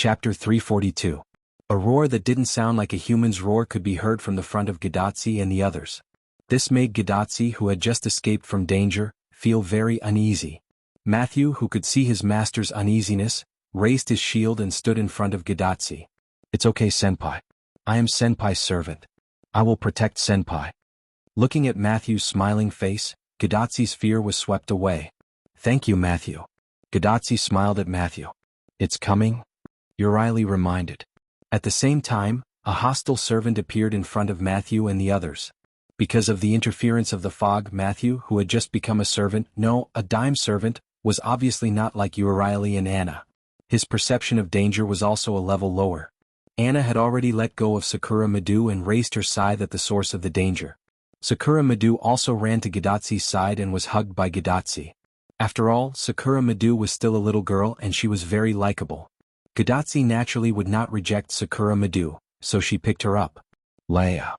Chapter 342. A roar that didn't sound like a human's roar could be heard from the front of Gadotsi and the others. This made Gadotsi, who had just escaped from danger, feel very uneasy. Matthew, who could see his master's uneasiness, raised his shield and stood in front of Gadotsi. "It's okay, Senpai. I am Senpai's servant. I will protect Senpai." Looking at Matthew's smiling face, Gadotsi's fear was swept away. "Thank you, Matthew." Gadotsi smiled at Matthew. "It's coming?" Urieli reminded. At the same time, a hostile servant appeared in front of Matthew and the others. Because of the interference of the fog, Matthew, who had just become a servant, no, a dime servant, was obviously not like Urieli and Anna. His perception of danger was also a level lower. Anna had already let go of Sakura Madu and raised her scythe at the source of the danger. Sakura Madu also ran to Gadotsi's side and was hugged by Gadotsi. After all, Sakura Madu was still a little girl and she was very likable. Gadotsi naturally would not reject Sakura Madu, so she picked her up. Leia.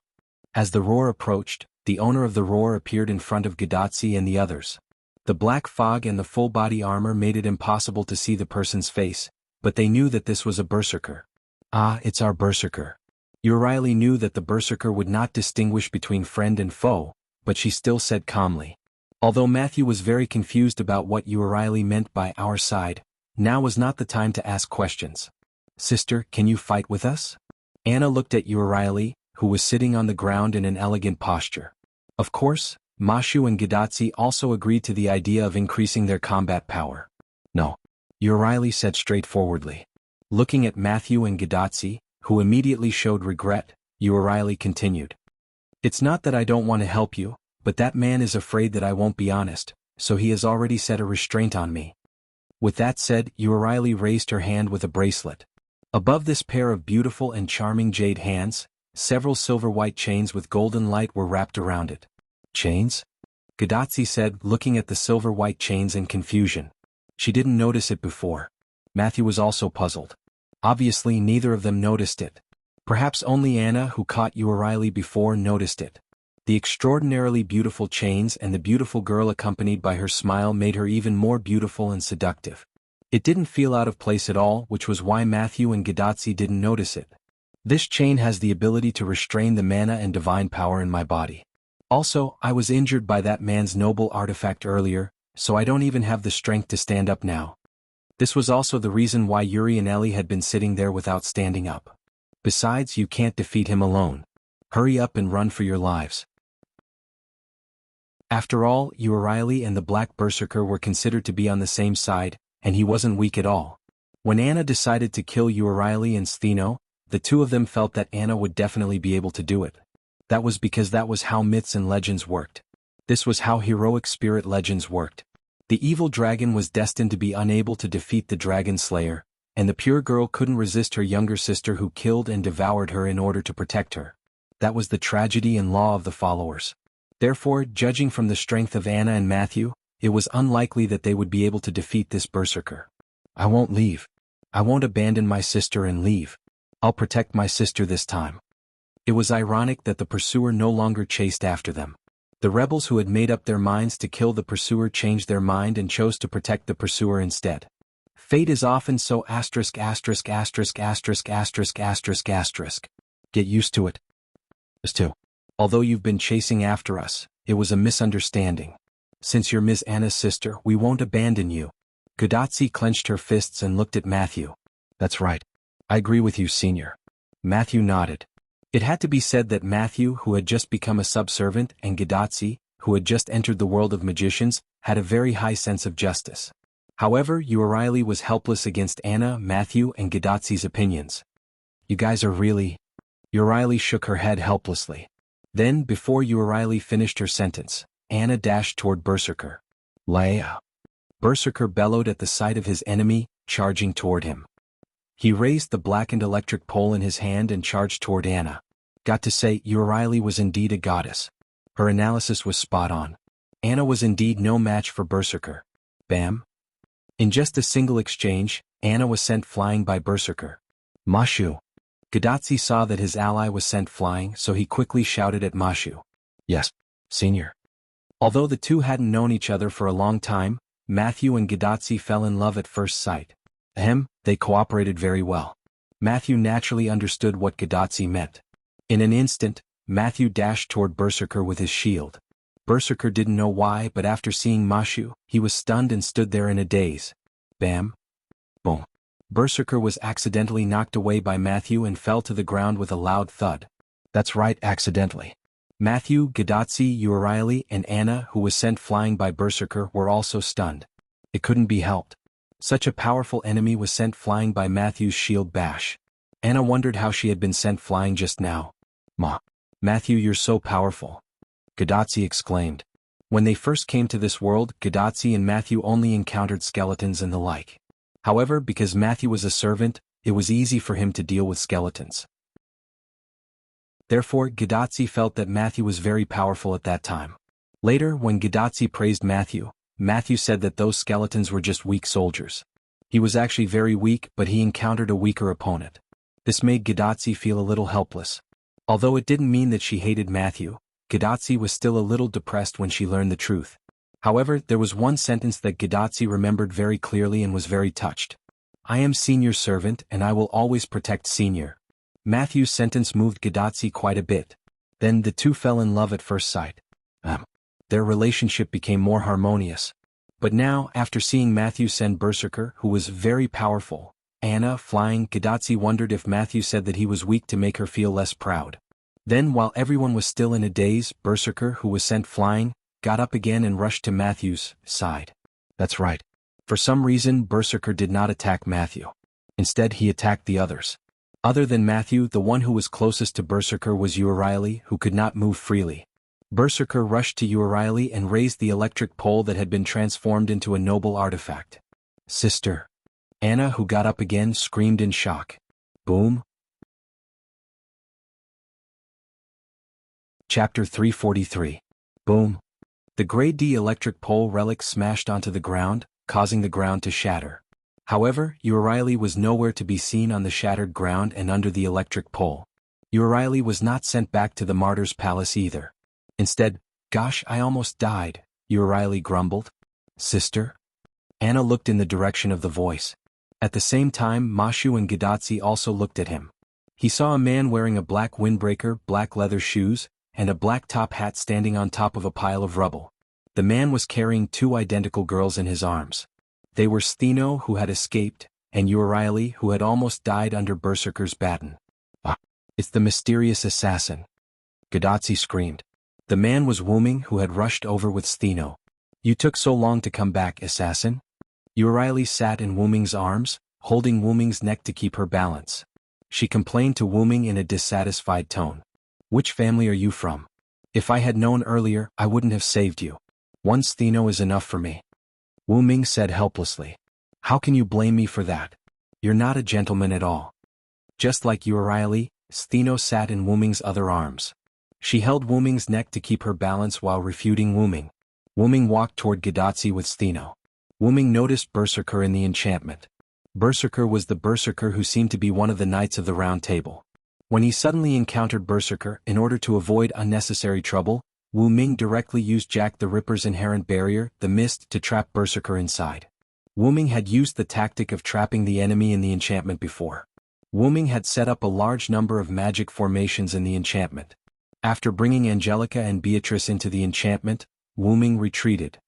As the roar approached, the owner of the roar appeared in front of Gadotsi and the others. The black fog and the full-body armor made it impossible to see the person's face, but they knew that this was a berserker. "Ah, it's our berserker." Urieli knew that the berserker would not distinguish between friend and foe, but she still said calmly. Although Matthew was very confused about what Urieli meant by "our side," now was not the time to ask questions. "Sister, can you fight with us?" Anna looked at Urieli, who was sitting on the ground in an elegant posture. Of course, Mashu and Gadotsi also agreed to the idea of increasing their combat power. "No," Urieli said straightforwardly. Looking at Matthew and Gadotsi, who immediately showed regret, Urieli continued. "It's not that I don't want to help you, but that man is afraid that I won't be honest, so he has already set a restraint on me." With that said, Urieli raised her hand with a bracelet. Above this pair of beautiful and charming jade hands, several silver-white chains with golden light were wrapped around it. "Chains?" Gadotsi said, looking at the silver-white chains in confusion. She didn't notice it before. Matthew was also puzzled. Obviously neither of them noticed it. Perhaps only Anna, who caught Urieli before, noticed it. The extraordinarily beautiful chains and the beautiful girl accompanied by her smile made her even more beautiful and seductive. It didn't feel out of place at all, which was why Matthew and Gadotsi didn't notice it. "This chain has the ability to restrain the mana and divine power in my body. Also, I was injured by that man's noble artifact earlier, so I don't even have the strength to stand up now." This was also the reason why Yuri and Ellie had been sitting there without standing up. "Besides, you can't defeat him alone. Hurry up and run for your lives." After all, Urieli and the Black Berserker were considered to be on the same side, and he wasn't weak at all. When Anna decided to kill Urieli and Stheno, the two of them felt that Anna would definitely be able to do it. That was because that was how myths and legends worked. This was how heroic spirit legends worked. The evil dragon was destined to be unable to defeat the dragon slayer, and the pure girl couldn't resist her younger sister who killed and devoured her in order to protect her. That was the tragedy and law of the followers. Therefore, judging from the strength of Anna and Matthew, it was unlikely that they would be able to defeat this berserker. "I won't leave. I won't abandon my sister and leave. I'll protect my sister this time." It was ironic that the pursuer no longer chased after them. The rebels who had made up their minds to kill the pursuer changed their mind and chose to protect the pursuer instead. Fate is often so **************. Get used to it. As to. Although you've been chasing after us, it was a misunderstanding. Since you're Miss Anna's sister, we won't abandon you. Gadotsi clenched her fists and looked at Matthew. "That's right. I agree with you, Senior." Matthew nodded. It had to be said that Matthew, who had just become a subservient, and Gadotsi, who had just entered the world of magicians, had a very high sense of justice. However, Urieli was helpless against Anna, Matthew, and Gadotsi's opinions. "You guys are really..." Urieli shook her head helplessly. Then, before Urieli finished her sentence, Anna dashed toward Berserker. "Leia!" Berserker bellowed at the sight of his enemy, charging toward him. He raised the blackened electric pole in his hand and charged toward Anna. Got to say, Urieli was indeed a goddess. Her analysis was spot on. Anna was indeed no match for Berserker. Bam! In just a single exchange, Anna was sent flying by Berserker. "Mashu!" Gadotsi saw that his ally was sent flying, so he quickly shouted at Mashu. "Yes, Senior." Although the two hadn't known each other for a long time, Matthew and Gadotsi fell in love at first sight. They cooperated very well. Matthew naturally understood what Gadotsi meant. In an instant, Matthew dashed toward Berserker with his shield. Berserker didn't know why, but after seeing Mashu, he was stunned and stood there in a daze. Bam! Boom! Berserker was accidentally knocked away by Matthew and fell to the ground with a loud thud. That's right, accidentally. Matthew, Gadotsi, Urieli, and Anna, who was sent flying by Berserker, were also stunned. It couldn't be helped. Such a powerful enemy was sent flying by Matthew's shield bash. Anna wondered how she had been sent flying just now. Matthew, you're so powerful. Gadotsi exclaimed. When they first came to this world, Gadotsi and Matthew only encountered skeletons and the like. However, because Matthew was a servant, it was easy for him to deal with skeletons. Therefore, Gadotsi felt that Matthew was very powerful at that time. Later, when Gadotsi praised Matthew, Matthew said that those skeletons were just weak soldiers. He was actually very weak, but he encountered a weaker opponent. This made Gadotsi feel a little helpless. Although it didn't mean that she hated Matthew, Gadotsi was still a little depressed when she learned the truth. However, there was one sentence that Gadotsi remembered very clearly and was very touched. I am Senior's servant and I will always protect Senior. Matthew's sentence moved Gadotsi quite a bit. Then the two fell in love at first sight. Their relationship became more harmonious. But now, after seeing Matthew send Berserker, who was very powerful, Anna flying, Gadotsi wondered if Matthew said that he was weak to make her feel less proud. Then, while everyone was still in a daze, Berserker, who was sent flying, got up again and rushed to Matthew's side. That's right. For some reason, Berserker did not attack Matthew. Instead, he attacked the others. Other than Matthew, the one who was closest to Berserker was Urieli, who could not move freely. Berserker rushed to Urieli and raised the electric pole that had been transformed into a noble artifact. Sister. Anna, who got up again, screamed in shock. Boom. Chapter 343. Boom. The Grade D electric pole relic smashed onto the ground, causing the ground to shatter. However, Urieli was nowhere to be seen on the shattered ground and under the electric pole. Urieli was not sent back to the martyr's palace either. Instead, gosh, I almost died, Urieli grumbled. Sister? Anna looked in the direction of the voice. At the same time, Mashu and Gadotsi also looked at him. He saw a man wearing a black windbreaker, black leather shoes, and a black top hat standing on top of a pile of rubble. The man was carrying two identical girls in his arms. They were Stheno, who had escaped, and Urieli, who had almost died under Berserker's baton. It's the mysterious assassin. Gadotsi screamed. The man was Wuming, who had rushed over with Stheno. You took so long to come back, assassin? Urieli sat in Wuming's arms, holding Wuming's neck to keep her balance. She complained to Wuming in a dissatisfied tone. Which family are you from? If I had known earlier, I wouldn't have saved you. One Stheno is enough for me. Wuming said helplessly. How can you blame me for that? You're not a gentleman at all. Just like Urieli, Stheno sat in Wuming's other arms. She held Wuming's neck to keep her balance while refuting Wuming. Wuming walked toward Gadotsi with Stheno. Wuming noticed Berserker in the enchantment. Berserker was the Berserker who seemed to be one of the Knights of the Round Table. When he suddenly encountered Berserker, in order to avoid unnecessary trouble, Wuming directly used Jack the Ripper's inherent barrier, the mist, to trap Berserker inside. Wuming had used the tactic of trapping the enemy in the enchantment before. Wuming had set up a large number of magic formations in the enchantment. After bringing Angelica and Beatrice into the enchantment, Wuming retreated.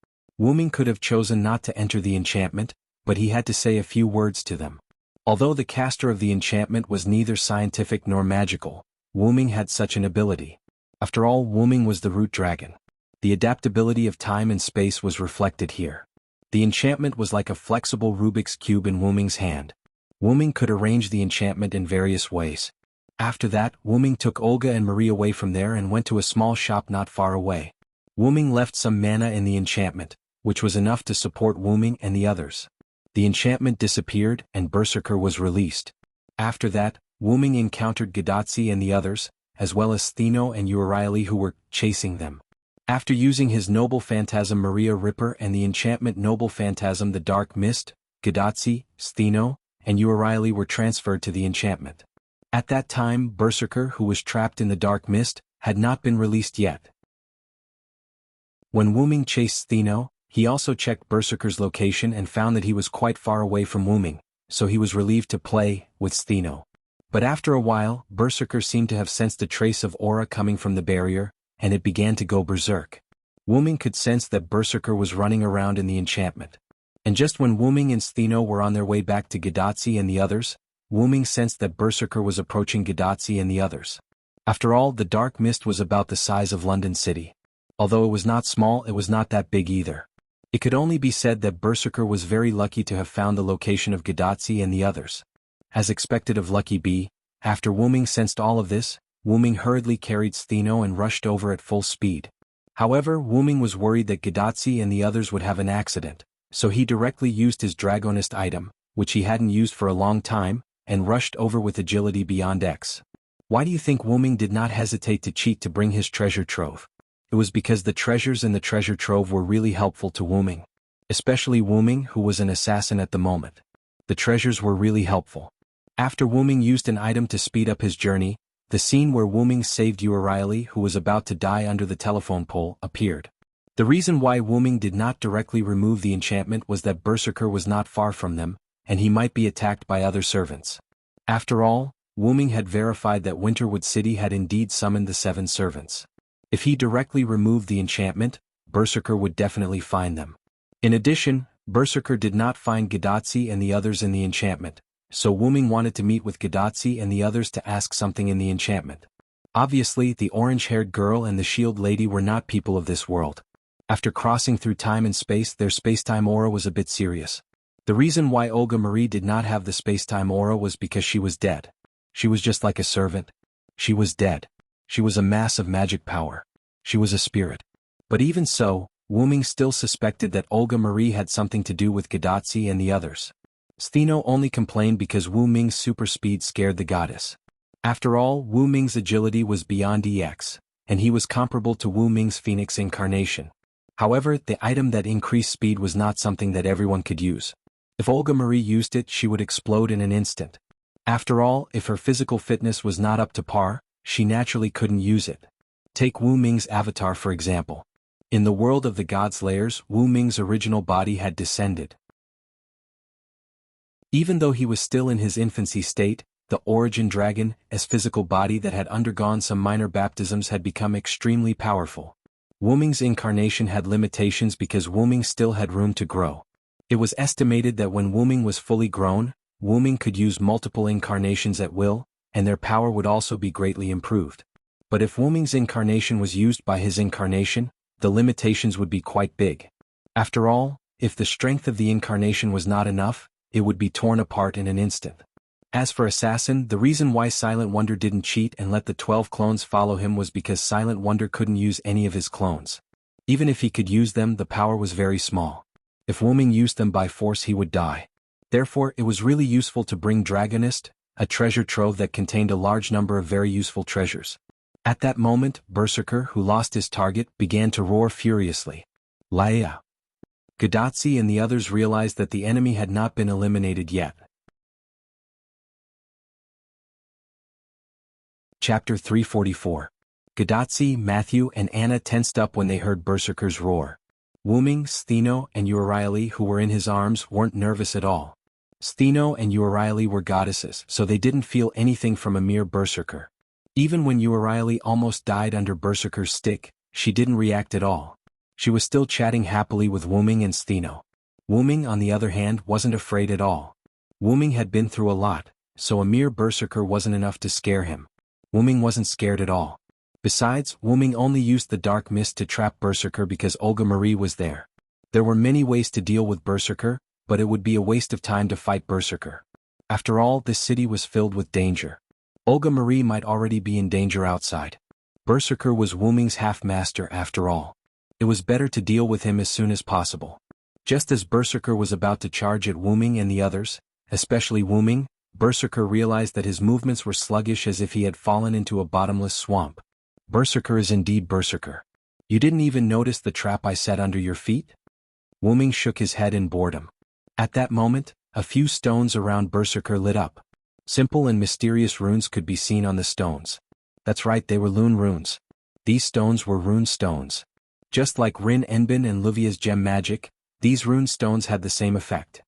Wuming could have chosen not to enter the enchantment, but he had to say a few words to them. Although the caster of the enchantment was neither scientific nor magical, Wuming had such an ability. After all, Wuming was the root dragon. The adaptability of time and space was reflected here. The enchantment was like a flexible Rubik's Cube in Wuming's hand. Wuming could arrange the enchantment in various ways. After that, Wuming took Olga and Marie away from there and went to a small shop not far away. Wuming left some mana in the enchantment, which was enough to support Wuming and the others. The enchantment disappeared and Berserker was released. After that, Wuming encountered Gadotsi and the others, as well as Stheno and Urieli who were chasing them. After using his Noble Phantasm Maria Ripper and the enchantment Noble Phantasm the Dark Mist, Gadotsi, Stheno, and Urieli were transferred to the enchantment. At that time, Berserker, who was trapped in the Dark Mist, had not been released yet. When Wuming chased Stheno, he also checked Berserker's location and found that he was quite far away from Wuming, so he was relieved to play with Stheno. But after a while, Berserker seemed to have sensed a trace of aura coming from the barrier, and it began to go berserk. Wuming could sense that Berserker was running around in the enchantment. And just when Wuming and Stheno were on their way back to Gadatsi and the others, Wuming sensed that Berserker was approaching Gadatsi and the others. After all, the dark mist was about the size of London City. Although it was not small, it was not that big either. It could only be said that Berserker was very lucky to have found the location of Gadatsi and the others. As expected of Lucky B, after Wuming sensed all of this, Wuming hurriedly carried Stheno and rushed over at full speed. However, Wuming was worried that Gadatsi and the others would have an accident, so he directly used his Dragonist item, which he hadn't used for a long time, and rushed over with agility beyond X. Why do you think Wuming did not hesitate to cheat to bring his treasure trove? It was because the treasures in the treasure trove were really helpful to Wuming. Especially Wuming, who was an assassin at the moment. The treasures were really helpful. After Wuming used an item to speed up his journey, the scene where Wuming saved Uriali, who was about to die under the telephone pole, appeared. The reason why Wuming did not directly remove the enchantment was that Berserker was not far from them, and he might be attacked by other servants. After all, Wuming had verified that Winterwood City had indeed summoned the 7 servants. If he directly removed the enchantment, Berserker would definitely find them. In addition, Berserker did not find Gadatsi and the others in the enchantment, so Wuming wanted to meet with Gadatsi and the others to ask something in the enchantment. Obviously, the orange-haired girl and the shield lady were not people of this world. After crossing through time and space, their spacetime aura was a bit serious. The reason why Olga Marie did not have the spacetime aura was because she was dead. She was just like a servant. She was dead. She was a mass of magic power. She was a spirit. But even so, Wuming still suspected that Olga Marie had something to do with Gadatsi and the others. Stheno only complained because Wuming's super speed scared the goddess. After all, Wuming's agility was beyond EX, and he was comparable to Wuming's Phoenix incarnation. However, the item that increased speed was not something that everyone could use. If Olga Marie used it, she would explode in an instant. After all, if her physical fitness was not up to par, she naturally couldn't use it. Take Wu Ming's avatar for example. In the world of the God's Layers, Wu Ming's original body had descended. Even though he was still in his infancy state, the origin dragon's physical body that had undergone some minor baptisms had become extremely powerful. Wu Ming's incarnation had limitations because Wu Ming still had room to grow. It was estimated that when Wu Ming was fully grown, Wu Ming could use multiple incarnations at will, and their power would also be greatly improved. But if Wu Ming's incarnation was used by his incarnation, the limitations would be quite big. After all, if the strength of the incarnation was not enough, it would be torn apart in an instant. As for Assassin, the reason why Silent Wonder didn't cheat and let the 12 clones follow him was because Silent Wonder couldn't use any of his clones. Even if he could use them, the power was very small. If Wu Ming used them by force, he would die. Therefore, it was really useful to bring Dragonist, a treasure trove that contained a large number of very useful treasures. At that moment, Berserker, who lost his target, began to roar furiously. Laia. Gadatsi and the others realized that the enemy had not been eliminated yet. Chapter 344. Gadatsi, Matthew and Anna tensed up when they heard Berserker's roar. Wu Ming, Stheno, and Uriali, who were in his arms, weren't nervous at all. Stheno and Uriali were goddesses, so they didn't feel anything from a mere Berserker. Even when Uriali almost died under Berserker's stick, she didn't react at all. She was still chatting happily with Wu Ming and Stheno. Wu Ming, on the other hand, wasn't afraid at all. Wu Ming had been through a lot, so a mere Berserker wasn't enough to scare him. Wu Ming wasn't scared at all. Besides, Wu Ming only used the dark mist to trap Berserker because Olga Marie was there. There were many ways to deal with Berserker, but it would be a waste of time to fight Berserker. After all, this city was filled with danger. Olga Marie might already be in danger outside. Berserker was Wu Ming's half-master after all. It was better to deal with him as soon as possible. Just as Berserker was about to charge at Wu Ming and the others, especially Wu Ming, Berserker realized that his movements were sluggish as if he had fallen into a bottomless swamp. Berserker is indeed Berserker. You didn't even notice the trap I set under your feet? Wu Ming shook his head in boredom. At that moment, a few stones around Berserker lit up. Simple and mysterious runes could be seen on the stones. That's right, they were Lune runes. These stones were rune stones. Just like Rin Enbin and Luvia's gem magic, these rune stones had the same effect.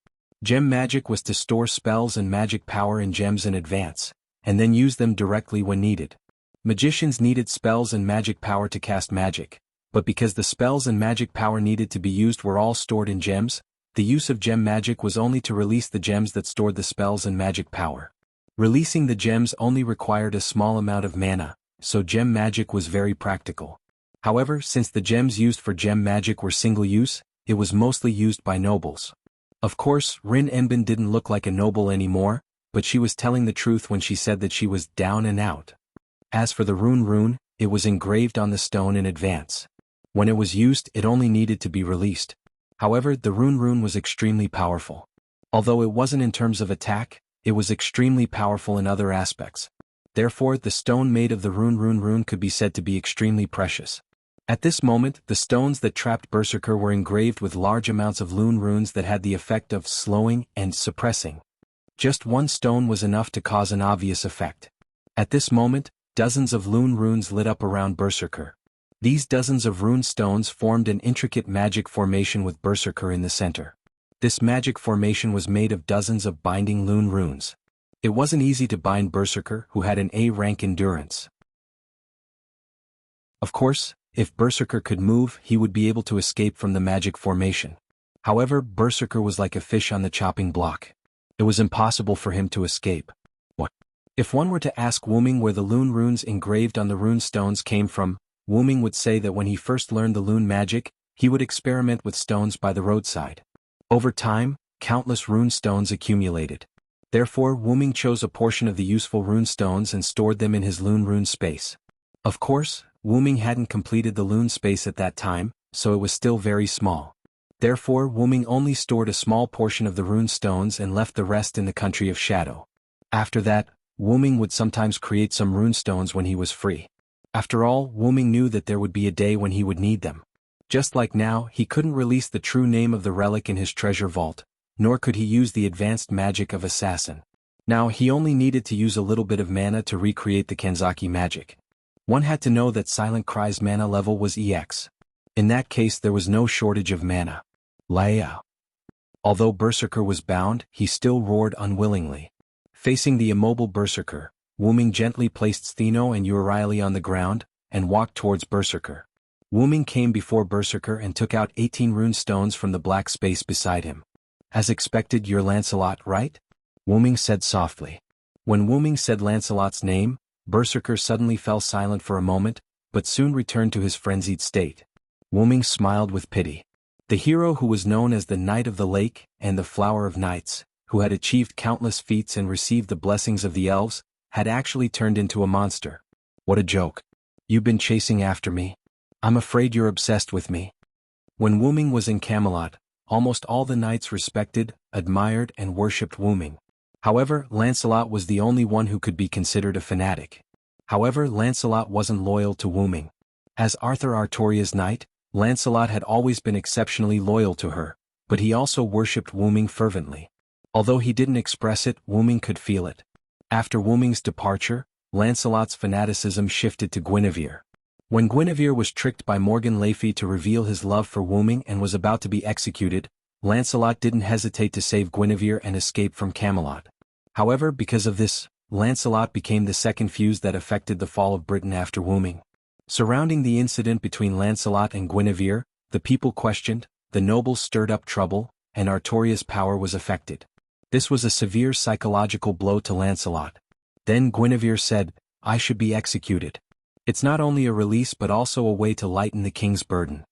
Gem magic was to store spells and magic power in gems in advance, and then use them directly when needed. Magicians needed spells and magic power to cast magic, but because the spells and magic power needed to be used were all stored in gems, the use of gem magic was only to release the gems that stored the spells and magic power. Releasing the gems only required a small amount of mana, so gem magic was very practical. However, since the gems used for gem magic were single-use, it was mostly used by nobles. Of course, Rin Enbin didn't look like a noble anymore, but she was telling the truth when she said that she was down and out. As for the rune, it was engraved on the stone in advance. When it was used, it only needed to be released. However, the rune was extremely powerful. Although it wasn't in terms of attack, it was extremely powerful in other aspects. Therefore, the stone made of the rune could be said to be extremely precious. At this moment, the stones that trapped Berserker were engraved with large amounts of runes that had the effect of slowing and suppressing. Just one stone was enough to cause an obvious effect. At this moment, dozens of runes lit up around Berserker. These dozens of rune stones formed an intricate magic formation with Berserker in the center. This magic formation was made of dozens of binding runes. It wasn't easy to bind Berserker, who had an A-rank endurance. Of course, if Berserker could move, he would be able to escape from the magic formation. However, Berserker was like a fish on the chopping block. It was impossible for him to escape. What? If one were to ask Wuming where the runes engraved on the rune stones came from, Wuming would say that when he first learned the rune magic, he would experiment with stones by the roadside. Over time, countless rune stones accumulated. Therefore, Wuming chose a portion of the useful rune stones and stored them in his rune space. Of course, Wuming hadn't completed the rune space at that time, so it was still very small. Therefore, Wuming only stored a small portion of the rune stones and left the rest in the country of shadow. After that, Wuming would sometimes create some rune stones when he was free. After all, Wuming knew that there would be a day when he would need them. Just like now, he couldn't release the true name of the relic in his treasure vault, nor could he use the advanced magic of assassin. Now he only needed to use a little bit of mana to recreate the Kanzaki magic. One had to know that Silent Cry's mana level was EX. In that case there was no shortage of mana. Laia. Although Berserker was bound, he still roared unwillingly. Facing the immobile Berserker, Wuming gently placed Stheno and Urieli on the ground, and walked towards Berserker. Wuming came before Berserker and took out 18 rune stones from the black space beside him. As expected, you're Lancelot, right? Wuming said softly. When Wuming said Lancelot's name, Berserker suddenly fell silent for a moment, but soon returned to his frenzied state. Wuming smiled with pity. The hero who was known as the Knight of the Lake and the Flower of Knights, who had achieved countless feats and received the blessings of the elves, had actually turned into a monster. What a joke. You've been chasing after me. I'm afraid you're obsessed with me. When Wuming was in Camelot, almost all the knights respected, admired and worshipped Wuming. However, Lancelot was the only one who could be considered a fanatic. However, Lancelot wasn't loyal to Wuming. As Arthur Artoria's knight, Lancelot had always been exceptionally loyal to her, but he also worshipped Wuming fervently. Although he didn't express it, Wuming could feel it. After Wuming's departure, Lancelot's fanaticism shifted to Guinevere. When Guinevere was tricked by Morgan Le Fay to reveal his love for Wuming and was about to be executed, Lancelot didn't hesitate to save Guinevere and escape from Camelot. However, because of this, Lancelot became the second fuse that affected the fall of Britain after Wuming. Surrounding the incident between Lancelot and Guinevere, the people questioned, the nobles stirred up trouble, and Artoria's power was affected. This was a severe psychological blow to Lancelot. Then Guinevere said, I should be executed. It's not only a release but also a way to lighten the king's burden.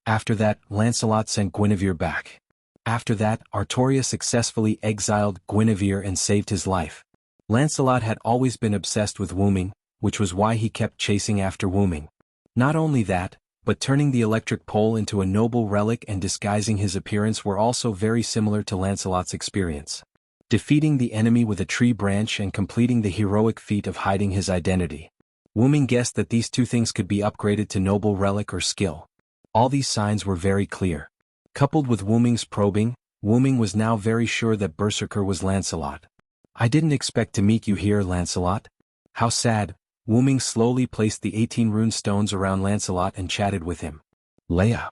After that, Lancelot sent Guinevere back. After that, Artoria successfully exiled Guinevere and saved his life. Lancelot had always been obsessed with Wuming, which was why he kept chasing after Wuming. Not only that, but turning the electric pole into a noble relic and disguising his appearance were also very similar to Lancelot's experience. Defeating the enemy with a tree branch and completing the heroic feat of hiding his identity. Wuming guessed that these two things could be upgraded to noble relic or skill. All these signs were very clear. Coupled with Wuming's probing, Wuming was now very sure that Berserker was Lancelot. I didn't expect to meet you here, Lancelot. How sad. Wuming slowly placed the 18 rune stones around Lancelot and chatted with him. Leia.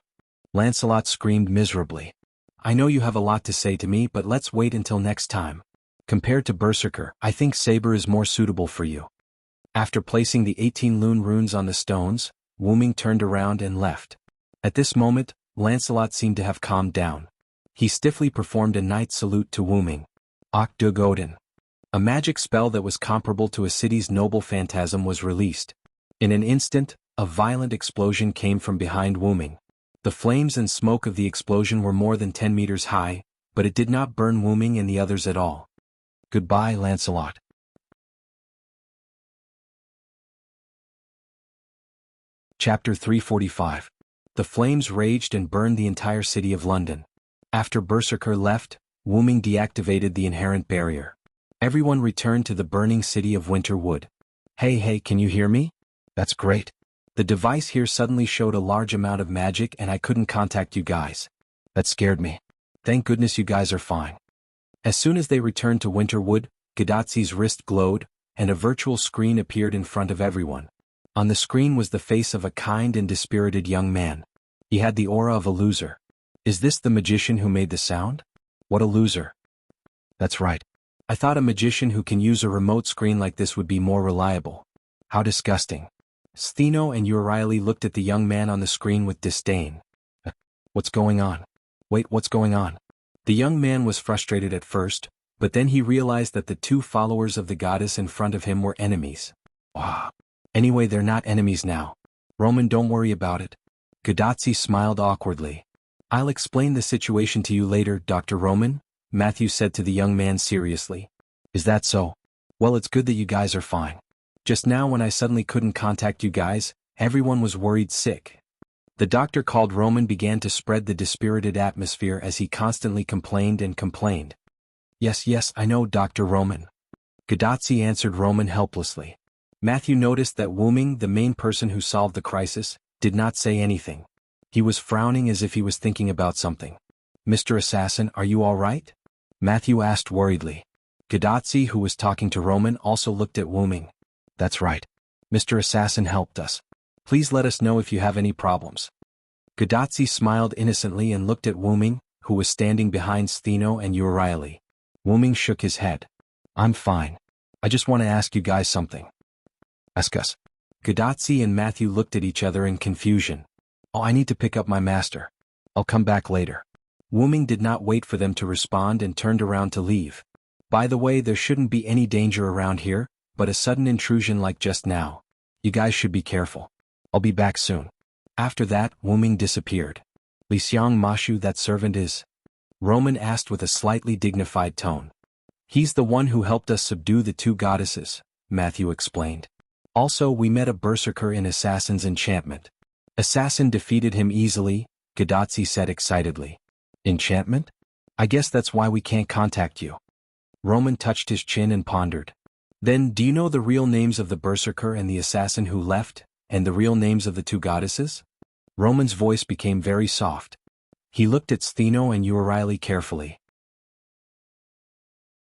Lancelot screamed miserably. I know you have a lot to say to me, but let's wait until next time. Compared to Berserker, I think Saber is more suitable for you. After placing the 18 Lune runes on the stones, Wu Ming turned around and left. At this moment, Lancelot seemed to have calmed down. He stiffly performed a knight's salute to Wu Ming. Ak de Godin. A magic spell that was comparable to a city's noble phantasm was released. In an instant, a violent explosion came from behind Wu Ming. The flames and smoke of the explosion were more than 10 meters high, but it did not burn Wu Ming and the others at all. Goodbye, Lancelot. Chapter 345. The flames raged and burned the entire city of London. After Berserker left, Wu Ming deactivated the inherent barrier. Everyone returned to the burning city of Winterwood. Hey, can you hear me? That's great. The device here suddenly showed a large amount of magic and I couldn't contact you guys. That scared me. Thank goodness you guys are fine. As soon as they returned to Winterwood, Gadatsi's wrist glowed, and a virtual screen appeared in front of everyone. On the screen was the face of a kind and dispirited young man. He had the aura of a loser. Is this the magician who made the sound? What a loser. That's right. I thought a magician who can use a remote screen like this would be more reliable. How disgusting. Stheno and Euryale looked at the young man on the screen with disdain. What's going on? Wait, what's going on? The young man was frustrated at first, but then he realized that the two followers of the goddess in front of him were enemies. Wow. Anyway, they're not enemies now. Roman, don't worry about it. Gadatsi smiled awkwardly. I'll explain the situation to you later, Dr. Roman, Matthew said to the young man seriously. Is that so? Well, it's good that you guys are fine. Just now when I suddenly couldn't contact you guys, everyone was worried sick. The doctor called Roman began to spread the dispirited atmosphere as he constantly complained and complained. Yes, I know, Dr. Roman. Gadatsi answered Roman helplessly. Matthew noticed that Wu Ming, the main person who solved the crisis, did not say anything. He was frowning as if he was thinking about something. Mr. Assassin, are you all right? Matthew asked worriedly. Gadatsi, who was talking to Roman, also looked at Wu Ming. That's right. Mr. Assassin helped us. Please let us know if you have any problems. Gadatsi smiled innocently and looked at Wu Ming, who was standing behind Stheno and Euryale. Wu Ming shook his head. I'm fine. I just want to ask you guys something. Ask us. Gadatsi and Matthew looked at each other in confusion. Oh, I need to pick up my master. I'll come back later. Wu Ming did not wait for them to respond and turned around to leave. By the way, there shouldn't be any danger around here, but a sudden intrusion like just now. You guys should be careful. I'll be back soon. After that, Wu Ming disappeared. Li Xiang Mashu, that servant is? Roman asked with a slightly dignified tone. He's the one who helped us subdue the two goddesses, Matthew explained. Also, we met a berserker in Assassin's enchantment. Assassin defeated him easily, Gadatsi said excitedly. Enchantment? I guess that's why we can't contact you. Roman touched his chin and pondered. Then, do you know the real names of the berserker and the assassin who left, and the real names of the two goddesses? Roman's voice became very soft. He looked at Stheno and Euryale carefully.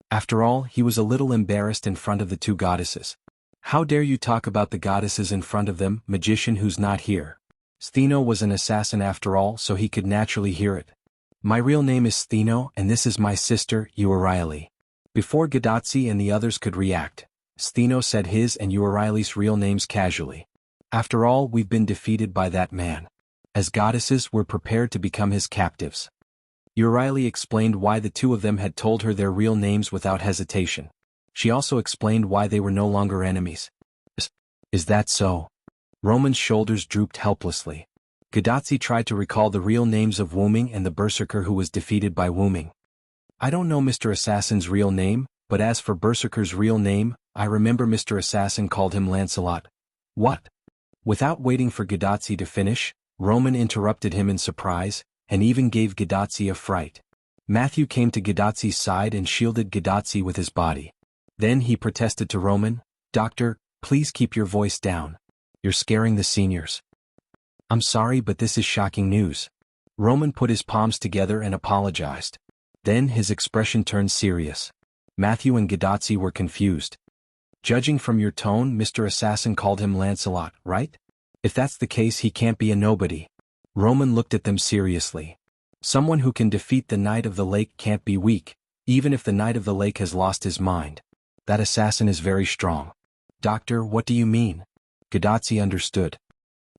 After all, he was a little embarrassed in front of the two goddesses. How dare you talk about the goddesses in front of them, magician who's not here? Stheno was an assassin after all, so he could naturally hear it. My real name is Stheno, and this is my sister, Euryale. Before Gadatsi and the others could react, Stheno said his and Euryale's real names casually. After all, we've been defeated by that man. As goddesses, we're prepared to become his captives. Euryale explained why the two of them had told her their real names without hesitation. She also explained why they were no longer enemies. Is that so? Roman's shoulders drooped helplessly. Gadatsi tried to recall the real names of Wu Ming and the berserker who was defeated by Wu Ming. I don't know Mr. Assassin's real name, but as for Berserker's real name, I remember Mr. Assassin called him Lancelot. What? Without waiting for Gadatsi to finish, Roman interrupted him in surprise, and even gave Gadatsi a fright. Matthew came to Gadatsi's side and shielded Gadatsi with his body. Then he protested to Roman, Doctor, please keep your voice down. You're scaring the seniors. I'm sorry, but this is shocking news. Roman put his palms together and apologized. Then his expression turned serious. Matthew and Gadatsi were confused. Judging from your tone, Mr. Assassin called him Lancelot, right? If that's the case, he can't be a nobody. Roman looked at them seriously. Someone who can defeat the Knight of the Lake can't be weak, even if the Knight of the Lake has lost his mind. That assassin is very strong. Doctor, what do you mean? Gadotsi understood.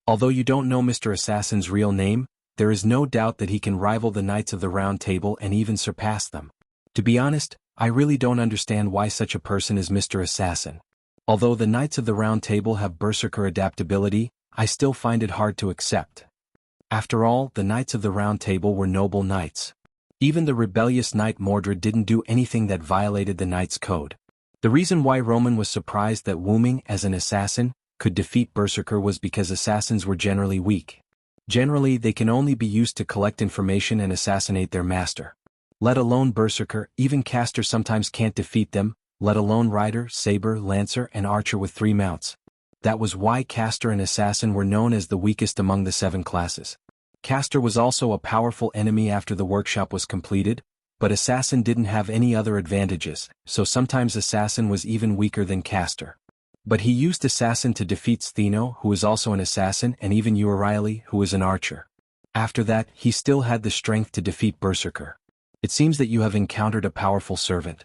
Although you don't know Mr. Assassin's real name, there is no doubt that he can rival the Knights of the Round Table and even surpass them. To be honest, I really don't understand why such a person is Mr. Assassin. Although the Knights of the Round Table have berserker adaptability, I still find it hard to accept. After all, the Knights of the Round Table were noble knights. Even the rebellious Knight Mordred didn't do anything that violated the Knight's code. The reason why Roman was surprised that Wu Ming, as an assassin, could defeat berserker was because assassins were generally weak. Generally, they can only be used to collect information and assassinate their master. Let alone berserker, even caster sometimes can't defeat them, let alone rider, saber, lancer, and archer with 3 mounts. That was why caster and assassin were known as the weakest among the 7 classes. Caster was also a powerful enemy after the workshop was completed, but assassin didn't have any other advantages, so sometimes assassin was even weaker than caster. But he used assassin to defeat Stheno, who is also an assassin, and even Euryale, who is an archer. After that, he still had the strength to defeat berserker. It seems that you have encountered a powerful servant.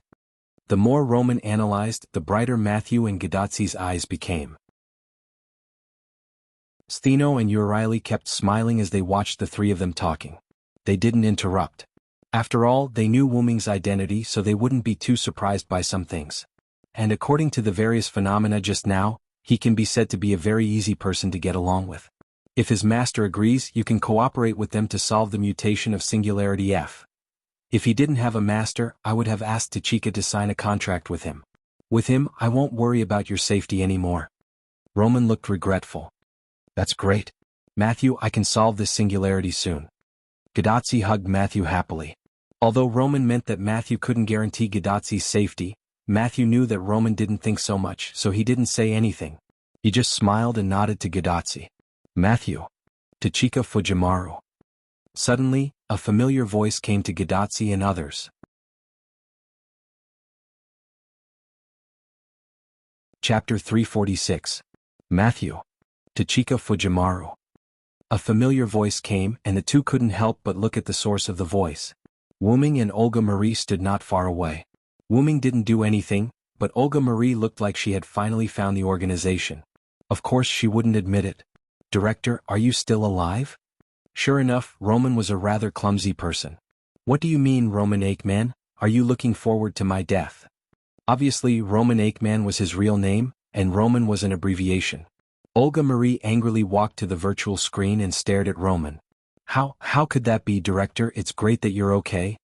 The more Roman analyzed, the brighter Matthew and Gadotsi's eyes became. Stheno and Euryale kept smiling as they watched the 3 of them talking. They didn't interrupt. After all, they knew Wu Ming's identity, so they wouldn't be too surprised by some things. And according to the various phenomena just now, he can be said to be a very easy person to get along with. If his master agrees, you can cooperate with them to solve the mutation of Singularity F. If he didn't have a master, I would have asked Tachika to sign a contract with him. With him, I won't worry about your safety anymore. Roman looked regretful. That's great. Matthew, I can solve this singularity soon. Gadotsi hugged Matthew happily. Although Roman meant that Matthew couldn't guarantee Gadotsi's safety, Matthew knew that Roman didn't think so much, so he didn't say anything. He just smiled and nodded to Gadotsi. Matthew. Tachika Fujimaru. Suddenly, a familiar voice came to Gadotsi and others. Chapter 346. Matthew. Tachika Fujimaru. A familiar voice came, and the 2 couldn't help but look at the source of the voice. Wu Ming and Olga Marie stood not far away. Wu Ming didn't do anything, but Olga Marie looked like she had finally found the organization. Of course she wouldn't admit it. Director, are you still alive? Sure enough, Roman was a rather clumsy person. What do you mean, Roman Aikman? Are you looking forward to my death? Obviously, Roman Aikman was his real name, and Roman was an abbreviation. Olga Marie angrily walked to the virtual screen and stared at Roman. How could that be, Director? It's great that you're okay.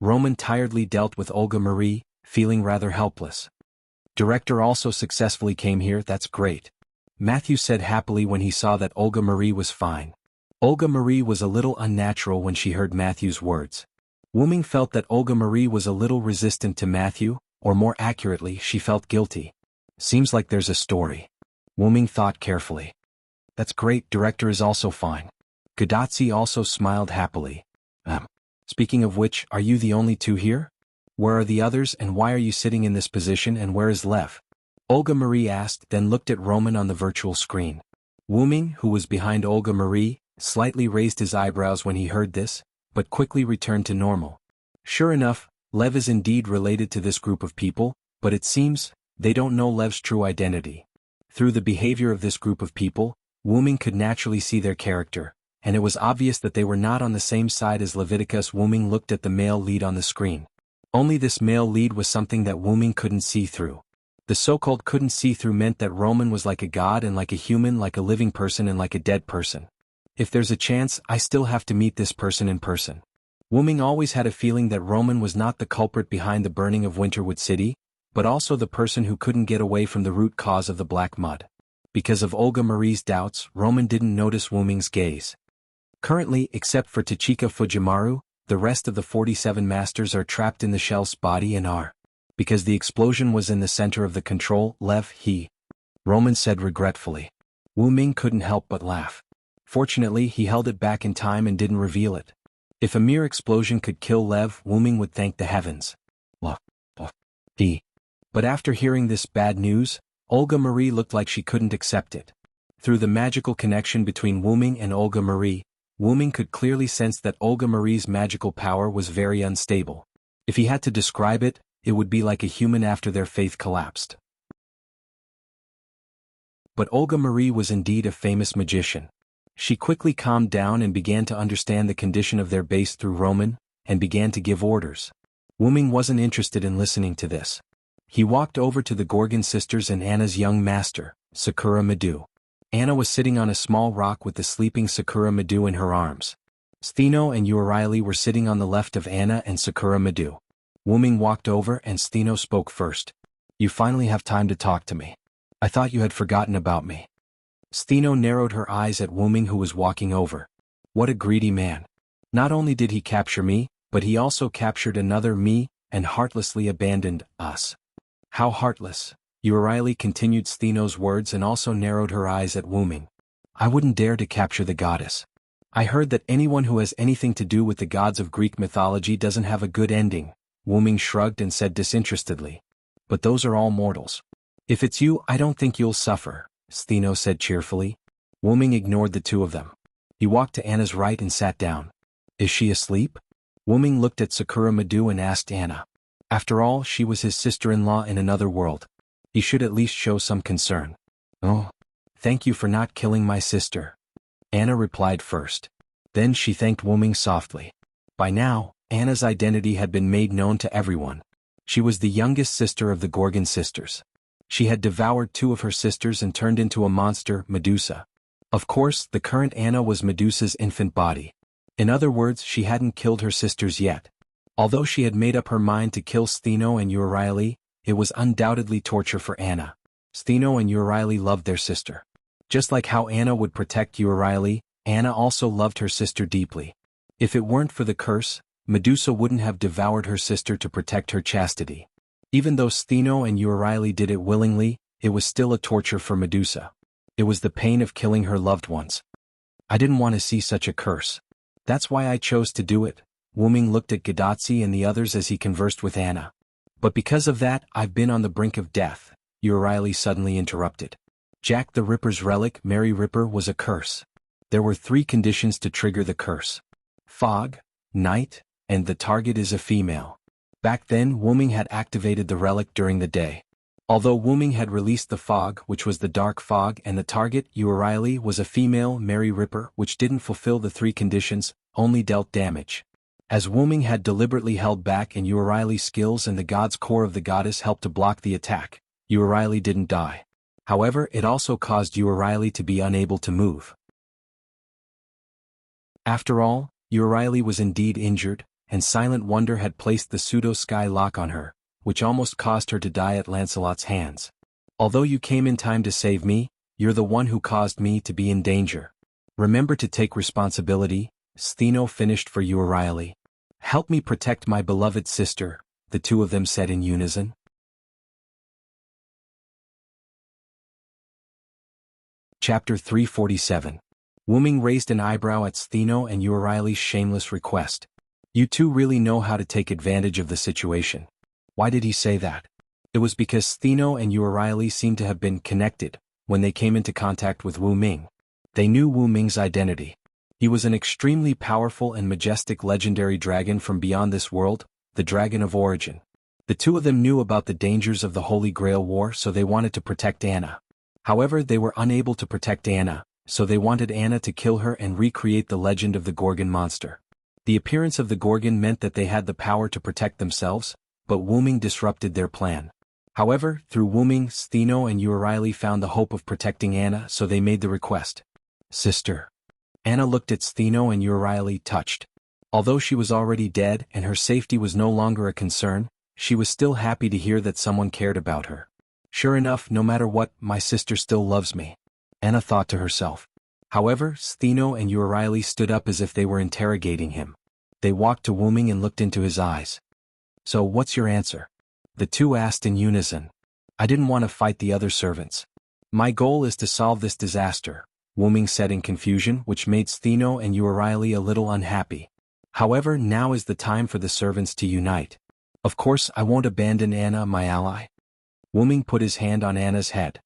Roman tiredly dealt with Olga Marie, feeling rather helpless. Director also successfully came here, that's great. Matthew said happily when he saw that Olga Marie was fine. Olga Marie was a little unnatural when she heard Matthew's words. Wu Ming felt that Olga Marie was a little resistant to Matthew, or more accurately, she felt guilty. Seems like there's a story. Wu Ming thought carefully. That's great, Director is also fine. Gadotsi also smiled happily. Speaking of which, are you the only 2 here? Where are the others, and why are you sitting in this position, and where is Lev? Olga Marie asked, then looked at Roman on the virtual screen. Wu Ming, who was behind Olga Marie, slightly raised his eyebrows when he heard this, but quickly returned to normal. Sure enough, Lev is indeed related to this group of people, but it seems, they don't know Lev's true identity. Through the behavior of this group of people, Wu Ming could naturally see their character, and it was obvious that they were not on the same side as Leviticus. Wu Ming looked at the male lead on the screen. Only this male lead was something that Wu Ming couldn't see through. The so-called couldn't see through meant that Roman was like a god and like a human, like a living person and like a dead person. If there's a chance, I still have to meet this person in person. Wu Ming always had a feeling that Roman was not the culprit behind the burning of Winterwood City, but also the person who couldn't get away from the root cause of the black mud. Because of Olga Marie's doubts, Roman didn't notice Wu Ming's gaze. Currently, except for Tachika Fujimaru, the rest of the 47 masters are trapped in the shell's body and are. Because the explosion was in the center of the control, Lev, Roman said regretfully. Wu Ming couldn't help but laugh. Fortunately, he held it back in time and didn't reveal it. If a mere explosion could kill Lev, Wu Ming would thank the heavens. But after hearing this bad news, Olga Marie looked like she couldn't accept it. Through the magical connection between Wu Ming and Olga Marie, Wu-Ming could clearly sense that Olga Marie's magical power was very unstable. If he had to describe it, it would be like a human after their faith collapsed. But Olga Marie was indeed a famous magician. She quickly calmed down and began to understand the condition of their base through Roman, and began to give orders. Wu-Ming wasn't interested in listening to this. He walked over to the Gorgon sisters and Anna's young master, Sakura Madu. Anna was sitting on a small rock with the sleeping Sakura Madu in her arms. Stheno and Urieli were sitting on the left of Anna and Sakura Madu. Wu-Ming walked over and Stheno spoke first. "You finally have time to talk to me. I thought you had forgotten about me." Stheno narrowed her eyes at Wu-Ming, who was walking over. What a greedy man. Not only did he capture me, but he also captured another me, and heartlessly abandoned us. How heartless. Urieli continued Stheno's words and also narrowed her eyes at Wu-Ming. "I wouldn't dare to capture the goddess. I heard that anyone who has anything to do with the gods of Greek mythology doesn't have a good ending." Wu-Ming shrugged and said disinterestedly. "But those are all mortals. If it's you, I don't think you'll suffer," Stheno said cheerfully. Wu-Ming ignored the two of them. He walked to Anna's right and sat down. "Is she asleep?" Wu-Ming looked at Sakura Madu and asked Anna. After all, she was his sister-in-law in another world. He should at least show some concern. "Oh, thank you for not killing my sister," Anna replied first. Then she thanked Wu-Ming softly. By now, Anna's identity had been made known to everyone. She was the youngest sister of the Gorgon sisters. She had devoured two of her sisters and turned into a monster, Medusa. Of course, the current Anna was Medusa's infant body. In other words, she hadn't killed her sisters yet. Although she had made up her mind to kill Stheno and Urieli, it was undoubtedly torture for Anna. Stheno and Urieli loved their sister. Just like how Anna would protect Urieli, Anna also loved her sister deeply. If it weren't for the curse, Medusa wouldn't have devoured her sister to protect her chastity. Even though Stheno and Urieli did it willingly, it was still a torture for Medusa. It was the pain of killing her loved ones. I didn't want to see such a curse. That's why I chose to do it. Wu-Ming looked at Gadotsi and the others as he conversed with Anna. But because of that, I've been on the brink of death, Urieli suddenly interrupted. Jack the Ripper's relic, Mary Ripper, was a curse. There were 3 conditions to trigger the curse: fog, night, and the target is a female. Back then, Wu-Ming had activated the relic during the day. Although Wu-Ming had released the fog, which was the dark fog, and the target, Urieli, was a female, Mary Ripper, which didn't fulfill the 3 conditions, only dealt damage. As Wu-Ming had deliberately held back and Urieli's skills and the god's core of the goddess helped to block the attack, Urieli didn't die. However, it also caused Urieli to be unable to move. After all, Urieli was indeed injured, and Silent Wonder had placed the pseudo-sky lock on her, which almost caused her to die at Lancelot's hands. Although you came in time to save me, you're the one who caused me to be in danger. Remember to take responsibility, Stheno finished for Urieli. Help me protect my beloved sister, the two of them said in unison. Chapter 347. Wu-Ming raised an eyebrow at Stheno and Urieli's shameless request. You two really know how to take advantage of the situation. Why did he say that? It was because Stheno and Urieli seemed to have been connected when they came into contact with Wu-Ming. They knew Wu-Ming's identity. He was an extremely powerful and majestic legendary dragon from beyond this world, the Dragon of Origin. The two of them knew about the dangers of the Holy Grail War, so they wanted to protect Anna. However, they were unable to protect Anna, so they wanted Anna to kill her and recreate the legend of the Gorgon monster. The appearance of the Gorgon meant that they had the power to protect themselves, but Wu-Ming disrupted their plan. However, through Wu-Ming, Stheno and Urieli found the hope of protecting Anna, so they made the request. Sister. Anna looked at Stheno and Urieli, touched. Although she was already dead and her safety was no longer a concern, she was still happy to hear that someone cared about her. Sure enough, no matter what, my sister still loves me, Anna thought to herself. However, Stheno and Urieli stood up as if they were interrogating him. They walked to Wu-Ming and looked into his eyes. So what's your answer? The two asked in unison. I didn't want to fight the other servants. My goal is to solve this disaster, Wu-Ming said in confusion, which made Stheno and Urieli a little unhappy. However, now is the time for the servants to unite. Of course, I won't abandon Anna, my ally. Wu-Ming put his hand on Anna's head.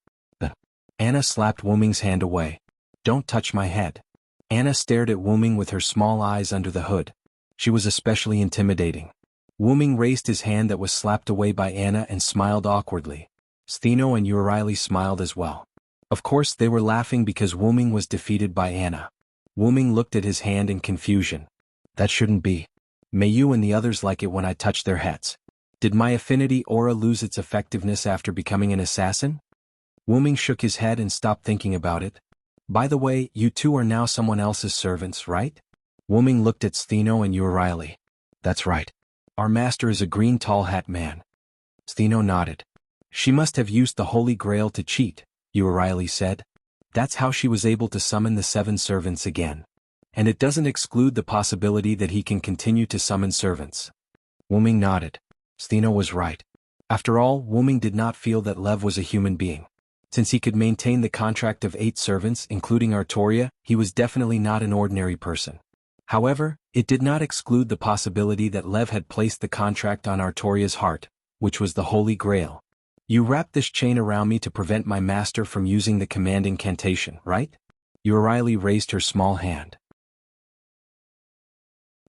Anna slapped Wu-Ming's hand away. Don't touch my head. Anna stared at Wu Ming with her small eyes under the hood. She was especially intimidating. Wu Ming raised his hand that was slapped away by Anna and smiled awkwardly. Stheno and Euryale smiled as well. Of course they were laughing because Wu Ming was defeated by Anna. Wu Ming looked at his hand in confusion. That shouldn't be. May you and the others like it when I touch their heads. Did my affinity aura lose its effectiveness after becoming an assassin? Wu Ming shook his head and stopped thinking about it. By the way, you two are now someone else's servants, right? Wu Ming looked at Stheno and Euryale. That's right. Our master is a green tall hat man. Stheno nodded. She must have used the Holy Grail to cheat, Euryale said. That's how she was able to summon the 7 servants again. And it doesn't exclude the possibility that he can continue to summon servants. Wu Ming nodded. Stheno was right. After all, Wu Ming did not feel that Lev was a human being. Since he could maintain the contract of 8 servants, including Artoria, he was definitely not an ordinary person. However, it did not exclude the possibility that Lev had placed the contract on Artoria's heart, which was the Holy Grail. You wrapped this chain around me to prevent my master from using the command incantation, right? Euryale raised her small hand.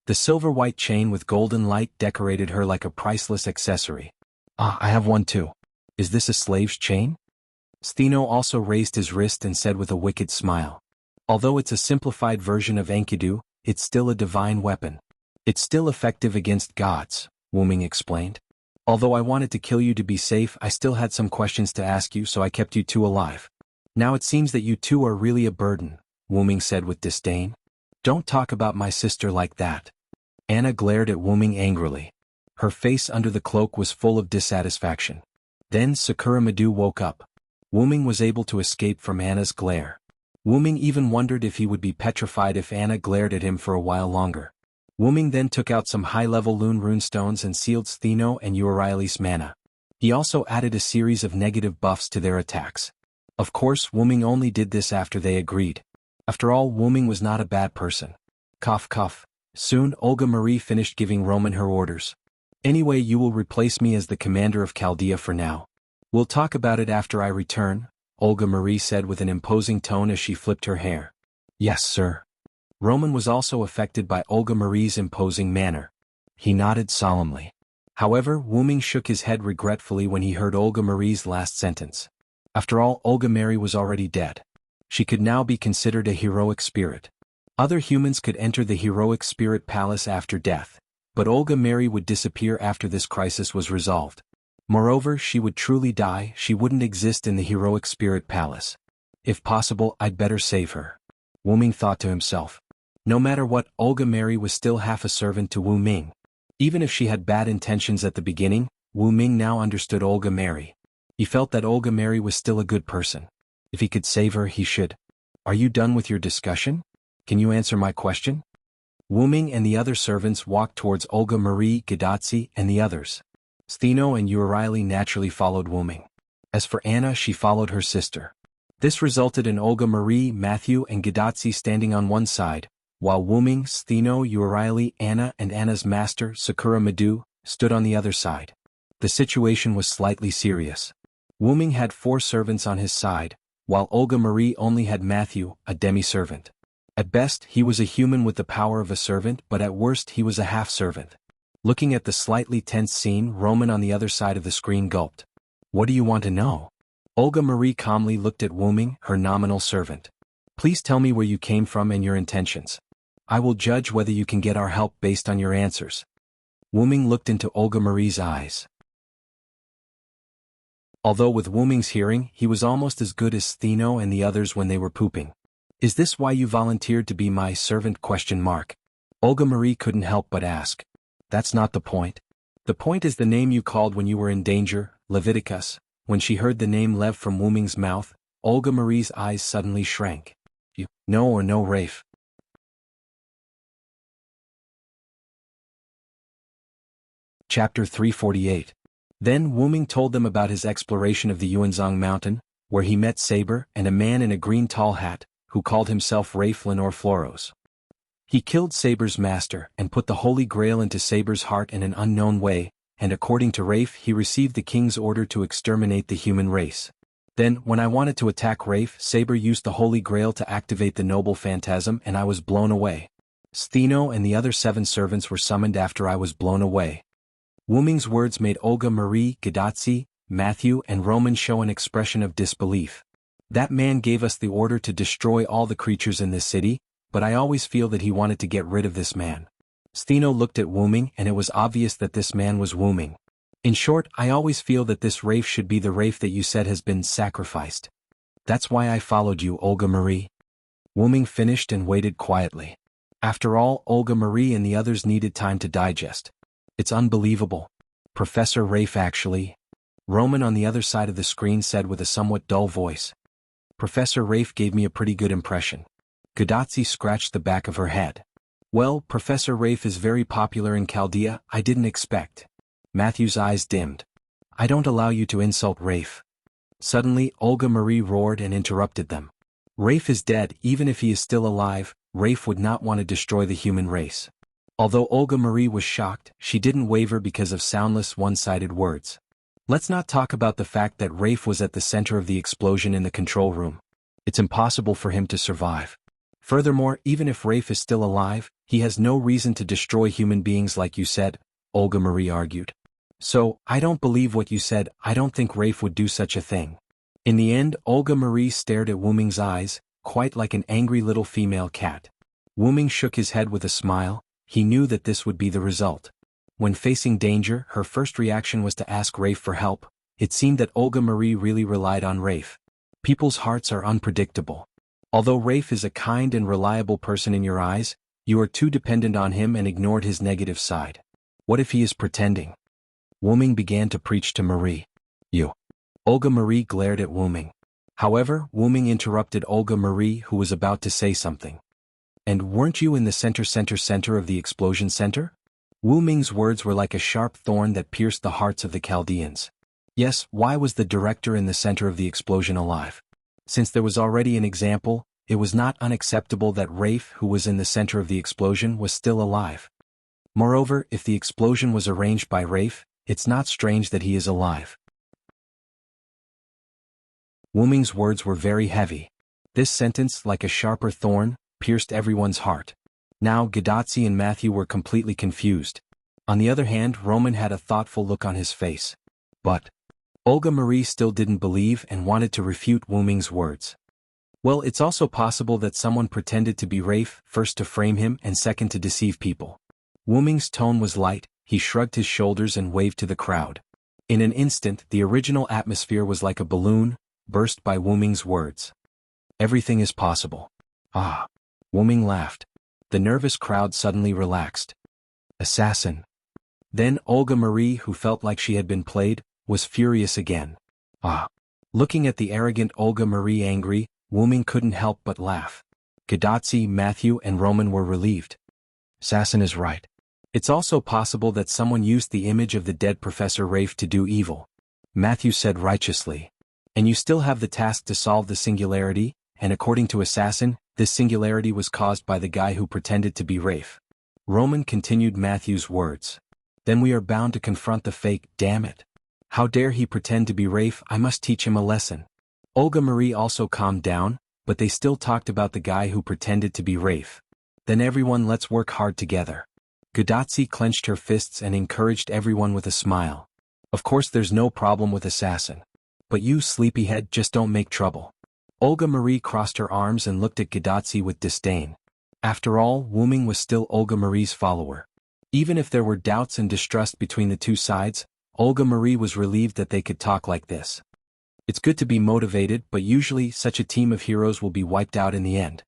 The silver-white chain with golden light decorated her like a priceless accessory. Ah, I have one too. Is this a slave's chain? Stheno also raised his wrist and said with a wicked smile. Although it's a simplified version of Enkidu, it's still a divine weapon. It's still effective against gods, Wu Ming explained. Although I wanted to kill you to be safe, I still had some questions to ask you, so I kept you two alive. Now it seems that you two are really a burden, Wu Ming said with disdain. Don't talk about my sister like that. Anna glared at Wu Ming angrily. Her face under the cloak was full of dissatisfaction. Then Sakura Madu woke up. Wu Ming was able to escape from Anna's glare. Wu Ming even wondered if he would be petrified if Anna glared at him for a while longer. Wu Ming then took out some high-level runestones and sealed Stheno and Euryale's mana. He also added a series of negative buffs to their attacks. Of course, Wu Ming only did this after they agreed. After all, Wu Ming was not a bad person. Cough cough. Soon, Olga Marie finished giving Roman her orders. Anyway, you will replace me as the commander of Chaldea for now. We'll talk about it after I return, Olga Marie said with an imposing tone as she flipped her hair. Yes, sir. Roman was also affected by Olga Marie's imposing manner. He nodded solemnly. However, Wu Ming shook his head regretfully when he heard Olga Marie's last sentence. After all, Olga Marie was already dead. She could now be considered a heroic spirit. Other humans could enter the heroic spirit palace after death, but Olga Marie would disappear after this crisis was resolved. Moreover, she would truly die, she wouldn't exist in the heroic spirit palace. If possible, I'd better save her. Wu Ming thought to himself. No matter what, Olga Marie was still half a servant to Wu Ming. Even if she had bad intentions at the beginning, Wu Ming now understood Olga Marie. He felt that Olga Marie was still a good person. If he could save her, he should. Are you done with your discussion? Can you answer my question? Wu Ming and the other servants walked towards Olga Marie, Gadotsi, and the others. Stheno and Euryale naturally followed Wu Ming. As for Anna, she followed her sister. This resulted in Olga Marie, Matthew, and Gadotsi standing on one side, while Wu Ming, Stheno, Euryale, Anna, and Anna's master, Sakura Madu, stood on the other side. The situation was slightly serious. Wu Ming had 4 servants on his side, while Olga Marie only had Matthew, a demi-servant. At best, he was a human with the power of a servant, but at worst he was a half-servant. Looking at the slightly tense scene, Roman on the other side of the screen gulped. What do you want to know? Olga Marie calmly looked at Wu Ming, her nominal servant. Please tell me where you came from and your intentions. I will judge whether you can get our help based on your answers. Wu Ming looked into Olga Marie's eyes. Although with Wu Ming's hearing, he was almost as good as Stheno and the others when they were pooping. Is this why you volunteered to be my servant? Olga Marie couldn't help but ask. That's not the point. The point is the name you called when you were in danger, Leviticus. When she heard the name Lev from Wu Ming's mouth, Olga Marie's eyes suddenly shrank. You know or no, Rafe? Chapter 348. Then Wu Ming told them about his exploration of the Yuanzhong mountain, where he met Saber and a man in a green tall hat, who called himself Rafe Lenore Floros. He killed Saber's master and put the Holy Grail into Saber's heart in an unknown way, and according to Rafe he received the king's order to exterminate the human race. Then, when I wanted to attack Rafe, Saber used the Holy Grail to activate the Noble Phantasm and I was blown away. Stheno and the other 7 servants were summoned after I was blown away. Wu Ming's words made Olga Marie, Gadotsi, Matthew and Roman show an expression of disbelief. That man gave us the order to destroy all the creatures in this city, but I always feel that he wanted to get rid of this man. Stheno looked at Wu Ming and it was obvious that this man was Wu Ming. In short, I always feel that this Rafe should be the Rafe that you said has been sacrificed. That's why I followed you, Olga Marie. Wu Ming finished and waited quietly. After all, Olga Marie and the others needed time to digest. It's unbelievable. Professor Rafe actually. Roman on the other side of the screen said with a somewhat dull voice. Professor Rafe gave me a pretty good impression. Gadotsi scratched the back of her head. Well, Professor Rafe is very popular in Chaldea, I didn't expect. Matthew's eyes dimmed. I don't allow you to insult Rafe. Suddenly, Olga Marie roared and interrupted them. Rafe is dead. Even if he is still alive, Rafe would not want to destroy the human race. Although Olga Marie was shocked, she didn't waver because of soundless one-sided words. Let's not talk about the fact that Rafe was at the center of the explosion in the control room. It's impossible for him to survive. Furthermore, even if Rafe is still alive, he has no reason to destroy human beings like you said, Olga Marie argued. So, I don't believe what you said. I don't think Rafe would do such a thing. In the end, Olga Marie stared at Wu Ming's eyes, quite like an angry little female cat. Wu Ming shook his head with a smile. He knew that this would be the result. When facing danger, her first reaction was to ask Rafe for help. It seemed that Olga Marie really relied on Rafe. People's hearts are unpredictable. Although Rafe is a kind and reliable person in your eyes, you are too dependent on him and ignored his negative side. What if he is pretending? Wu Ming began to preach to Marie. You. Olga Marie glared at Wu Ming. However, Wu Ming interrupted Olga Marie, who was about to say something. And weren't you in the center of the explosion center? Wu Ming's words were like a sharp thorn that pierced the hearts of the Chaldeans. Yes, why was the director in the center of the explosion alive? Since there was already an example, it was not unacceptable that Rafe, who was in the center of the explosion, was still alive. Moreover, if the explosion was arranged by Rafe, it's not strange that he is alive. Wu Ming's words were very heavy. This sentence, like a sharper thorn, pierced everyone's heart. Now Gadotsi and Matthew were completely confused. On the other hand, Roman had a thoughtful look on his face. But Olga Marie still didn't believe and wanted to refute Wu Ming's words. Well, it's also possible that someone pretended to be Rafe, first to frame him and second to deceive people. Wu Ming's tone was light. He shrugged his shoulders and waved to the crowd. In an instant, the original atmosphere was like a balloon, burst by Wu Ming's words. Everything is possible. Ah. Wu Ming laughed. The nervous crowd suddenly relaxed. Assassin. Then Olga Marie, who felt like she had been played, was furious again. Ah. Looking at the arrogant Olga Marie angry, Wu Ming couldn't help but laugh. Gadotsi, Matthew and Roman were relieved. Assassin is right. It's also possible that someone used the image of the dead Professor Rafe to do evil. Matthew said righteously. And you still have the task to solve the singularity, and according to Assassin, this singularity was caused by the guy who pretended to be Rafe. Roman continued Matthew's words. Then we are bound to confront the fake, damn it. How dare he pretend to be Rafe? I must teach him a lesson. Olga Marie also calmed down, but they still talked about the guy who pretended to be Rafe. Then everyone, let's work hard together. Gadotsi clenched her fists and encouraged everyone with a smile. Of course there's no problem with Assassin. But you, sleepyhead, just don't make trouble. Olga Marie crossed her arms and looked at Gadotsi with disdain. After all, Wu Ming was still Olga Marie's follower. Even if there were doubts and distrust between the two sides, Olga Marie was relieved that they could talk like this. It's good to be motivated, but usually such a team of heroes will be wiped out in the end.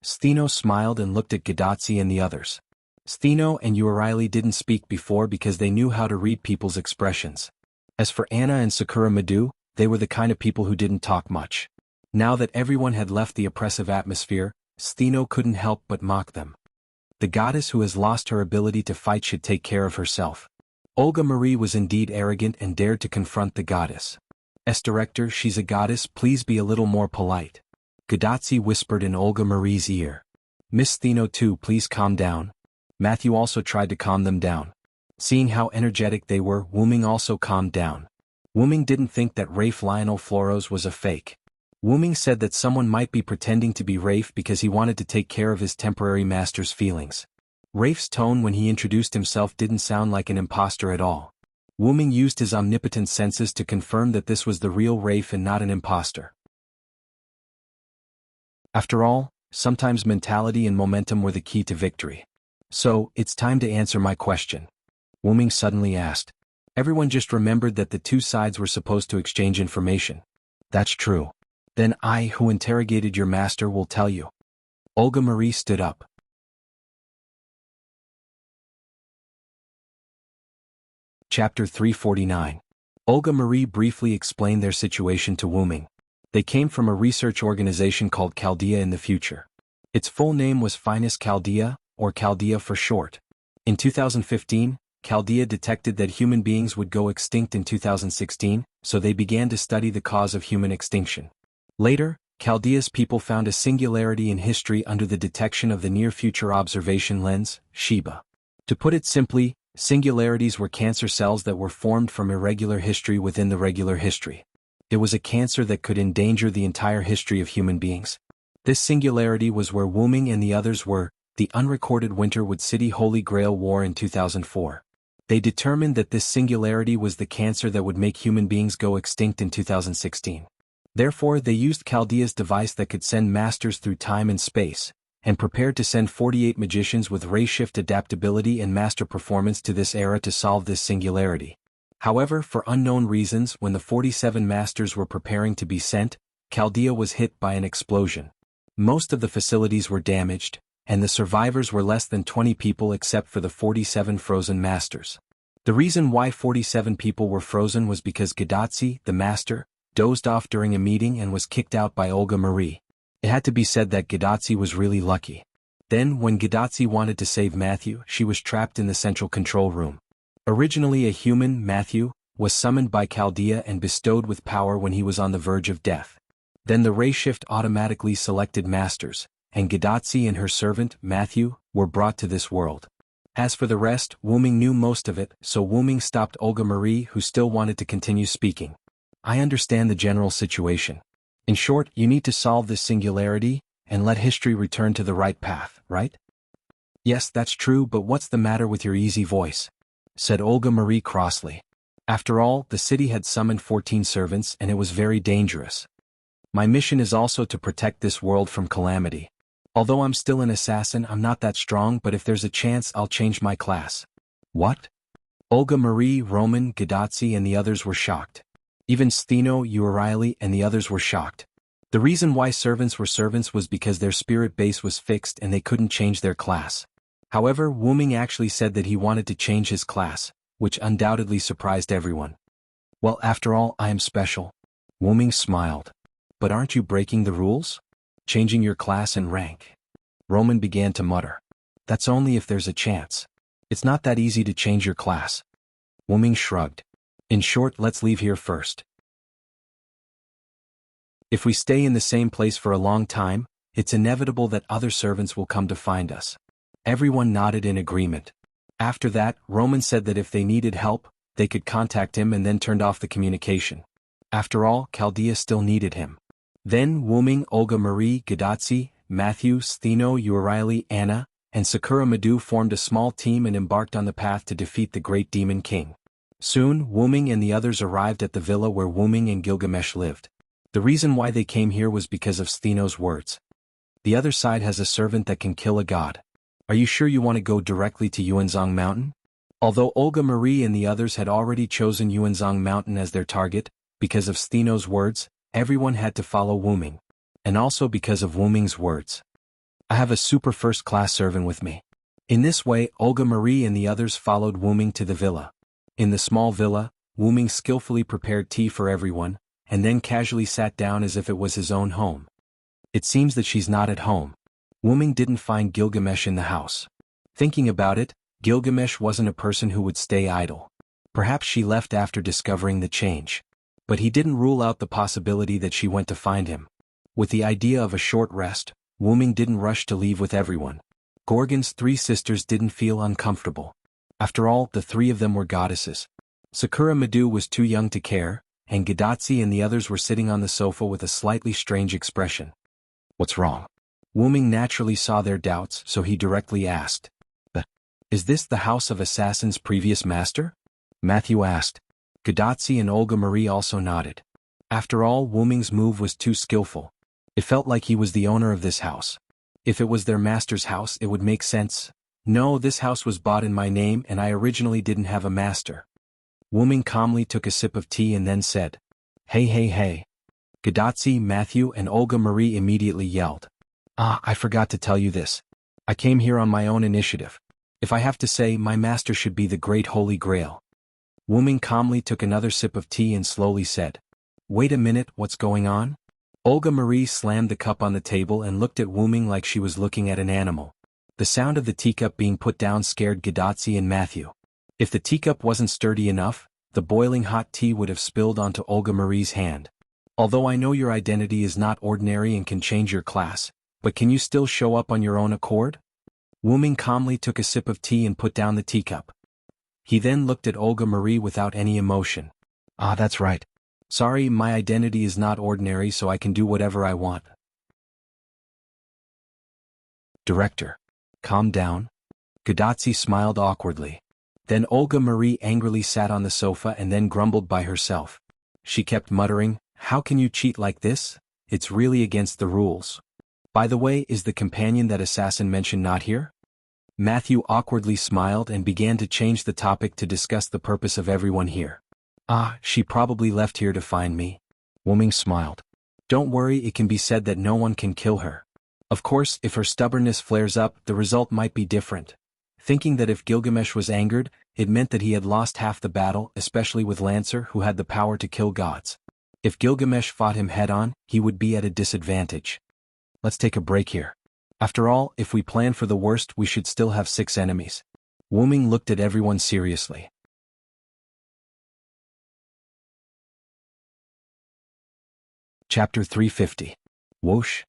Stheno smiled and looked at Gadotsi and the others. Stheno and Urieli didn't speak before because they knew how to read people's expressions. As for Anna and Sakura Madu, they were the kind of people who didn't talk much. Now that everyone had left the oppressive atmosphere, Stheno couldn't help but mock them. The goddess who has lost her ability to fight should take care of herself. Olga Marie was indeed arrogant and dared to confront the goddess. As director, she's a goddess, please be a little more polite. Gadotsi whispered in Olga Marie's ear. Miss Stheno too, please calm down. Matthew also tried to calm them down. Seeing how energetic they were, Wu Ming also calmed down. Wuming didn't think that Rafe Lionel Floros was a fake. Wuming said that someone might be pretending to be Rafe because he wanted to take care of his temporary master's feelings. Rafe's tone when he introduced himself didn't sound like an imposter at all. Wuming used his omnipotent senses to confirm that this was the real Rafe and not an imposter. After all, sometimes mentality and momentum were the key to victory. So, it's time to answer my question. Wuming suddenly asked. Everyone just remembered that the two sides were supposed to exchange information. That's true. Then I, who interrogated your master, will tell you. Olga Marie stood up. Chapter 349. Olga Marie briefly explained their situation to Wuming. They came from a research organization called Chaldea in the future. Its full name was Finus Chaldea, or Chaldea for short. In 2015, Chaldea detected that human beings would go extinct in 2016, so they began to study the cause of human extinction. Later, Chaldea's people found a singularity in history under the detection of the near-future observation lens, Sheba. To put it simply, singularities were cancer cells that were formed from irregular history within the regular history. It was a cancer that could endanger the entire history of human beings. This singularity was where Wuming and the others were, the unrecorded Winterwood City Holy Grail War in 2004. They determined that this singularity was the cancer that would make human beings go extinct in 2016. Therefore, they used Chaldea's device that could send masters through time and space, and prepared to send 48 magicians with ray shift adaptability and master performance to this era to solve this singularity. However, for unknown reasons, when the 47 masters were preparing to be sent, Chaldea was hit by an explosion. Most of the facilities were damaged, and the survivors were less than 20 people except for the 47 frozen masters. The reason why 47 people were frozen was because Gadotsi, the master, dozed off during a meeting and was kicked out by Olga Marie. It had to be said that Gadotsi was really lucky. Then, when Gadotsi wanted to save Matthew, she was trapped in the central control room. Originally a human, Matthew was summoned by Chaldea and bestowed with power when he was on the verge of death. Then the ray shift automatically selected masters, and Gadotsi and her servant, Matthew, were brought to this world. As for the rest, Wuming knew most of it, so Wuming stopped Olga Marie, who still wanted to continue speaking. I understand the general situation. In short, you need to solve this singularity, and let history return to the right path, right? Yes, that's true, but what's the matter with your easy voice? Said Olga Marie crossly. After all, the city had summoned 14 servants and it was very dangerous. My mission is also to protect this world from calamity. Although I'm still an assassin, I'm not that strong, but if there's a chance, I'll change my class. What? Olga Marie, Roman, Gadotsi and the others were shocked. Even Stheno, Euriley and the others were shocked. The reason why servants were servants was because their spirit base was fixed and they couldn't change their class. However, Wuming actually said that he wanted to change his class, which undoubtedly surprised everyone. Well, after all, I am special. Wuming smiled. But aren't you breaking the rules? Changing your class and rank? Roman began to mutter. That's only if there's a chance. It's not that easy to change your class. Wuming shrugged. In short, let's leave here first. If we stay in the same place for a long time, it's inevitable that other servants will come to find us. Everyone nodded in agreement. After that, Roman said that if they needed help, they could contact him and then turned off the communication. After all, Chaldea still needed him. Then Wuming, Olga Marie, Gadotsi, Matthew, Stheno, Euriley, Anna, and Sakura Madhu formed a small team and embarked on the path to defeat the great demon king. Soon, Wuming and the others arrived at the villa where Wuming and Gilgamesh lived. The reason why they came here was because of Stheno's words. The other side has a servant that can kill a god. Are you sure you want to go directly to Yuanzhong Mountain? Although Olga Marie and the others had already chosen Yuanzhong Mountain as their target, because of Stheno's words, everyone had to follow Wuming. And also because of Wuming's words. I have a super first-class servant with me. In this way, Olga Marie and the others followed Wuming to the villa. In the small villa, Wuming skillfully prepared tea for everyone, and then casually sat down as if it was his own home. It seems that she's not at home. Wuming didn't find Gilgamesh in the house. Thinking about it, Gilgamesh wasn't a person who would stay idle. Perhaps she left after discovering the change. But he didn't rule out the possibility that she went to find him. With the idea of a short rest, Wuming didn't rush to leave with everyone. Gorgon's 3 sisters didn't feel uncomfortable. After all, the 3 of them were goddesses. Sakura Madu was too young to care, and Gadatsi and the others were sitting on the sofa with a slightly strange expression. What's wrong? Wuming naturally saw their doubts, so he directly asked. Is this the House of Assassins' previous master? Matthew asked. Gadatsi and Olga Marie also nodded. After all, Wuming's move was too skillful. It felt like he was the owner of this house. If it was their master's house, it would make sense. No, this house was bought in my name and I originally didn't have a master. Wuming calmly took a sip of tea and then said, Hey. Gadatsi, Matthew, and Olga Marie immediately yelled. I forgot to tell you this. I came here on my own initiative. If I have to say, my master should be the Great Holy Grail. Wuming calmly took another sip of tea and slowly said, Wait a minute, what's going on? Olga Marie slammed the cup on the table and looked at Wuming like she was looking at an animal. The sound of the teacup being put down scared Gadatsi and Matthew. If the teacup wasn't sturdy enough, the boiling hot tea would have spilled onto Olga Marie's hand. Although I know your identity is not ordinary and can change your class, but can you still show up on your own accord? Wuming calmly took a sip of tea and put down the teacup. He then looked at Olga Marie without any emotion. That's right. Sorry, my identity is not ordinary, so I can do whatever I want. Director. Calm down. Gadatsi smiled awkwardly. Then Olga Marie angrily sat on the sofa and then grumbled by herself. She kept muttering, How can you cheat like this? It's really against the rules. By the way, is the companion that assassin mentioned not here? Matthew awkwardly smiled and began to change the topic to discuss the purpose of everyone here. She probably left here to find me. Wuming smiled. Don't worry, it can be said that no one can kill her. Of course, if her stubbornness flares up, the result might be different. Thinking that if Gilgamesh was angered, it meant that he had lost half the battle, especially with Lancer, who had the power to kill gods. If Gilgamesh fought him head-on, he would be at a disadvantage. Let's take a break here. After all, if we plan for the worst, we should still have 6 enemies. Wuming looked at everyone seriously. Chapter 350. Whoosh.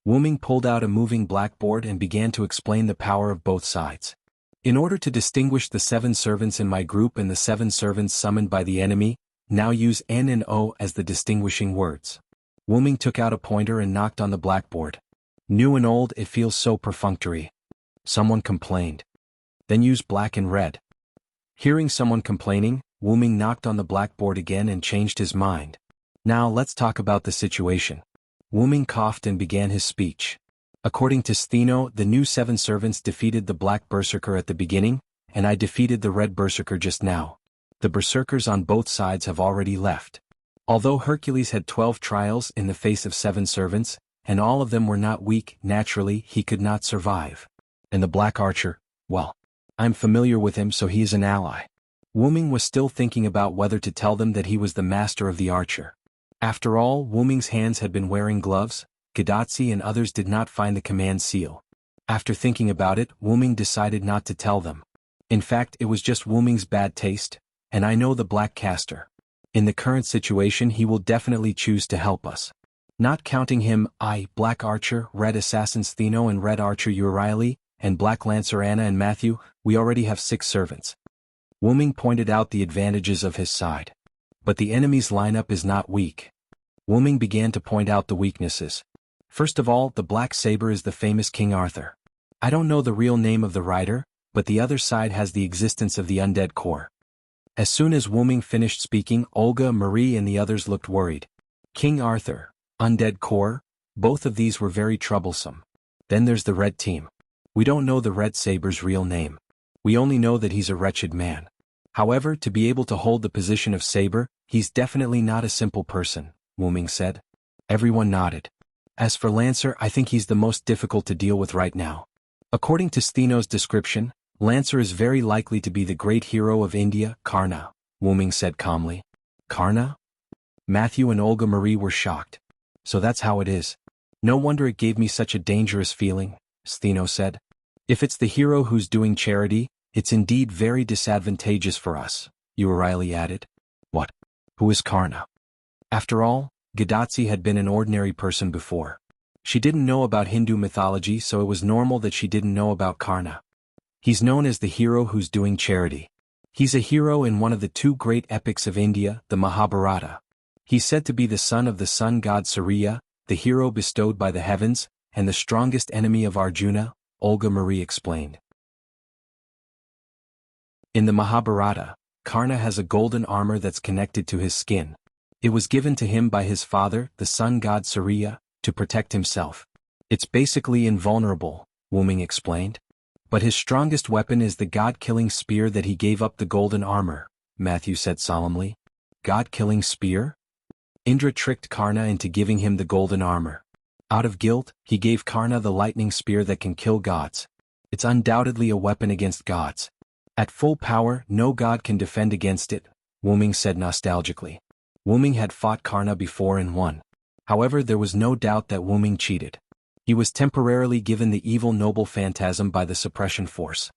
Wuming pulled out a moving blackboard and began to explain the power of both sides. In order to distinguish the 7 servants in my group and the 7 servants summoned by the enemy, now use N and O as the distinguishing words. Wuming took out a pointer and knocked on the blackboard. New and old, it feels so perfunctory. Someone complained. Then use black and red. Hearing someone complaining, Wuming knocked on the blackboard again and changed his mind. Now let's talk about the situation. Wuming coughed and began his speech. According to Stheno, the new 7 servants defeated the black berserker at the beginning, and I defeated the red berserker just now. The berserkers on both sides have already left. Although Hercules had 12 trials in the face of 7 servants, and all of them were not weak, naturally he could not survive. And the black archer, well, I'm familiar with him, so he is an ally. Wuming was still thinking about whether to tell them that he was the master of the archer. After all, Wuming's hands had been wearing gloves. Gadatsi and others did not find the command seal. After thinking about it, Wuming decided not to tell them. In fact, it was just Wuming's bad taste, and I know the black caster. In the current situation, he will definitely choose to help us. Not counting him, Black Archer, Red Assassin Stheno and Red Archer Euryale, and Black Lancer Anna and Matthew, we already have 6 servants. Wuming pointed out the advantages of his side. But the enemy's lineup is not weak. Wuming began to point out the weaknesses. First of all, the Black Saber is the famous King Arthur. I don't know the real name of the rider, but the other side has the existence of the undead core. As soon as Wuming finished speaking, Olga, Marie and the others looked worried. King Arthur, undead core, both of these were very troublesome. Then there's the red team. We don't know the Red Saber's real name. We only know that he's a wretched man. However, to be able to hold the position of Saber, he's definitely not a simple person, Wuming said. Everyone nodded. As for Lancer, I think he's the most difficult to deal with right now. According to Stheno's description, Lancer is very likely to be the great hero of India, Karna, Wuming said calmly. Karna? Matthew and Olga Marie were shocked. So that's how it is. No wonder it gave me such a dangerous feeling, Stheno said. If it's the hero who's doing charity, it's indeed very disadvantageous for us, Euryale added. What? Who is Karna? After all, Gadatsi had been an ordinary person before. She didn't know about Hindu mythology, so it was normal that she didn't know about Karna. He's known as the hero who's doing charity. He's a hero in one of the two great epics of India, the Mahabharata. He's said to be the son of the sun god Surya, the hero bestowed by the heavens, and the strongest enemy of Arjuna, Olga Marie explained. In the Mahabharata, Karna has a golden armor that's connected to his skin. It was given to him by his father, the sun god Surya, to protect himself. It's basically invulnerable, Wuming explained. But his strongest weapon is the god-killing spear that he gave up the golden armor, Matthew said solemnly. God-killing spear? Indra tricked Karna into giving him the golden armor. Out of guilt, he gave Karna the lightning spear that can kill gods. It's undoubtedly a weapon against gods. At full power, no god can defend against it, Wuming said nostalgically. Wuming had fought Karna before and won. However, there was no doubt that Wuming cheated. He was temporarily given the evil noble phantasm by the suppression force.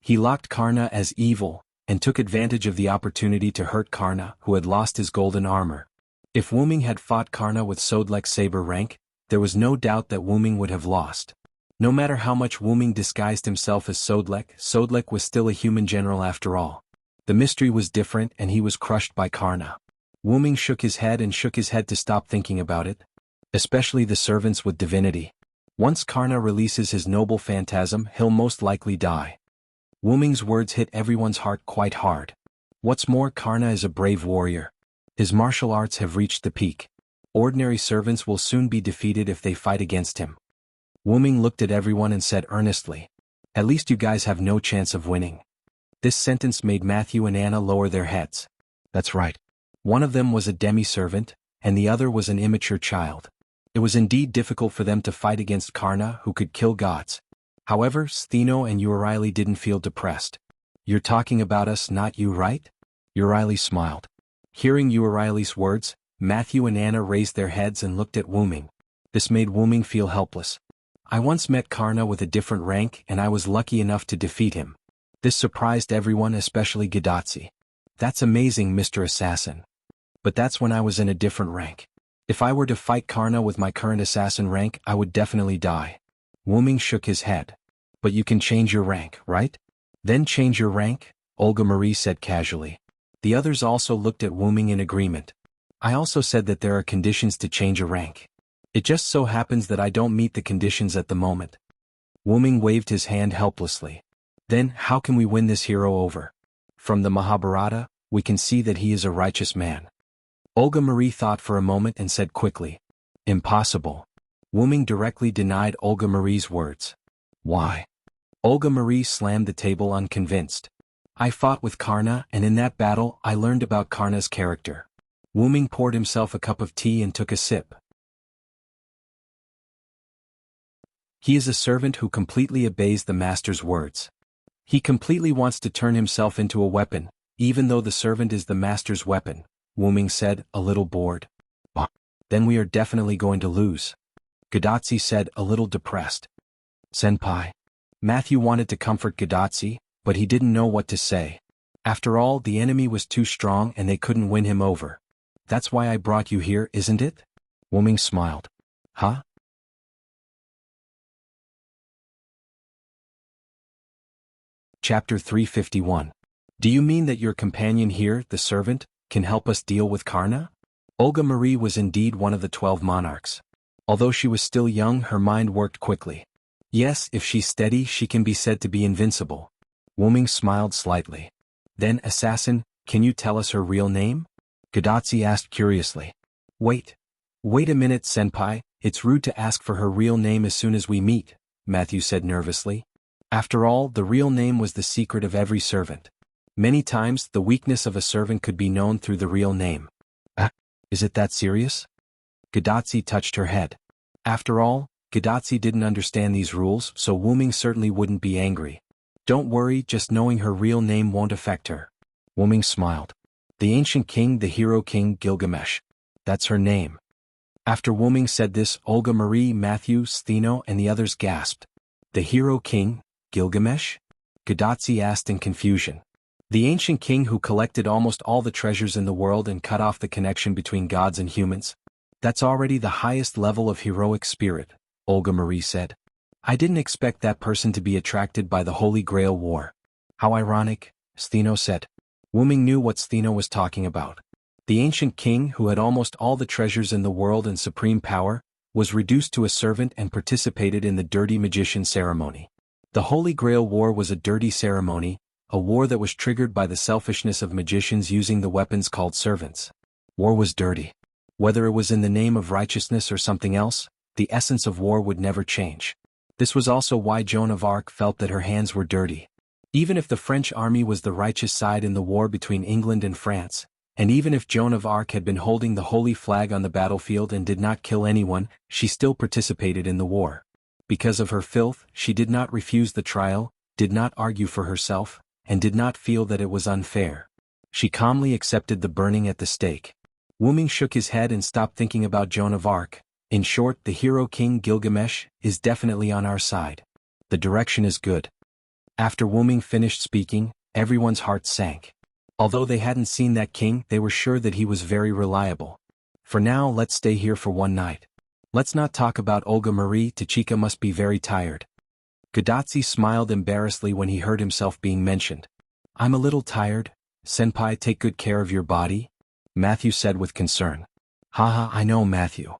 He locked Karna as evil, and took advantage of the opportunity to hurt Karna, who had lost his golden armor. If Wuming had fought Karna with Sodlek saber rank, there was no doubt that Wuming would have lost. No matter how much Wuming disguised himself as Sodlek, Sodlek was still a human general after all. The mystery was different and he was crushed by Karna. Wuming shook his head to stop thinking about it. Especially the servants with divinity. Once Karna releases his noble phantasm, he'll most likely die. Wuming's words hit everyone's heart quite hard. What's more, Karna is a brave warrior. His martial arts have reached the peak. Ordinary servants will soon be defeated if they fight against him. Wuming looked at everyone and said earnestly, "At least you guys have no chance of winning." This sentence made Matthew and Anna lower their heads. That's right. One of them was a demi-servant, and the other was an immature child. It was indeed difficult for them to fight against Karna, who could kill gods. However, Stheno and Euryale didn't feel depressed. "You're talking about us, not you, right?" Euryale smiled. Hearing Euryale's words, Matthew and Anna raised their heads and looked at Wuming. This made Wuming feel helpless. "I once met Karna with a different rank and I was lucky enough to defeat him." This surprised everyone, especially Gadotsi. "That's amazing, Mr. Assassin. But that's when I was in a different rank. If I were to fight Karna with my current assassin rank, I would definitely die." Wuming shook his head. "But you can change your rank, right?" "Then change your rank," Olga Marie said casually. The others also looked at Wuming in agreement. "I also said that there are conditions to change a rank. It just so happens that I don't meet the conditions at the moment." Wuming waved his hand helplessly. "Then, how can we win this hero over? From the Mahabharata, we can see that he is a righteous man." Olga Marie thought for a moment and said quickly, "Impossible." Wuming directly denied Olga Marie's words. "Why?" Olga Marie slammed the table unconvinced. "I fought with Karna and in that battle I learned about Karna's character." Wuming poured himself a cup of tea and took a sip. "He is a servant who completely obeys the master's words. He completely wants to turn himself into a weapon, even though the servant is the master's weapon," Wuming said, a little bored. "Then we are definitely going to lose," Gadotsi said, a little depressed. "Senpai." Matthew wanted to comfort Gadotsi, but he didn't know what to say. After all, the enemy was too strong and they couldn't win him over. "That's why I brought you here, isn't it?" Wuming smiled. "Huh?" Chapter 351. "Do you mean that your companion here, the servant, can help us deal with Karna?" Olga Marie was indeed one of the 12 monarchs. Although she was still young, her mind worked quickly. "Yes, if she's steady, she can be said to be invincible." Wuming smiled slightly. "Then, assassin, can you tell us her real name?" Gadotsi asked curiously. Wait a minute, senpai, it's rude to ask for her real name as soon as we meet," Matthew said nervously. After all, the real name was the secret of every servant. Many times, the weakness of a servant could be known through the real name. Is it that serious?" Gadotsi touched her head. After all, Gadotsi didn't understand these rules, so Wuming certainly wouldn't be angry. "Don't worry, just knowing her real name won't affect her." Wuming smiled. "The ancient king, the hero king Gilgamesh. That's her name." After Wuming said this, Olga Marie, Matthew, Stheno, and the others gasped. "The hero king, Gilgamesh?" Gadotsi asked in confusion. "The ancient king who collected almost all the treasures in the world and cut off the connection between gods and humans? That's already the highest level of heroic spirit," Olga Marie said. "I didn't expect that person to be attracted by the Holy Grail War." "How ironic," Stheno said. Wuming knew what Stheno was talking about. The ancient king, who had almost all the treasures in the world and supreme power, was reduced to a servant and participated in the dirty magician ceremony. The Holy Grail War was a dirty ceremony, a war that was triggered by the selfishness of magicians using the weapons called servants. War was dirty. Whether it was in the name of righteousness or something else, the essence of war would never change. This was also why Joan of Arc felt that her hands were dirty. Even if the French army was the righteous side in the war between England and France, and even if Joan of Arc had been holding the holy flag on the battlefield and did not kill anyone, she still participated in the war. Because of her filth, she did not refuse the trial, did not argue for herself, and did not feel that it was unfair. She calmly accepted the burning at the stake. Wuming shook his head and stopped thinking about Joan of Arc. In short, the hero King Gilgamesh is definitely on our side. The direction is good. After Wuming finished speaking, everyone's heart sank. Although they hadn't seen that king, they were sure that he was very reliable. For now, let's stay here for one night. Let's not talk about Olga Marie. Tachika must be very tired. Gadotsi smiled embarrassedly when he heard himself being mentioned. I'm a little tired. Senpai, take good care of your body, Matthew said with concern. Haha, I know, Matthew.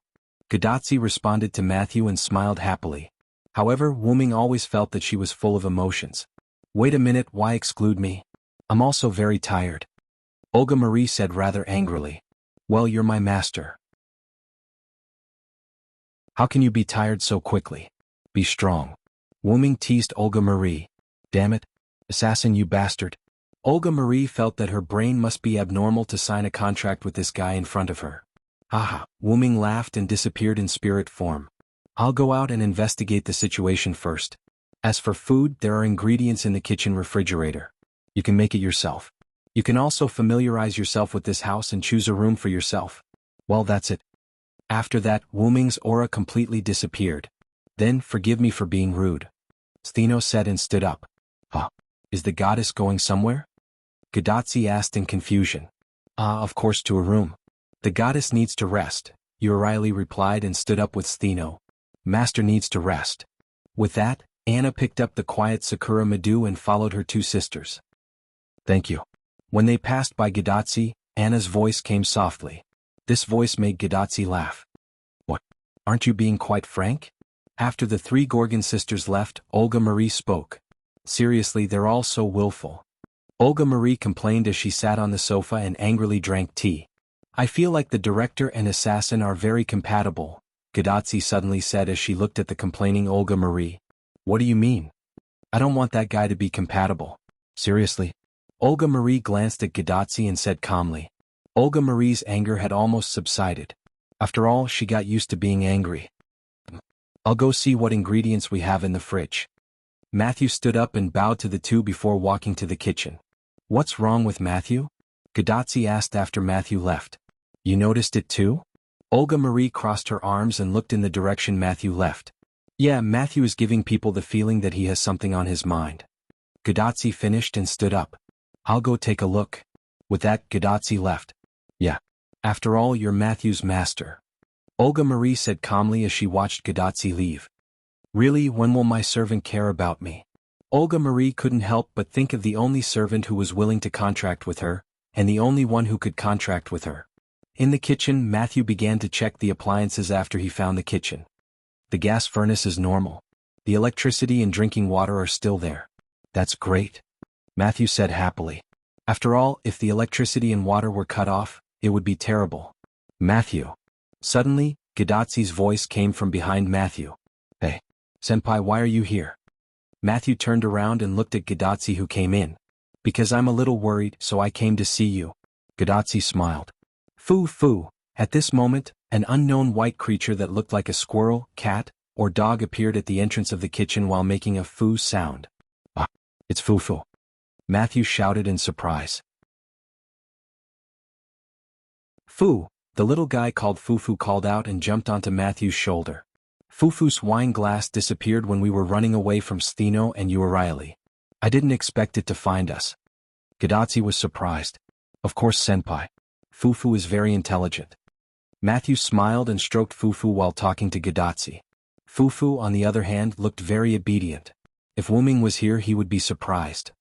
Gadotsi responded to Matthew and smiled happily. However, Wuming always felt that she was full of emotions. Wait a minute, why exclude me? I'm also very tired. Olga Marie said rather angrily. Well, you're my master. How can you be tired so quickly? Be strong. Wuming teased Olga Marie. Damn it. Assassin, you bastard. Olga Marie felt that her brain must be abnormal to sign a contract with this guy in front of her. Haha, Wuming laughed and disappeared in spirit form. I'll go out and investigate the situation first. As for food, there are ingredients in the kitchen refrigerator. You can make it yourself. You can also familiarize yourself with this house and choose a room for yourself. Well, that's it. After that, Wuming's aura completely disappeared. Then, forgive me for being rude, Stheno said and stood up. Huh? Is the goddess going somewhere? Gadotsi asked in confusion. Of course, to a room. The goddess needs to rest, Urieli replied and stood up with Stheno. Master needs to rest. With that, Anna picked up the quiet Sakura Madu and followed her two sisters. Thank you. When they passed by Gadotsi, Anna's voice came softly. This voice made Gadotsi laugh. What? Aren't you being quite frank? After the three Gorgon sisters left, Olga Marie spoke. Seriously, they're all so willful. Olga Marie complained as she sat on the sofa and angrily drank tea. I feel like the director and assassin are very compatible, Gadotsi suddenly said as she looked at the complaining Olga Marie. What do you mean? I don't want that guy to be compatible. Seriously? Olga Marie glanced at Gadotsi and said calmly. Olga Marie's anger had almost subsided. After all, she got used to being angry. I'll go see what ingredients we have in the fridge. Matthew stood up and bowed to the two before walking to the kitchen. What's wrong with Matthew? Gadotsi asked after Matthew left. You noticed it too? Olga Marie crossed her arms and looked in the direction Matthew left. Yeah, Matthew is giving people the feeling that he has something on his mind. Gadotsi finished and stood up. I'll go take a look. With that, Gadotsi left. Yeah. After all, you're Matthew's master, Olga Marie said calmly as she watched Gadotsi leave. Really, when will my servant care about me? Olga Marie couldn't help but think of the only servant who was willing to contract with her, and the only one who could contract with her. In the kitchen, Matthew began to check the appliances after he found the kitchen. The gas furnace is normal. The electricity and drinking water are still there. That's great, Matthew said happily. After all, if the electricity and water were cut off, it would be terrible. Matthew. Suddenly, Gadotsi's voice came from behind Matthew. Hey, Senpai, why are you here? Matthew turned around and looked at Gadotsi who came in. Because I'm a little worried, so I came to see you. Gadotsi smiled. Foo. At this moment, an unknown white creature that looked like a squirrel, cat, or dog appeared at the entrance of the kitchen while making a foo sound. Ah, it's Fufu. Matthew shouted in surprise. Foo, the little guy called Fufu called out and jumped onto Matthew's shoulder. Fufu's wine glass disappeared when we were running away from Stheno and Urieli. I didn't expect it to find us. Gadotsi was surprised. Of course, Senpai. Fufu is very intelligent. Matthew smiled and stroked Fufu while talking to Gadotsi. Fufu, on the other hand, looked very obedient. If Wuming was here, he would be surprised.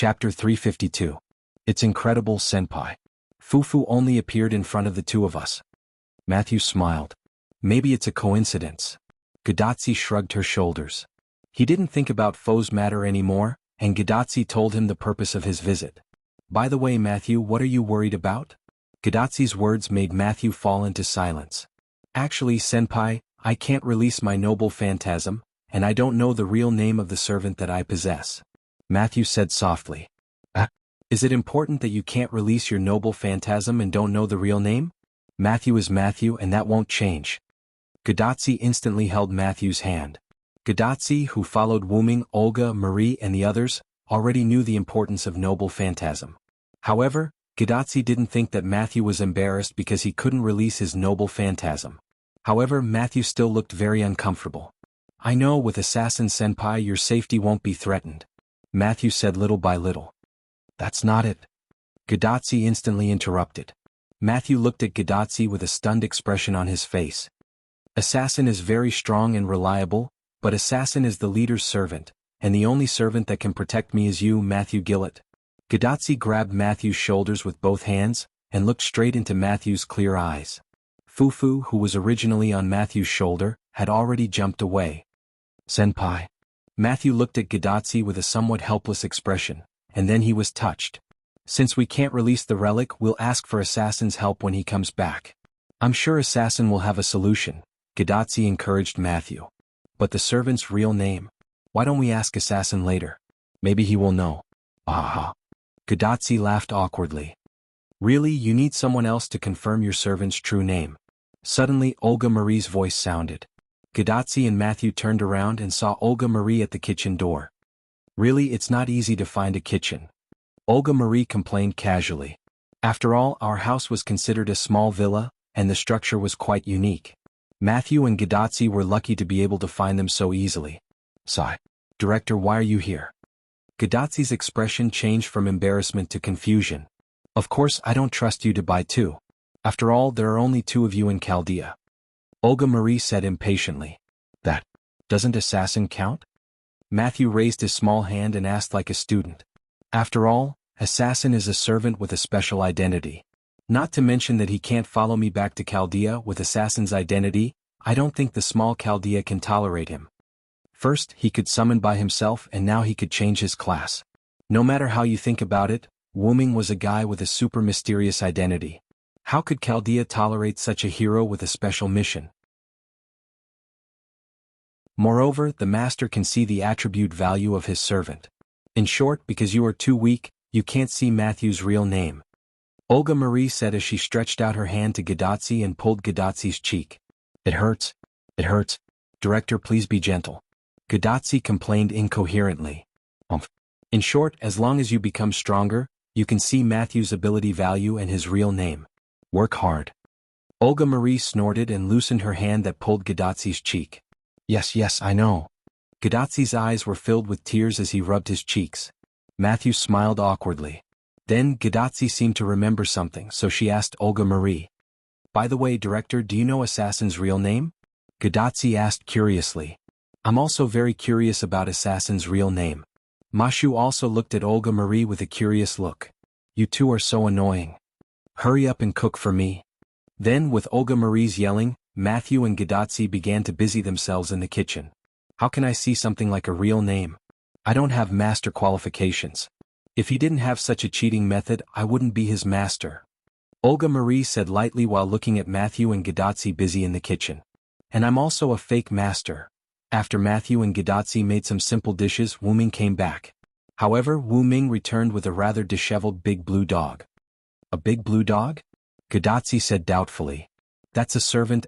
Chapter 352. It's incredible, Senpai. Fufu only appeared in front of the two of us. Matthew smiled. Maybe it's a coincidence. Gadatsi shrugged her shoulders. He didn't think about foes matter anymore, and Gadatsi told him the purpose of his visit. By the way, Matthew, what are you worried about? Gadatsi's words made Matthew fall into silence. Actually, Senpai, I can't release my noble phantasm, and I don't know the real name of the servant that I possess. Matthew said softly. Is it important that you can't release your noble phantasm and don't know the real name? Matthew is Matthew and that won't change. Gadatsi instantly held Matthew's hand. Gadatsi, who followed Wuming, Olga, Marie and the others, already knew the importance of noble phantasm. However, Gadatsi didn't think that Matthew was embarrassed because he couldn't release his noble phantasm. However, Matthew still looked very uncomfortable. I know with Assassin Senpai your safety won't be threatened. Matthew said little by little. That's not it. Gadatsi instantly interrupted. Matthew looked at Gadatsi with a stunned expression on his face. Assassin is very strong and reliable, but Assassin is the leader's servant, and the only servant that can protect me is you, Matthew Gillett. Gadatsi grabbed Matthew's shoulders with both hands, and looked straight into Matthew's clear eyes. Fufu, who was originally on Matthew's shoulder, had already jumped away. Senpai. Matthew looked at Gadatsi with a somewhat helpless expression, and then he was touched. Since we can't release the relic, we'll ask for Assassin's help when he comes back. I'm sure Assassin will have a solution, Gadatsi encouraged Matthew. But the servant's real name? Why don't we ask Assassin later? Maybe he will know. Ah. Gadatsi laughed awkwardly. Really, you need someone else to confirm your servant's true name. Suddenly, Olga Marie's voice sounded. Gadatsi and Matthew turned around and saw Olga Marie at the kitchen door. Really, it's not easy to find a kitchen. Olga Marie complained casually. After all, our house was considered a small villa, and the structure was quite unique. Matthew and Gadatsi were lucky to be able to find them so easily. Sigh. Director, why are you here? Gadatsi's expression changed from embarrassment to confusion. Of course, I don't trust you to buy too. After all, there are only two of you in Chaldea. Olga Marie said impatiently. That doesn't Assassin count? Matthew raised his small hand and asked like a student. After all, Assassin is a servant with a special identity. Not to mention that he can't follow me back to Chaldea with Assassin's identity. I don't think the small Chaldea can tolerate him. First, he could summon by himself and now he could change his class. No matter how you think about it, Wuming was a guy with a super mysterious identity. How could Chaldea tolerate such a hero with a special mission? Moreover, the master can see the attribute value of his servant. In short, because you are too weak, you can't see Matthew's real name. Olga Marie said as she stretched out her hand to Gadatsi and pulled Gadatsi's cheek. It hurts. It hurts. Director, please be gentle. Gadatsi complained incoherently. In short, as long as you become stronger, you can see Matthew's ability value and his real name. Work hard. Olga Marie snorted and loosened her hand that pulled Gadatsi's cheek. Yes, I know. Gadatsi's eyes were filled with tears as he rubbed his cheeks. Matthew smiled awkwardly. Then Gadatsi seemed to remember something, so she asked Olga Marie. By the way, Director, do you know Assassin's real name? Gadatsi asked curiously. I'm also very curious about Assassin's real name. Mashu also looked at Olga Marie with a curious look. You two are so annoying. Hurry up and cook for me. Then, with Olga Marie's yelling, Matthew and Gadatsi began to busy themselves in the kitchen. How can I see something like a real name? I don't have master qualifications. If he didn't have such a cheating method, I wouldn't be his master. Olga Marie said lightly while looking at Matthew and Gadatsi busy in the kitchen. And I'm also a fake master. After Matthew and Gadatsi made some simple dishes, Wuming came back. However, Wuming returned with a rather disheveled big blue dog. A big blue dog? Gadatsi said doubtfully. That's a servant,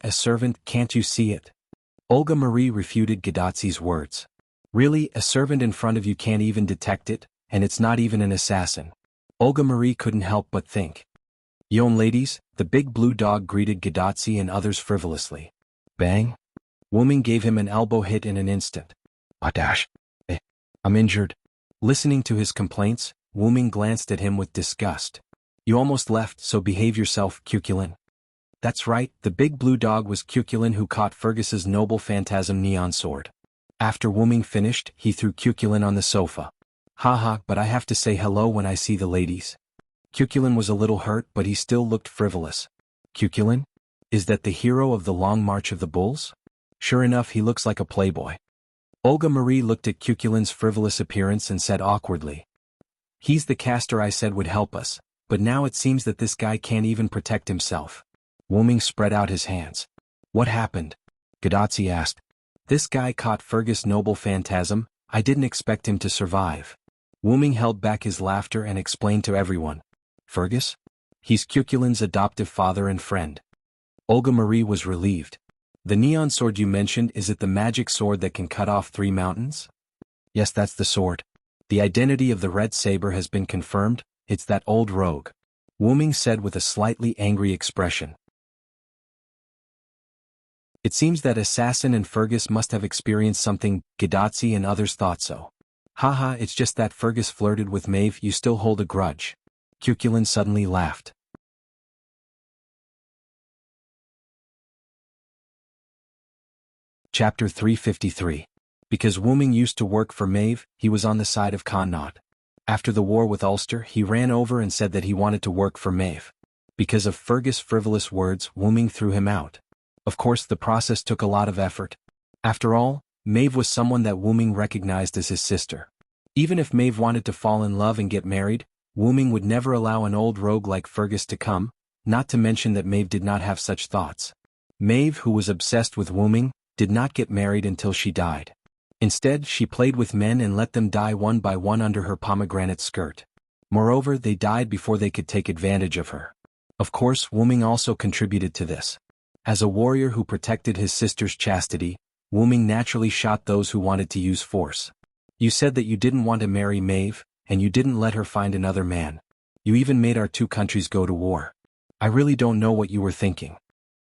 can't you see it? Olga Marie refuted Gadatsi's words. Really, a servant in front of you can't even detect it, and it's not even an assassin. Olga Marie couldn't help but think. Yon ladies, the big blue dog greeted Gadatsi and others frivolously. Bang! Wuming gave him an elbow hit in an instant. I'm injured. Listening to his complaints, Wuming glanced at him with disgust. You almost left, so behave yourself, Cuculin. That's right, the big blue dog was Cuculin who caught Fergus's noble phantasm neon sword. After Wuming finished, he threw Cuculin on the sofa. Haha, but I have to say hello when I see the ladies. Cuchulain was a little hurt, but he still looked frivolous. Cuchulain? Is that the hero of the Long March of the Bulls? Sure enough, he looks like a playboy. Olga Marie looked at Cuchulain's frivolous appearance and said awkwardly, "He's the caster I said would help us, but now it seems that this guy can't even protect himself." Wuming spread out his hands. "What happened?" Gadotsi asked. "This guy caught Fergus' noble phantasm. I didn't expect him to survive." Wuming held back his laughter and explained to everyone. "Fergus? He's Cuchulain's adoptive father and friend." Olga Marie was relieved. "The neon sword you mentioned, is it the magic sword that can cut off 3 mountains?" "Yes, that's the sword. The identity of the red saber has been confirmed. It's that old rogue," Wuming said with a slightly angry expression. "It seems that Assassin and Fergus must have experienced something. Gadotsi and others thought so." "Haha, it's just that Fergus flirted with Maeve. You still hold a grudge." Cuchulain suddenly laughed. Chapter 353. Because Wuming used to work for Maeve, he was on the side of Connaught. After the war with Ulster, he ran over and said that he wanted to work for Maeve. Because of Fergus' frivolous words, Wuming threw him out. Of course, the process took a lot of effort. After all, Maeve was someone that Wuming recognized as his sister. Even if Maeve wanted to fall in love and get married, Wuming would never allow an old rogue like Fergus to come, not to mention that Maeve did not have such thoughts. Maeve, who was obsessed with Wuming, did not get married until she died. Instead, she played with men and let them die one by one under her pomegranate skirt. Moreover, they died before they could take advantage of her. Of course, Wuming also contributed to this. As a warrior who protected his sister's chastity, Wuming naturally shot those who wanted to use force. "You said that you didn't want to marry Maeve, and you didn't let her find another man. You even made our 2 countries go to war. I really don't know what you were thinking."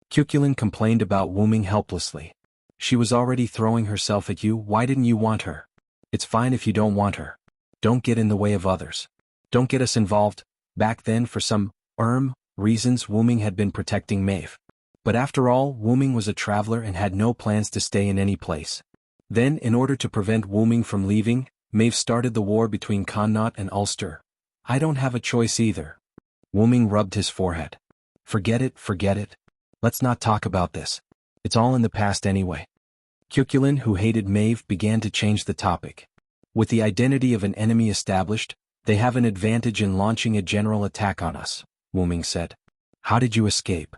Cuchulain complained about Wuming helplessly. "She was already throwing herself at you. Why didn't you want her? It's fine if you don't want her. Don't get in the way of others. Don't get us involved." Back then, for some reasons, Wuming had been protecting Maeve. But after all, Wuming was a traveler and had no plans to stay in any place. Then, in order to prevent Wuming from leaving, Maeve started the war between Connaught and Ulster. "I don't have a choice either." Wuming rubbed his forehead. Forget it. Let's not talk about this. It's all in the past anyway." Cuchulain, who hated Maeve, began to change the topic. "With the identity of an enemy established, they have an advantage in launching a general attack on us," Wuming said. "How did you escape?"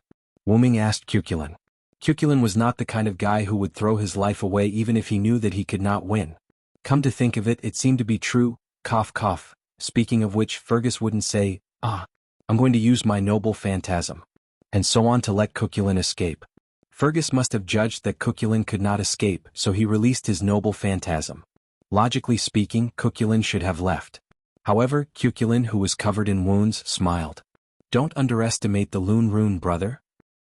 Wuming asked Cuchulain. Cuchulain was not the kind of guy who would throw his life away even if he knew that he could not win. Come to think of it, it seemed to be true. Cough cough. Speaking of which, Fergus wouldn't say, "I'm going to use my noble phantasm," and so on to let Cuchulain escape. Fergus must have judged that Cuchulain could not escape, so he released his noble phantasm. Logically speaking, Cuchulain should have left. However, Cuchulain, who was covered in wounds, smiled. "Don't underestimate the Lune Rune, brother."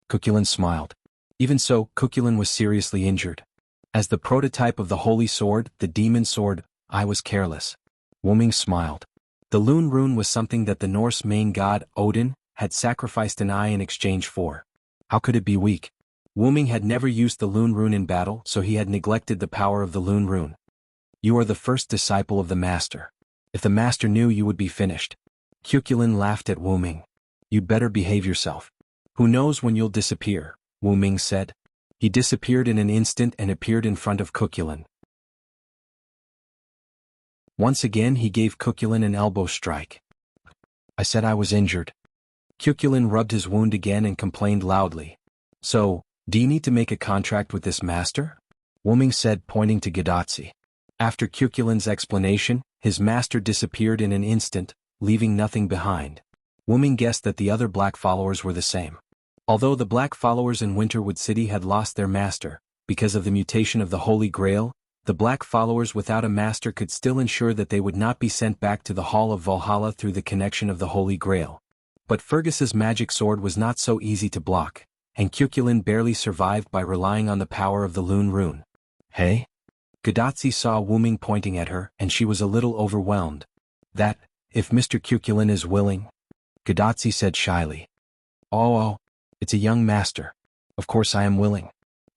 Cuchulain smiled. Even so, Cuchulain was seriously injured. As the prototype of the holy sword, the demon sword, I was careless. Wuming smiled. The Lune Rune was something that the Norse main god, Odin, had sacrificed an eye in exchange for. How could it be weak? Wuming had never used the Lune Rune in battle, so he had neglected the power of the Lune Rune. "You are the first disciple of the Master. If the Master knew, you would be finished." Cuchulain laughed at Wuming. "You'd better behave yourself. Who knows when you'll disappear," Wuming said. He disappeared in an instant and appeared in front of Cuchulain. Once again he gave Cuchulain an elbow strike. "I said I was injured." Cuchulain rubbed his wound again and complained loudly. "So, do you need to make a contract with this master?" Wuming said, pointing to Gadotsi. After Cuchulain's explanation, his master disappeared in an instant, leaving nothing behind. Wuming guessed that the other black followers were the same. Although the black followers in Winterwood City had lost their master, because of the mutation of the Holy Grail, the black followers without a master could still ensure that they would not be sent back to the Hall of Valhalla through the connection of the Holy Grail. But Fergus's magic sword was not so easy to block, and Cuchulain barely survived by relying on the power of the Lune Rune. "Hey?" Gadotsi saw Wuming pointing at her, and she was a little overwhelmed. "That, if Mr. Cuchulain is willing," Gadotsi said shyly. Oh, it's a young master. Of course I am willing."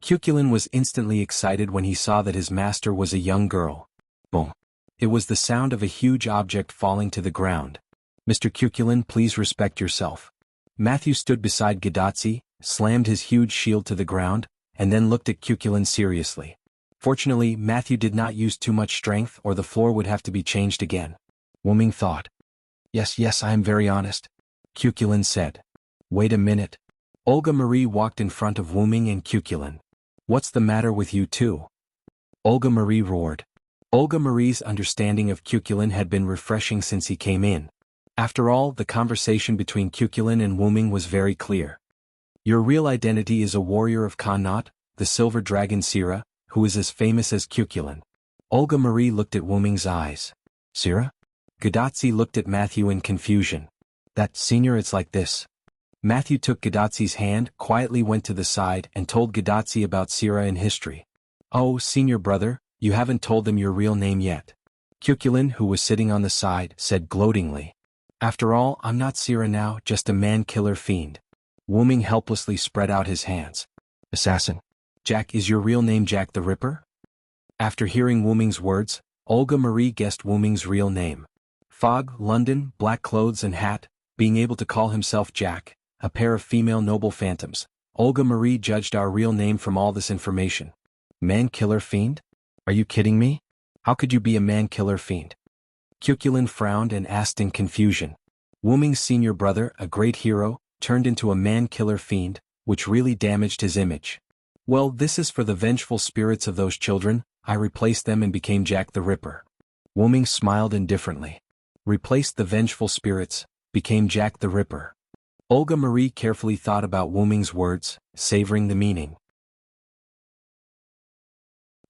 Cuchulain was instantly excited when he saw that his master was a young girl. Boom. It was the sound of a huge object falling to the ground. Mr. Cuculin, please respect yourself. Matthew stood beside Gadotsi, slammed his huge shield to the ground, and then looked at Cuculin seriously. Fortunately, Matthew did not use too much strength or the floor would have to be changed again. Wuming thought. Yes, I am very honest. Cuculin said. Wait a minute. Olga Marie walked in front of Wuming and Cuculin. What's the matter with you two? Olga Marie roared. Olga Marie's understanding of Cuculin had been refreshing since he came in. After all, the conversation between Cuculin and Wuming was very clear. Your real identity is a warrior of Connaught, the silver dragon Sira, who is as famous as Cuculin. Olga Marie looked at Wuming's eyes. Sira? Gadotsi looked at Matthew in confusion. That, senior, it's like this. Matthew took Gadotsi's hand, quietly went to the side and told Gadotsi about Sira in history. Oh, senior brother, you haven't told them your real name yet. Cuculin, who was sitting on the side, said gloatingly. After all, I'm not Sira now, just a man-killer fiend. Wuming helplessly spread out his hands. Assassin. Jack, is your real name Jack the Ripper? After hearing Wuming's words, Olga Marie guessed Wuming's real name. Fog, London, black clothes and hat, being able to call himself Jack, a pair of female noble phantoms. Olga Marie judged our real name from all this information. Man-killer fiend? Are you kidding me? How could you be a man-killer fiend? Cuculin frowned and asked in confusion. Wuming's senior brother, a great hero, turned into a man-killer fiend, which really damaged his image. Well, this is for the vengeful spirits of those children. I replaced them and became Jack the Ripper. Wuming smiled indifferently. Replaced the vengeful spirits, became Jack the Ripper. Olga Marie carefully thought about Wuming's words, savoring the meaning.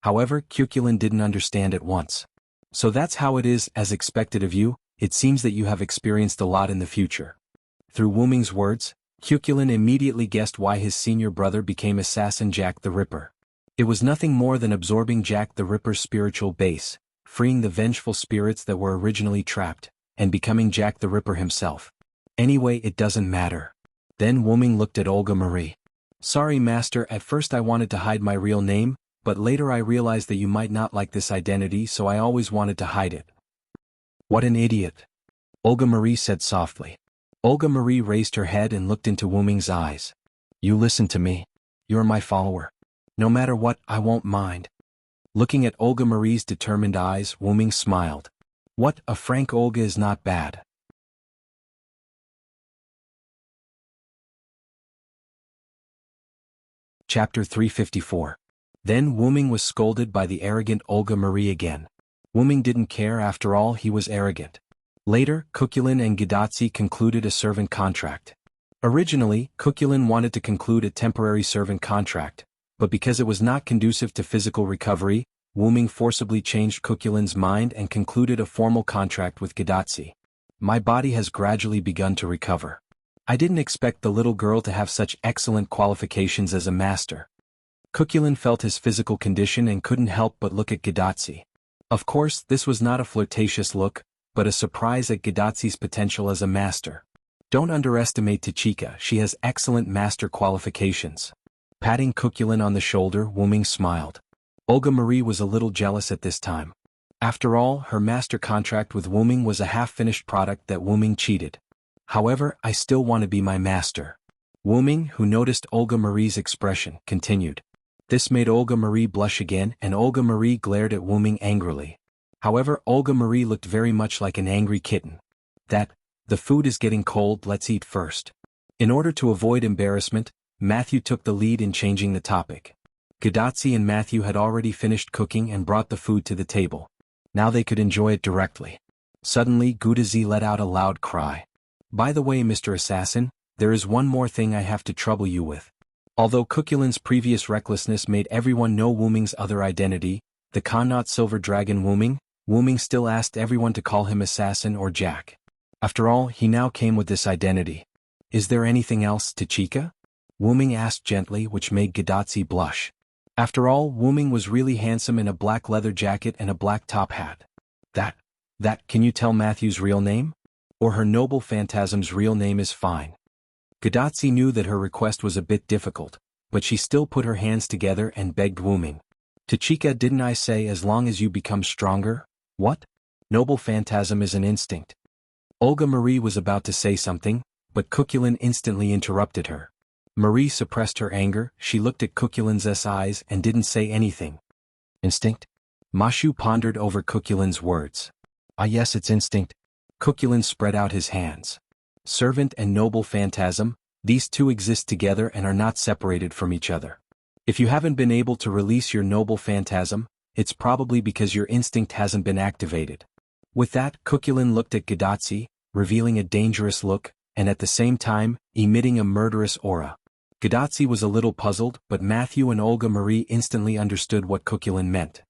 However, Cuculin didn't understand at once. So that's how it is, as expected of you. It seems that you have experienced a lot in the future. Through Wuming's words, Cuculin immediately guessed why his senior brother became assassin Jack the Ripper. It was nothing more than absorbing Jack the Ripper's spiritual base, freeing the vengeful spirits that were originally trapped, and becoming Jack the Ripper himself. Anyway, it doesn't matter. Then Wuming looked at Olga Marie. Sorry, master, at first I wanted to hide my real name, but later I realized that you might not like this identity, so I always wanted to hide it. What an idiot. Olga Marie said softly. Olga Marie raised her head and looked into Wuming's eyes. You listen to me. You're my follower. No matter what, I won't mind. Looking at Olga Marie's determined eyes, Wuming smiled. What, a frank Olga is not bad. Chapter 354. Then Wuming was scolded by the arrogant Olga Marie again. Wuming didn't care, after all, he was arrogant. Later, Cuculin and Gadotsi concluded a servant contract. Originally, Cuculin wanted to conclude a temporary servant contract, but because it was not conducive to physical recovery, Wuming forcibly changed Cuculin's mind and concluded a formal contract with Gadotsi. My body has gradually begun to recover. I didn't expect the little girl to have such excellent qualifications as a master. Cuculin felt his physical condition and couldn't help but look at Gadotsi. Of course, this was not a flirtatious look, but a surprise at Gadotsi's potential as a master. Don't underestimate Tachika, she has excellent master qualifications. Patting Cuculin on the shoulder, Wuming smiled. Olga Marie was a little jealous at this time. After all, her master contract with Wuming was a half-finished product that Wuming cheated. However, I still want to be my master. Wuming, who noticed Olga Marie's expression, continued. This made Olga Marie blush again, and Olga Marie glared at Wuming angrily. However, Olga Marie looked very much like an angry kitten. The food is getting cold, let's eat first. In order to avoid embarrassment, Matthew took the lead in changing the topic. Gadotsi and Matthew had already finished cooking and brought the food to the table. Now they could enjoy it directly. Suddenly, Gadotsi let out a loud cry. By the way, Mr. Assassin, there is one more thing I have to trouble you with. Although Cuculin's previous recklessness made everyone know Wuming's other identity, the Connaught Silver Dragon Wuming still asked everyone to call him Assassin or Jack. After all, he now came with this identity. Is there anything else, Tachika? Wuming asked gently, which made Gadotsi blush. After all, Wuming was really handsome in a black leather jacket and a black top hat. Can you tell Matthew's real name? Or her noble phantasm's real name is fine. Gadotsi knew that her request was a bit difficult, but she still put her hands together and begged Wuming. Tachika, didn't I say as long as you become stronger? What? Noble phantasm is an instinct. Olga Marie was about to say something, but Cuchulain instantly interrupted her. Marie suppressed her anger, she looked at Cuchulain's eyes and didn't say anything. Instinct? Mashu pondered over Cuchulain's words. Ah yes, it's instinct. Cuchulain spread out his hands. Servant and noble phantasm, these two exist together and are not separated from each other. If you haven't been able to release your noble phantasm, it's probably because your instinct hasn't been activated. With that, Cuchulain looked at Gadotsi, revealing a dangerous look, and at the same time, emitting a murderous aura. Gadotsi was a little puzzled, but Matthew and Olga Marie instantly understood what Cuchulain meant.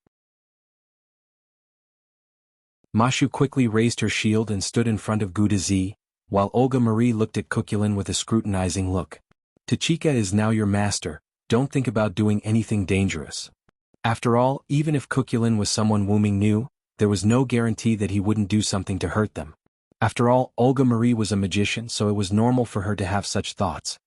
Mashu quickly raised her shield and stood in front of Gudazi, while Olga Marie looked at Cuchulain with a scrutinizing look. Tachika is now your master, don't think about doing anything dangerous. After all, even if Cuchulain was someone Wuming knew, there was no guarantee that he wouldn't do something to hurt them. After all, Olga Marie was a magician, so it was normal for her to have such thoughts.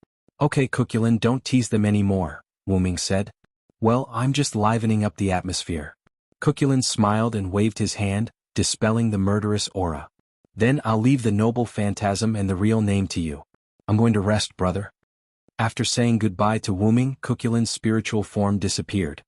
Okay Cuchulain, don't tease them anymore, Wuming said. Well, I'm just livening up the atmosphere. Cuchulain smiled and waved his hand, dispelling the murderous aura. Then I'll leave the noble phantasm and the real name to you. I'm going to rest, brother. After saying goodbye to Wuming, Cuchulain's spiritual form disappeared.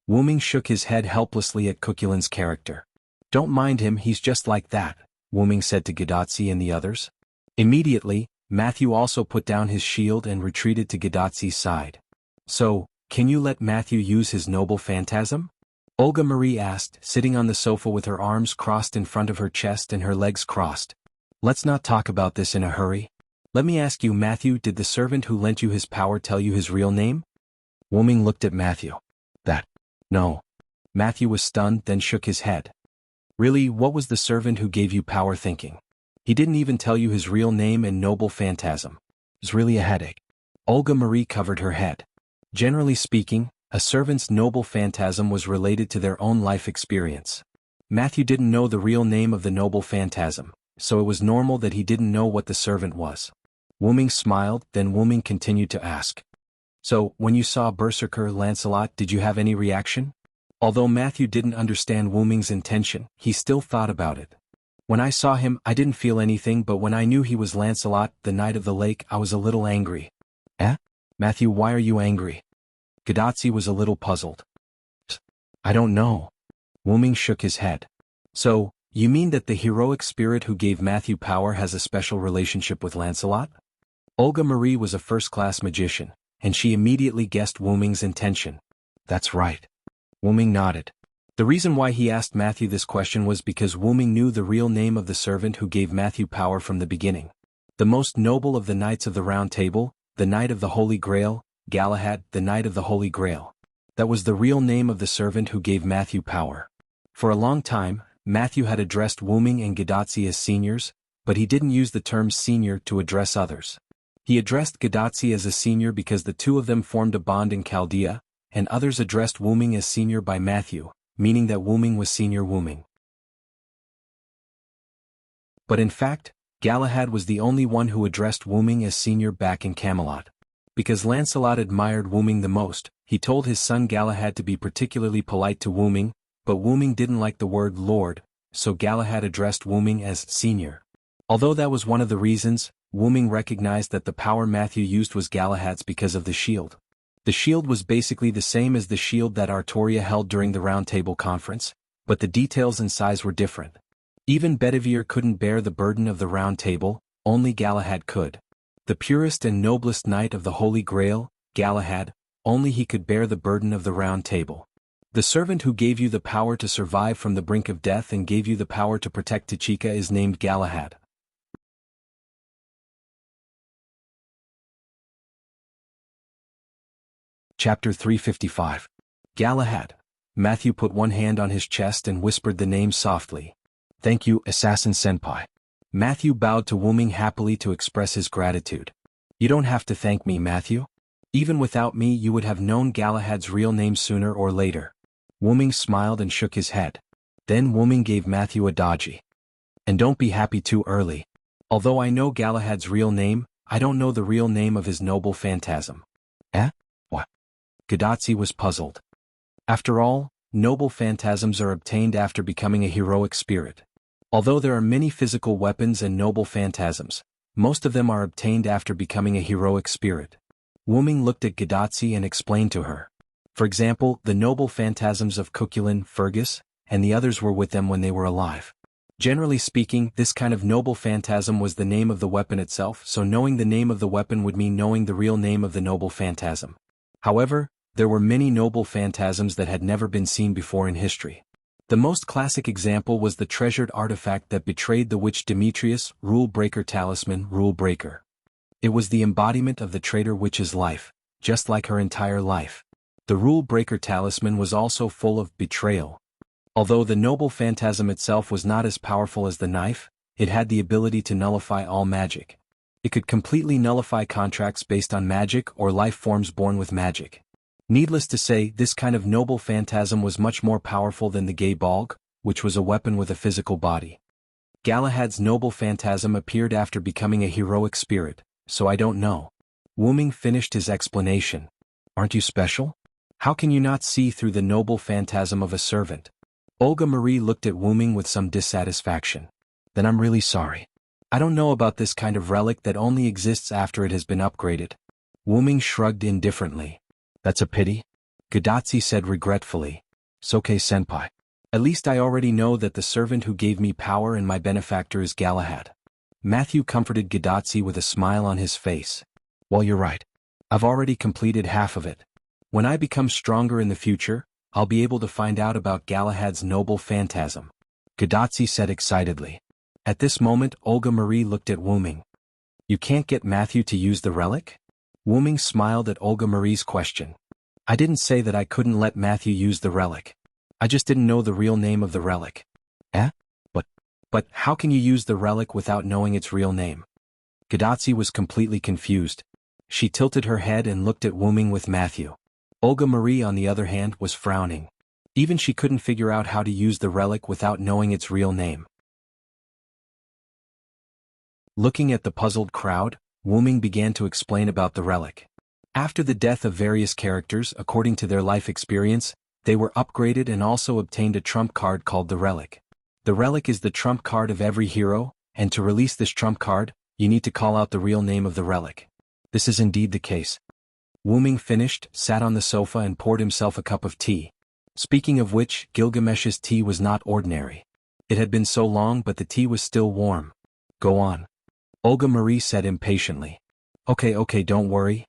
Wuming shook his head helplessly at Cuchulain's character. Don't mind him, he's just like that, Wuming said to Gadotsi and the others. Immediately, Matthew also put down his shield and retreated to Gadotsi's side. So, can you let Matthew use his noble phantasm? Olga Marie asked, sitting on the sofa with her arms crossed in front of her chest and her legs crossed. Let's not talk about this in a hurry. Let me ask you, Matthew, did the servant who lent you his power tell you his real name? Wuming looked at Matthew. No. Matthew was stunned, then shook his head. Really, what was the servant who gave you power thinking? He didn't even tell you his real name and noble phantasm. It's really a headache. Olga Marie covered her head. Generally speaking, a servant's noble phantasm was related to their own life experience. Matthew didn't know the real name of the noble phantasm, so it was normal that he didn't know what the servant was. Wuming smiled, then Wuming continued to ask. So, when you saw Berserker Lancelot, did you have any reaction? Although Matthew didn't understand Wuming's intention, he still thought about it. When I saw him, I didn't feel anything, but when I knew he was Lancelot, the Knight of the Lake, I was a little angry. Eh? Matthew, why are you angry? Gadotsi was a little puzzled. I don't know. Wuming shook his head. So, you mean that the heroic spirit who gave Matthew power has a special relationship with Lancelot? Olga Marie was a first-class magician, and she immediately guessed Wuming's intention. That's right. Wuming nodded. The reason why he asked Matthew this question was because Wuming knew the real name of the servant who gave Matthew power from the beginning. The most noble of the Knights of the Round Table, the Knight of the Holy Grail, Galahad, the Knight of the Holy Grail. That was the real name of the servant who gave Matthew power. For a long time, Matthew had addressed Wuming and Gadotsi as seniors, but he didn't use the term senior to address others. He addressed Gadotsi as a senior because the two of them formed a bond in Chaldea, and others addressed Wuming as senior by Matthew, meaning that Wuming was senior Wuming. But in fact, Galahad was the only one who addressed Wuming as senior back in Camelot. Because Lancelot admired Wuming the most, he told his son Galahad to be particularly polite to Wuming, but Wuming didn't like the word Lord, so Galahad addressed Wuming as senior. Although that was one of the reasons, Wuming recognized that the power Matthew used was Galahad's because of the shield. The shield was basically the same as the shield that Artoria held during the Round Table Conference, but the details and size were different. Even Bedivere couldn't bear the burden of the Round Table, only Galahad could. The purest and noblest knight of the Holy Grail, Galahad, only he could bear the burden of the Round Table. The servant who gave you the power to survive from the brink of death and gave you the power to protect Tachika is named Galahad. Chapter 355. Galahad. Matthew put one hand on his chest and whispered the name softly. Thank you, Assassin Senpai. Matthew bowed to Wuming happily to express his gratitude. You don't have to thank me, Matthew. Even without me you would have known Galahad's real name sooner or later. Wuming smiled and shook his head. Then Wuming gave Matthew a dodgy. And don't be happy too early. Although I know Galahad's real name, I don't know the real name of his noble phantasm. Eh? What? Gadotsi was puzzled. After all, noble phantasms are obtained after becoming a heroic spirit. Although there are many physical weapons and noble phantasms, most of them are obtained after becoming a heroic spirit. Wu Ming looked at Gadatsi and explained to her. For example, the noble phantasms of Cuculin, Fergus, and the others were with them when they were alive. Generally speaking, this kind of noble phantasm was the name of the weapon itself, so knowing the name of the weapon would mean knowing the real name of the noble phantasm. However, there were many noble phantasms that had never been seen before in history. The most classic example was the treasured artifact that betrayed the witch Demetrius, Rule Breaker Talisman, Rule Breaker. It was the embodiment of the traitor witch's life, just like her entire life. The Rule Breaker Talisman was also full of betrayal. Although the noble phantasm itself was not as powerful as the knife, it had the ability to nullify all magic. It could completely nullify contracts based on magic or life forms born with magic. Needless to say, this kind of noble phantasm was much more powerful than the Gay Balg, which was a weapon with a physical body. Galahad's noble phantasm appeared after becoming a heroic spirit, so I don't know. Wu Ming finished his explanation. Aren't you special? How can you not see through the noble phantasm of a servant? Olga Marie looked at Wu Ming with some dissatisfaction. Then I'm really sorry. I don't know about this kind of relic that only exists after it has been upgraded. Wu Ming shrugged indifferently. That's a pity, Gadatsi said regretfully. Soke senpai. At least I already know that the servant who gave me power and my benefactor is Galahad. Matthew comforted Gadatsi with a smile on his face. Well, you're right. I've already completed half of it. When I become stronger in the future, I'll be able to find out about Galahad's noble phantasm. Gadatsi said excitedly. At this moment, Olga Marie looked at Wu Ming. You can't get Matthew to use the relic? Wu Ming smiled at Olga Marie's question. I didn't say that I couldn't let Matthew use the relic. I just didn't know the real name of the relic. Eh? But how can you use the relic without knowing its real name? Gadatsi was completely confused. She tilted her head and looked at Wu Ming with Matthew. Olga Marie, on the other hand, was frowning. Even she couldn't figure out how to use the relic without knowing its real name. Looking at the puzzled crowd, Wu Ming began to explain about the relic. After the death of various characters according to their life experience, they were upgraded and also obtained a trump card called the relic. The relic is the trump card of every hero, and to release this trump card, you need to call out the real name of the relic. This is indeed the case. Wu Ming finished, sat on the sofa and poured himself a cup of tea. Speaking of which, Gilgamesh's tea was not ordinary. It had been so long but the tea was still warm. Go on. Olga Marie said impatiently. Okay, don't worry.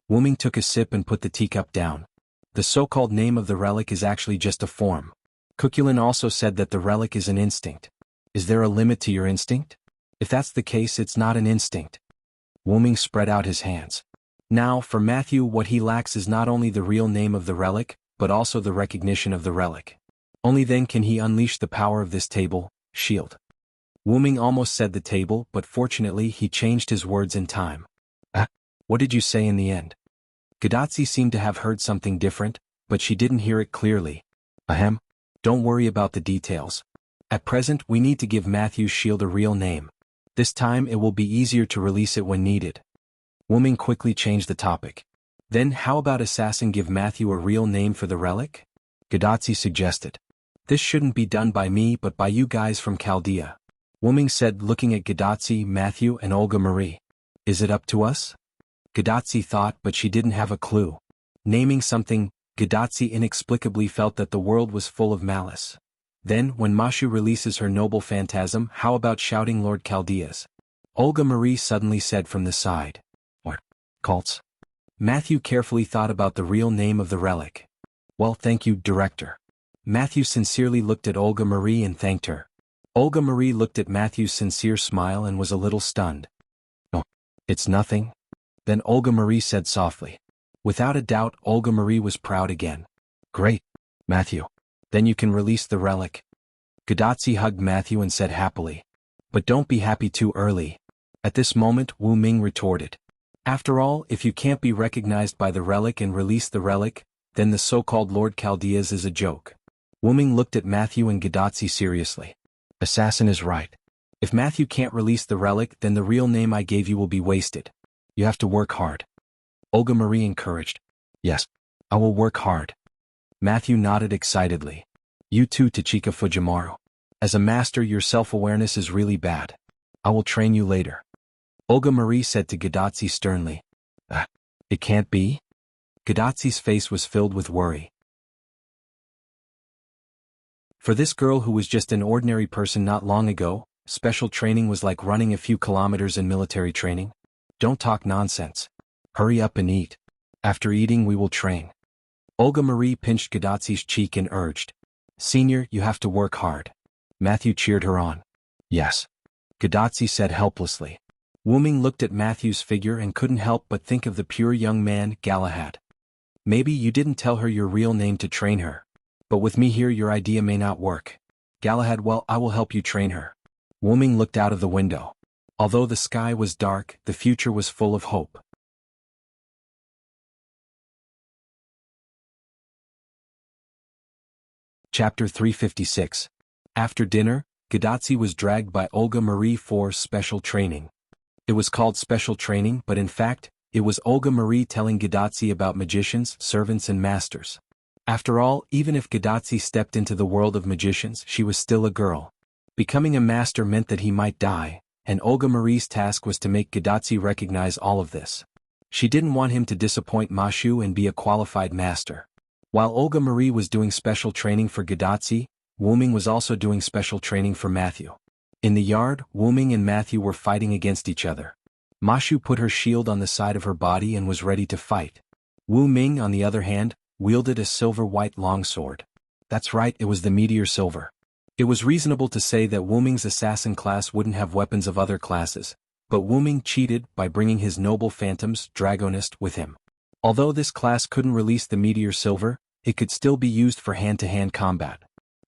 Wu Ming took a sip and put the teacup down. The so-called name of the relic is actually just a form. Cuculin also said that the relic is an instinct. Is there a limit to your instinct? If that's the case, it's not an instinct. Wu Ming spread out his hands. Now, for Matthew, what he lacks is not only the real name of the relic, but also the recognition of the relic. Only then can he unleash the power of this table, shield. Wu Ming almost said the table, but fortunately he changed his words in time. What did you say in the end? Gadatsi seemed to have heard something different, but she didn't hear it clearly. Ahem. Don't worry about the details. At present, we need to give Matthew's shield a real name. This time it will be easier to release it when needed. Wu Ming quickly changed the topic. Then how about Assassin give Matthew a real name for the relic? Gadatsi suggested. This shouldn't be done by me but by you guys from Chaldea. Wu Ming said, looking at Gadatsi, Matthew and Olga Marie. Is it up to us? Gadatsi thought, but she didn't have a clue. Naming something, Gadatsi inexplicably felt that the world was full of malice. Then, when Mashu releases her noble phantasm, how about shouting Lord Chaldea's? Olga Marie suddenly said from the side. Or, cults? Matthew carefully thought about the real name of the relic. Well, thank you, Director. Matthew sincerely looked at Olga Marie and thanked her. Olga Marie looked at Matthew's sincere smile and was a little stunned. Oh, it's nothing. Then Olga Marie said softly. Without a doubt, Olga Marie was proud again. Great, Matthew. Then you can release the relic. Gadatsi hugged Matthew and said happily. But don't be happy too early. At this moment, Wu Ming retorted. After all, if you can't be recognized by the relic and release the relic, then the so-called Lord Chaldea's is a joke. Wu Ming looked at Matthew and Gadatsi seriously. Assassin is right. If Matthew can't release the relic, then the real name I gave you will be wasted. You have to work hard. Olga Marie encouraged. Yes, I will work hard. Matthew nodded excitedly. You too, Tachika Fujimaru. As a master, your self-awareness is really bad. I will train you later. Olga Marie said to Gadotsi sternly. It can't be? Gadotsi's face was filled with worry. For this girl who was just an ordinary person not long ago, special training was like running a few kilometers in military training. Don't talk nonsense. Hurry up and eat. After eating we will train. Olga Marie pinched Gadotsi's cheek and urged. Senior, you have to work hard. Matthew cheered her on. Yes. Gadotsi said helplessly. Wu-Ming looked at Matthew's figure and couldn't help but think of the pure young man, Galahad. Maybe you didn't tell her your real name to train her. But with me here your idea may not work. Galahad, well, I will help you train her. Wu-Ming looked out of the window. Although the sky was dark, the future was full of hope. Chapter 356. After dinner, Gadotsi was dragged by Olga Marie for special training. It was called special training, but in fact, it was Olga Marie telling Gadotsi about magicians, servants and masters. After all, even if Gadotsi stepped into the world of magicians, she was still a girl. Becoming a master meant that he might die, and Olga Marie's task was to make Gadotsi recognize all of this. She didn't want him to disappoint Mashu and be a qualified master. While Olga Marie was doing special training for Gadotsi, Wu-Ming was also doing special training for Matthew. In the yard, Wu-Ming and Matthew were fighting against each other. Mashu put her shield on the side of her body and was ready to fight. Wu-Ming, on the other hand, wielded a silver-white longsword. That's right, it was the meteor silver. It was reasonable to say that Wu-Ming's assassin class wouldn't have weapons of other classes, but Wu-Ming cheated by bringing his noble phantoms, Dragonist, with him. Although this class couldn't release the meteor silver, it could still be used for hand-to-hand combat.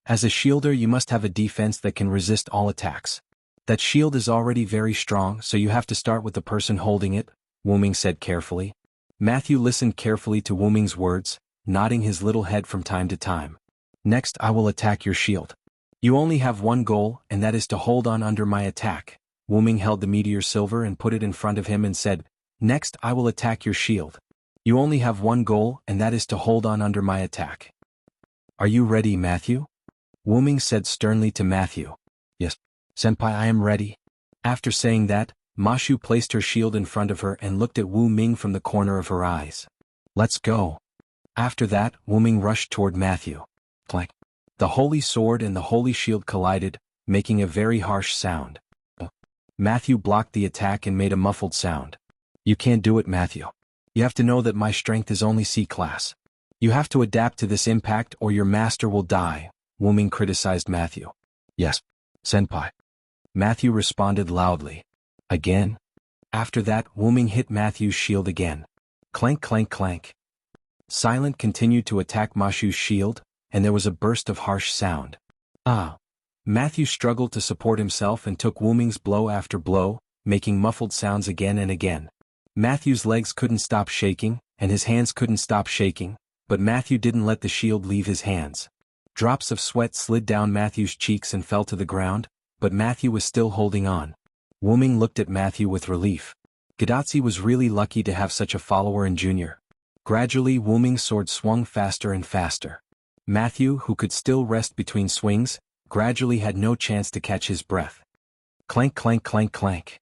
As a shielder you must have a defense that can resist all attacks. That shield is already very strong, so you have to start with the person holding it, Wu-Ming said carefully. Matthew listened carefully to Wu-Ming's words, nodding his little head from time to time. Next I will attack your shield. You only have one goal, and that is to hold on under my attack. Wu-Ming held the meteor silver and put it in front of him and said, Next I will attack your shield. You only have one goal, and that is to hold on under my attack. Are you ready, Matthew? Wu-Ming said sternly to Matthew. Yes, Senpai, I am ready. After saying that, Mashu placed her shield in front of her and looked at Wu-Ming from the corner of her eyes. Let's go. After that, Wu-Ming rushed toward Matthew. Clank. The holy sword and the holy shield collided, making a very harsh sound. Matthew blocked the attack and made a muffled sound. You can't do it, Matthew. You have to know that my strength is only C-class. You have to adapt to this impact or your master will die, Wu-Ming criticized Matthew. Yes, Senpai. Matthew responded loudly. Again? After that, Wu-Ming hit Matthew's shield again. Clank, clank, clank. Silent continued to attack Mashu's shield, and there was a burst of harsh sound. Matthew struggled to support himself and took Wu-Ming's blow after blow, making muffled sounds again and again. Matthew's legs couldn't stop shaking, and his hands couldn't stop shaking, but Matthew didn't let the shield leave his hands. Drops of sweat slid down Matthew's cheeks and fell to the ground, but Matthew was still holding on. Wu-Ming looked at Matthew with relief. Gadotsi was really lucky to have such a follower in Junior. Gradually Wu-Ming's sword swung faster and faster. Matthew, who could still rest between swings, gradually had no chance to catch his breath. Clank, clank, clank, clank.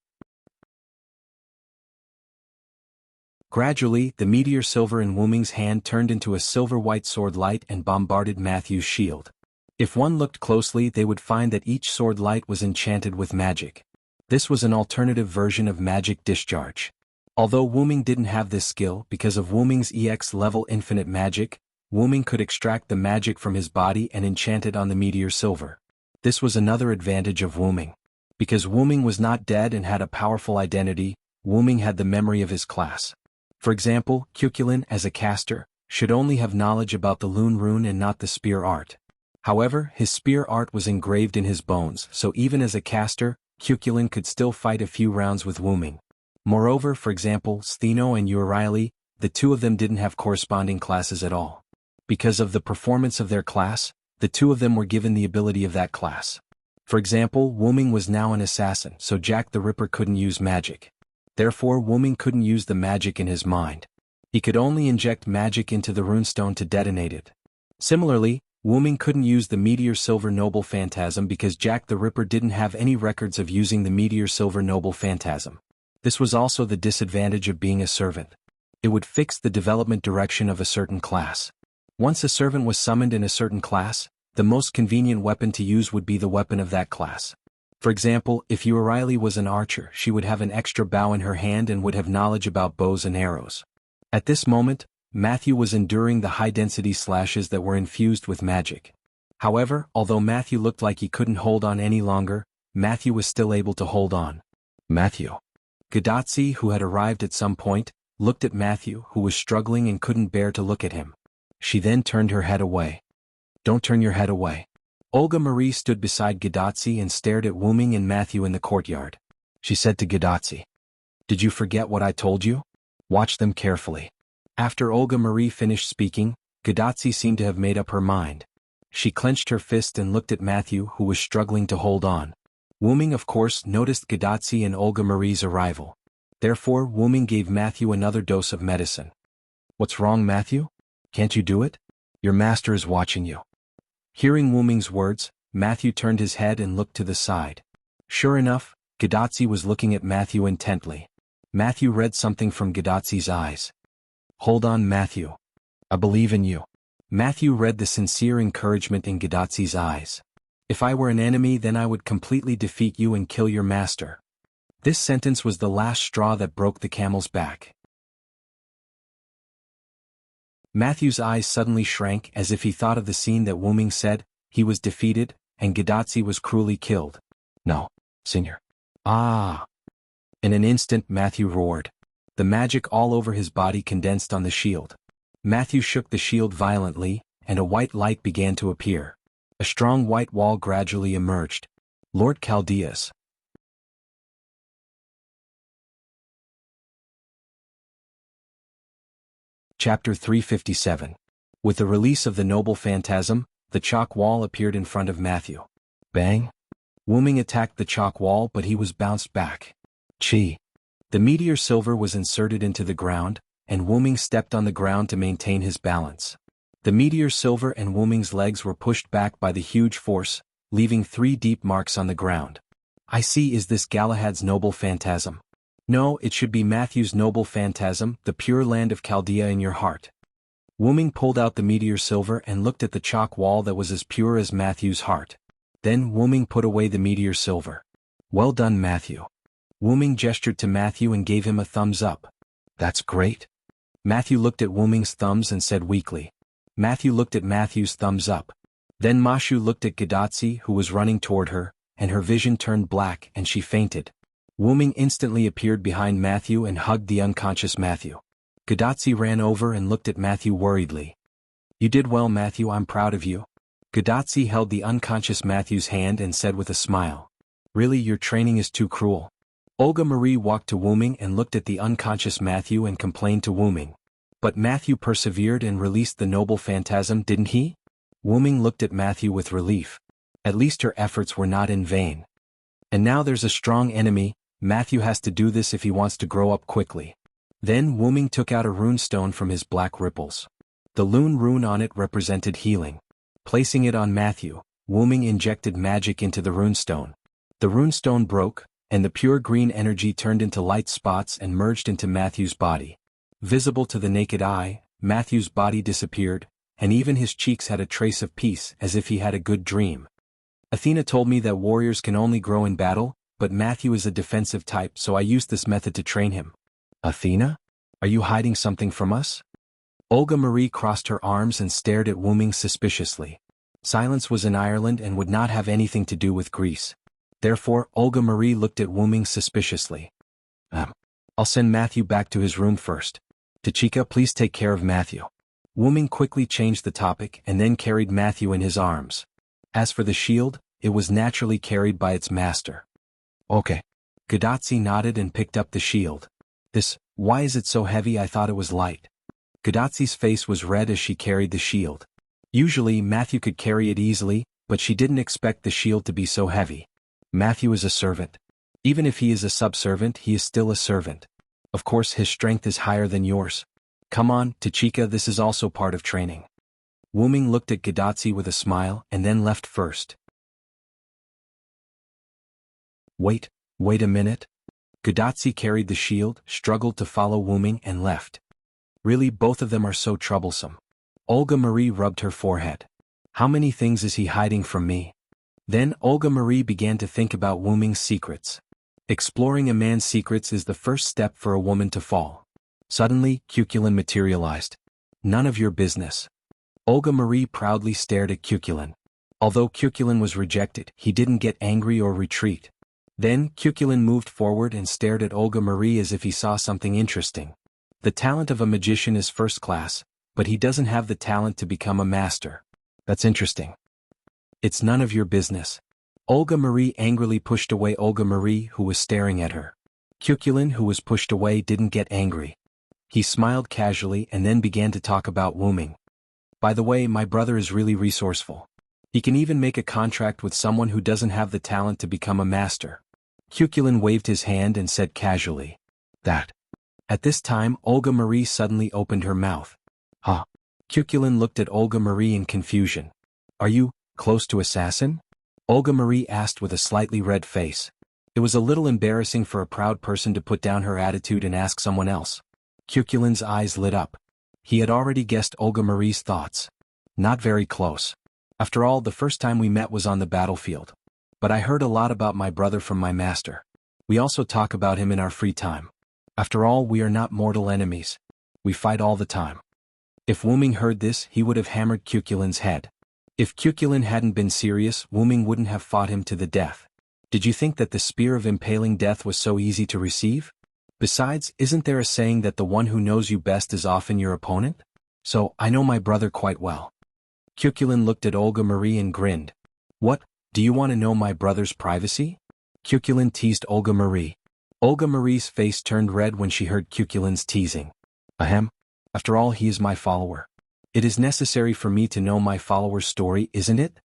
Gradually, the meteor silver in Wu-Ming's hand turned into a silver-white sword light and bombarded Matthew's shield. If one looked closely, they would find that each sword light was enchanted with magic. This was an alternative version of magic discharge. Although Wu-Ming didn't have this skill, because of Wu-Ming's EX level infinite magic, Wu-Ming could extract the magic from his body and enchant it on the meteor silver. This was another advantage of Wu-Ming. Because Wu-Ming was not dead and had a powerful identity, Wu-Ming had the memory of his class. For example, Cuculin, as a caster, should only have knowledge about the Lune Rune and not the spear art. However, his spear art was engraved in his bones, so even as a caster, Cuculin could still fight a few rounds with Wu-Ming. Moreover, for example, Stheno and Urieli, the two of them didn't have corresponding classes at all. Because of the performance of their class, the two of them were given the ability of that class. For example, Wu-Ming was now an assassin, so Jack the Ripper couldn't use magic. Therefore, Wu-Ming couldn't use the magic in his mind. He could only inject magic into the runestone to detonate it. Similarly, Wu Ming couldn't use the Meteor Silver Noble Phantasm because Jack the Ripper didn't have any records of using the Meteor Silver Noble Phantasm. This was also the disadvantage of being a servant. It would fix the development direction of a certain class. Once a servant was summoned in a certain class, the most convenient weapon to use would be the weapon of that class. For example, if Riley was an archer, she would have an extra bow in her hand and would have knowledge about bows and arrows. At this moment, Matthew was enduring the high-density slashes that were infused with magic. However, although Matthew looked like he couldn't hold on any longer, Matthew was still able to hold on. Matthew. Gadotsi, who had arrived at some point, looked at Matthew, who was struggling and couldn't bear to look at him. She then turned her head away. Don't turn your head away. Olga Marie stood beside Gadotsi and stared at Wu Ming and Matthew in the courtyard. She said to Gadotsi, "Did you forget what I told you? Watch them carefully." After Olga Marie finished speaking, Gadotsi seemed to have made up her mind. She clenched her fist and looked at Matthew, who was struggling to hold on. Wu Ming, of course, noticed Gadotsi and Olga Marie's arrival. Therefore, Wu Ming gave Matthew another dose of medicine. "What's wrong, Matthew? Can't you do it? Your master is watching you." Hearing Wu Ming's words, Matthew turned his head and looked to the side. Sure enough, Gadotsi was looking at Matthew intently. Matthew read something from Gadotsi's eyes. "Hold on, Matthew. I believe in you." Matthew read the sincere encouragement in Gadotsi's eyes. "If I were an enemy, then I would completely defeat you and kill your master." This sentence was the last straw that broke the camel's back. Matthew's eyes suddenly shrank as if he thought of the scene that Wu Ming said, he was defeated, and Gadotsi was cruelly killed. "No, Senior." "Ah!" In an instant Matthew roared. The magic all over his body condensed on the shield. Matthew shook the shield violently, and a white light began to appear. A strong white wall gradually emerged. Lord Chaldeus. Chapter 357. With the release of the Noble Phantasm, the chalk wall appeared in front of Matthew. Bang! Wu Ming attacked the chalk wall, but he was bounced back. Chi! The meteor silver was inserted into the ground, and Wu Ming stepped on the ground to maintain his balance. The meteor silver and Wu Ming's legs were pushed back by the huge force, leaving 3 deep marks on the ground. "I see. Is this Galahad's Noble Phantasm?" "No, it should be Matthew's Noble Phantasm, the pure land of Chaldea in your heart." Wu Ming pulled out the meteor silver and looked at the chalk wall that was as pure as Matthew's heart. Then Wu Ming put away the meteor silver. "Well done, Matthew." Wu Ming gestured to Matthew and gave him a thumbs up. "That's great." Matthew looked at Wu Ming's thumbs and said weakly. Matthew looked at Matthew's thumbs up. Then Mashu looked at Gadotsi, who was running toward her, and her vision turned black and she fainted. Wu Ming instantly appeared behind Matthew and hugged the unconscious Matthew. Gadotsi ran over and looked at Matthew worriedly. "You did well, Matthew. I'm proud of you." Gadotsi held the unconscious Matthew's hand and said with a smile, "Really, your training is too cruel." Olga Marie walked to Wu Ming and looked at the unconscious Matthew and complained to Wu Ming. "But Matthew persevered and released the Noble Phantasm, didn't he?" Wu Ming looked at Matthew with relief. At least her efforts were not in vain. "And now there's a strong enemy. Matthew has to do this if he wants to grow up quickly." Then Wu Ming took out a runestone from his black ripples. The Lune rune on it represented healing. Placing it on Matthew, Wu Ming injected magic into the runestone. The runestone broke, and the pure green energy turned into light spots and merged into Matthew's body. Visible to the naked eye, Matthew's body disappeared, and even his cheeks had a trace of peace, as if he had a good dream. "Athena told me that warriors can only grow in battle, but Matthew is a defensive type, so I used this method to train him." "Athena? Are you hiding something from us?" Olga Marie crossed her arms and stared at Wu Ming suspiciously. Silence was in Ireland and would not have anything to do with Greece. Therefore, Olga Marie looked at Wu Ming suspiciously. I'll send Matthew back to his room first. Tachika, please take care of Matthew." Wu Ming quickly changed the topic and then carried Matthew in his arms. As for the shield, it was naturally carried by its master. "Okay." Gadotsi nodded and picked up the shield. Why is it so heavy? I thought it was light." Gadotsi's face was red as she carried the shield. Usually Matthew could carry it easily, but she didn't expect the shield to be so heavy. Matthew is a servant. Even if he is a subservient, he is still a servant. Of course his strength is higher than yours. Come on, Tachika, this is also part of training. Wu Ming looked at Gadotsi with a smile and then left first. Wait a minute. Gadotsi carried the shield, struggled to follow Wu Ming and left. Really, both of them are so troublesome. Olga Marie rubbed her forehead. How many things is he hiding from me? Then Olga Marie began to think about Wu Ming's secrets. Exploring a man's secrets is the first step for a woman to fall. Suddenly, Cuchulain materialized. None of your business. Olga Marie proudly stared at Cuchulain. Although Cuchulain was rejected, he didn't get angry or retreat. Then, Cuchulain moved forward and stared at Olga Marie as if he saw something interesting. The talent of a magician is first class, but he doesn't have the talent to become a master. That's interesting. It's none of your business. Olga Marie angrily pushed away Olga Marie, who was staring at her. Cuchulain, who was pushed away, didn't get angry. He smiled casually and then began to talk about Wu Ming. By the way, my brother is really resourceful. He can even make a contract with someone who doesn't have the talent to become a master. Cuchulain waved his hand and said casually, "That." At this time, Olga Marie suddenly opened her mouth. Huh? Cuchulain looked at Olga Marie in confusion. Are you close to assassin? Olga Marie asked with a slightly red face. It was a little embarrassing for a proud person to put down her attitude and ask someone else. Cuchulain's eyes lit up. He had already guessed Olga Marie's thoughts. Not very close. After all, the first time we met was on the battlefield. But I heard a lot about my brother from my master. We also talk about him in our free time. After all, we are not mortal enemies. We fight all the time. If Wu Ming heard this, he would have hammered Cuchulain's head. If Cuchulain hadn't been serious, Wu Ming wouldn't have fought him to the death. Did you think that the spear of impaling death was so easy to receive? Besides, isn't there a saying that the one who knows you best is often your opponent? So, I know my brother quite well. Cuchulain looked at Olga Marie and grinned. What, do you want to know my brother's privacy? Cuchulain teased Olga Marie. Olga Marie's face turned red when she heard Cuchulain's teasing. Ahem. After all, he is my follower. It is necessary for me to know my follower's story, isn't it?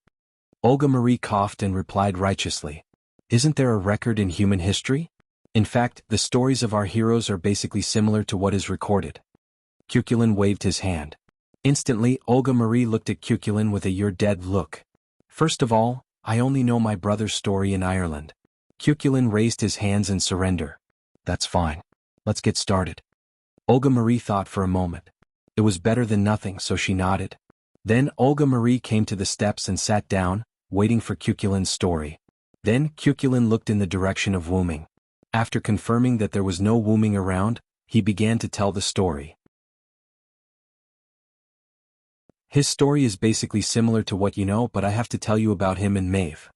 Olga Marie coughed and replied righteously. Isn't there a record in human history? In fact, the stories of our heroes are basically similar to what is recorded. Cuchulain waved his hand. Instantly, Olga Marie looked at Cuchulain with a "you're dead" look. First of all, I only know my brother's story in Ireland. Cuchulain raised his hands in surrender. That's fine. Let's get started. Olga Marie thought for a moment. It was better than nothing, so she nodded. Then Olga Marie came to the steps and sat down, waiting for Cuchulain's story. Then Cuchulain looked in the direction of Wu Ming. After confirming that there was no Wu Ming around, he began to tell the story. His story is basically similar to what you know, but I have to tell you about him and Maeve.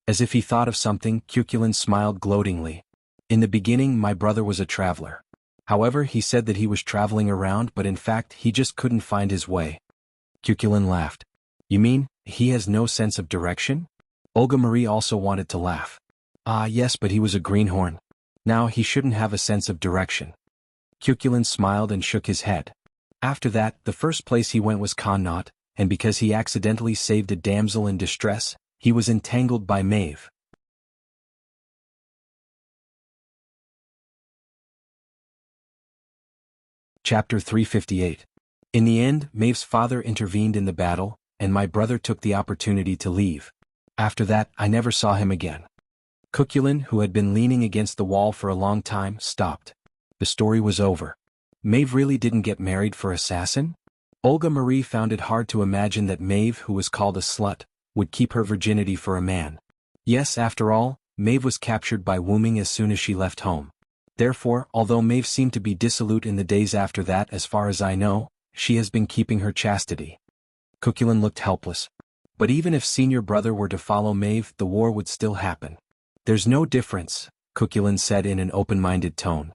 As if he thought of something, Cuchulain smiled gloatingly. In the beginning, my brother was a traveler. However, he said that he was traveling around, but in fact, he just couldn't find his way. Cuchulain laughed. You mean, he has no sense of direction? Olga Marie also wanted to laugh. Ah yes, but he was a greenhorn. Now he shouldn't have a sense of direction. Cuchulain smiled and shook his head. After that, the first place he went was Connaught, and because he accidentally saved a damsel in distress, he was entangled by Maeve. Chapter 358. In the end, Maeve's father intervened in the battle, and my brother took the opportunity to leave. After that, I never saw him again. Cuchulain, who had been leaning against the wall for a long time, stopped. The story was over. Maeve really didn't get married for assassin? Olga Marie found it hard to imagine that Maeve, who was called a slut, would keep her virginity for a man. Yes, after all, Maeve was captured by Wu Ming as soon as she left home. Therefore, although Maeve seemed to be dissolute in the days after that, as far as I know, she has been keeping her chastity. Cuchulain looked helpless. But even if senior brother were to follow Maeve, the war would still happen. There's no difference, Cuchulain said in an open-minded tone.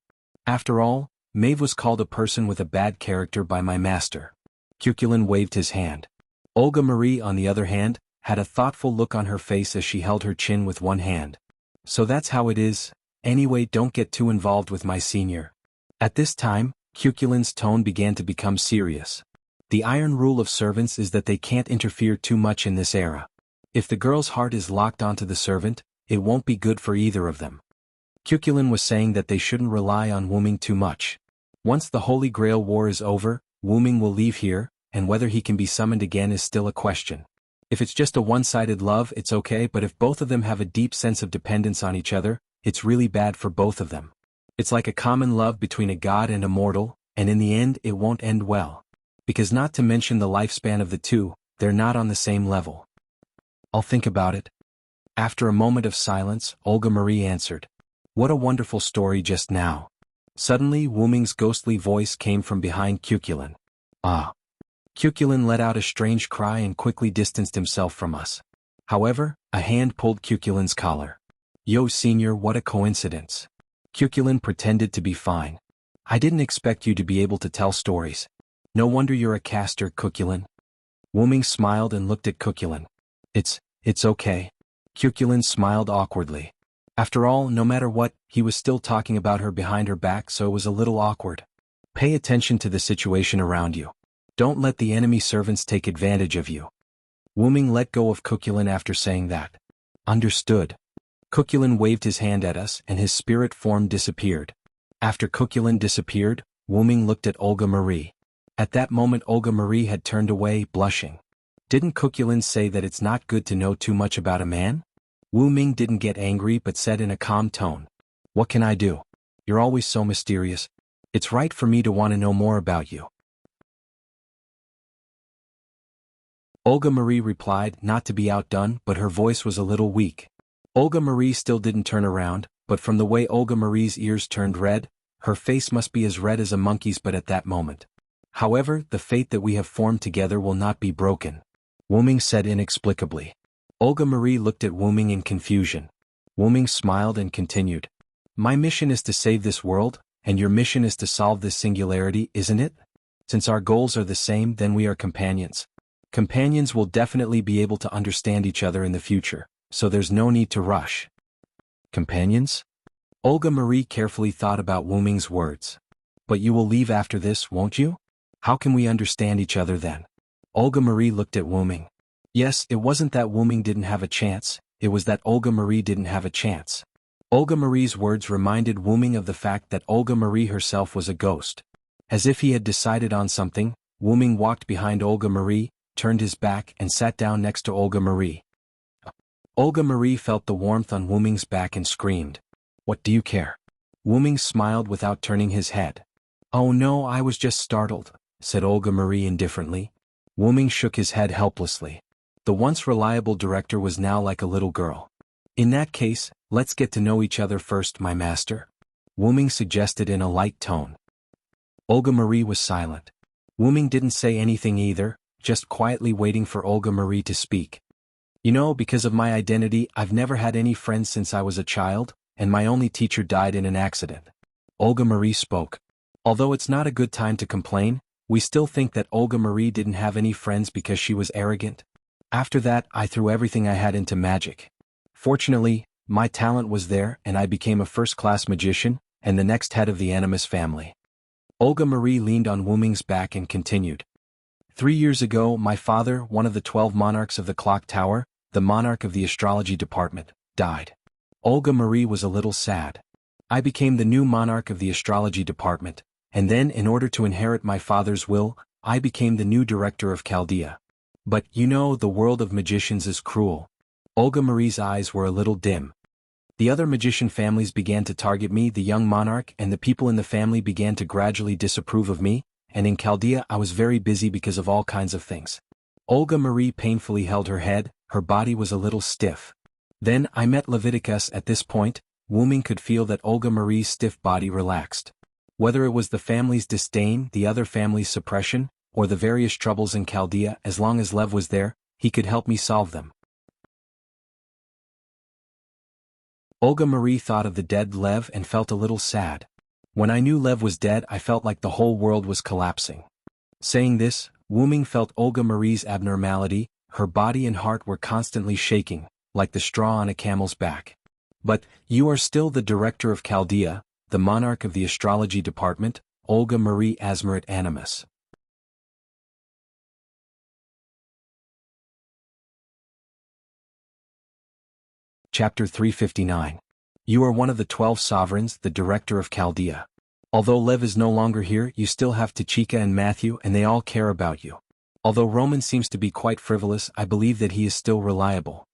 After all, Maeve was called a person with a bad character by my master. Cuchulain waved his hand. Olga Marie, on the other hand, had a thoughtful look on her face as she held her chin with one hand. So that's how it is. Anyway, don't get too involved with my senior. At this time, Cuchulain's tone began to become serious. The iron rule of servants is that they can't interfere too much in this era. If the girl's heart is locked onto the servant, it won't be good for either of them. Cuchulain was saying that they shouldn't rely on Wu Ming too much. Once the Holy Grail War is over, Wu Ming will leave here, and whether he can be summoned again is still a question. If it's just a one-sided love, it's okay, but if both of them have a deep sense of dependence on each other, it's really bad for both of them. It's like a common love between a god and a mortal, and in the end it won't end well. Because not to mention the lifespan of the two, they're not on the same level. I'll think about it. After a moment of silence, Olga Marie answered. What a wonderful story just now. Suddenly Wu Ming's ghostly voice came from behind Cuculin. Ah. Cuculin let out a strange cry and quickly distanced himself from us. However, a hand pulled Cuculin's collar. Yo, senior, what a coincidence. Cuculin pretended to be fine. I didn't expect you to be able to tell stories. No wonder you're a caster, Cuculin. Wu Ming smiled and looked at Cuculin. It's okay. Cuculin smiled awkwardly. After all, no matter what, he was still talking about her behind her back, so it was a little awkward. Pay attention to the situation around you. Don't let the enemy servants take advantage of you. Wu Ming let go of Cuculin after saying that. Understood. Cuculin waved his hand at us and his spirit form disappeared. After Cuculin disappeared, Wu Ming looked at Olga Marie. At that moment Olga Marie had turned away, blushing. Didn't Cuculin say that it's not good to know too much about a man? Wu Ming didn't get angry but said in a calm tone. What can I do? You're always so mysterious. It's right for me to want to know more about you. Olga Marie replied, not to be outdone, but her voice was a little weak. Olga Marie still didn't turn around, but from the way Olga Marie's ears turned red, her face must be as red as a monkey's but at that moment. However, the fate that we have formed together will not be broken. Wu Ming said inexplicably. Olga Marie looked at Wu Ming in confusion. Wu Ming smiled and continued. My mission is to save this world, and your mission is to solve this singularity, isn't it? Since our goals are the same, then we are companions. Companions will definitely be able to understand each other in the future, so there's no need to rush. Companions? Olga Marie carefully thought about Wu Ming's words. But you will leave after this, won't you? How can we understand each other then? Olga Marie looked at Wu Ming. Yes, it wasn't that Wu Ming didn't have a chance, it was that Olga Marie didn't have a chance. Olga Marie's words reminded Wu Ming of the fact that Olga Marie herself was a ghost. As if he had decided on something, Wu Ming walked behind Olga Marie, turned his back and sat down next to Olga Marie. Olga Marie felt the warmth on Wu Ming's back and screamed. What do you care? Wu Ming smiled without turning his head. Oh no, I was just startled, said Olga Marie indifferently. Wu Ming shook his head helplessly. The once reliable director was now like a little girl. In that case, let's get to know each other first, my master. Wu Ming suggested in a light tone. Olga Marie was silent. Wu Ming didn't say anything either, just quietly waiting for Olga Marie to speak. You know, because of my identity, I've never had any friends since I was a child, and my only teacher died in an accident. Olga Marie spoke. Although it's not a good time to complain, we still think that Olga Marie didn't have any friends because she was arrogant. After that, I threw everything I had into magic. Fortunately, my talent was there and I became a first-class magician, and the next head of the Animus family. Olga Marie leaned on Wu Ming's back and continued. 3 years ago, my father, one of the 12 monarchs of the clock tower, the monarch of the astrology department, died. Olga Marie was a little sad. I became the new monarch of the astrology department, and then in order to inherit my father's will, I became the new director of Chaldea. But, you know, the world of magicians is cruel. Olga Marie's eyes were a little dim. The other magician families began to target me, the young monarch, and the people in the family began to gradually disapprove of me, and in Chaldea I was very busy because of all kinds of things. Olga Marie painfully held her head, her body was a little stiff. Then I met Leviticus. At this point, Wu Ming could feel that Olga Marie's stiff body relaxed. Whether it was the family's disdain, the other family's suppression, or the various troubles in Chaldea, as long as Lev was there, he could help me solve them. Olga Marie thought of the dead Lev and felt a little sad. When I knew Lev was dead, I felt like the whole world was collapsing. Saying this, Wu Ming felt Olga Marie's abnormality, her body and heart were constantly shaking, like the straw on a camel's back. But, you are still the director of Chaldea, the monarch of the astrology department, Olga Marie Asmerit Animus. Chapter 359. You are one of the 12 sovereigns, the director of Chaldea. Although Lev is no longer here, you still have Tachika and Matthew, and they all care about you. Although Roman seems to be quite frivolous, I believe that he is still reliable.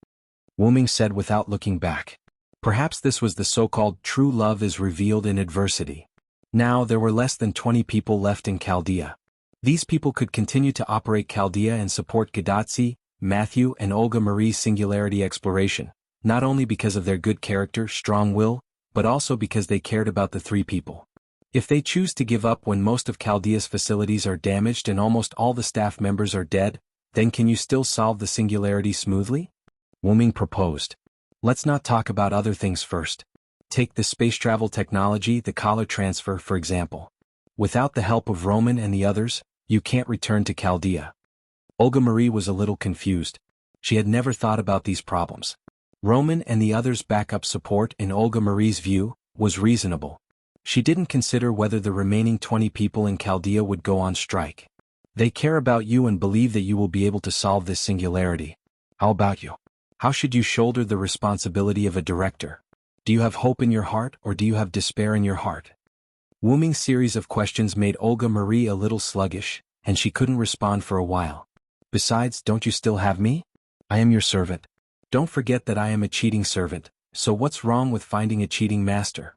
Wu Ming said without looking back. Perhaps this was the so-called true love is revealed in adversity. Now there were less than 20 people left in Chaldea. These people could continue to operate Chaldea and support Gadatsi, Matthew and Olga Marie's singularity exploration, not only because of their good character, strong will, but also because they cared about the three people. If they choose to give up when most of Chaldea's facilities are damaged and almost all the staff members are dead, then can you still solve the singularity smoothly? Wu Ming proposed. Let's not talk about other things first. Take the space travel technology, the collar transfer, for example. Without the help of Roman and the others, you can't return to Chaldea. Olga Marie was a little confused. She had never thought about these problems. Roman and the others' backup support, in Olga Marie's view, was reasonable. She didn't consider whether the remaining 20 people in Chaldea would go on strike. They care about you and believe that you will be able to solve this singularity. How about you? How should you shoulder the responsibility of a director? Do you have hope in your heart or do you have despair in your heart? Wu Ming's series of questions made Olga Marie a little sluggish, and she couldn't respond for a while. Besides, don't you still have me? I am your servant. Don't forget that I am a cheating servant, so what's wrong with finding a cheating master?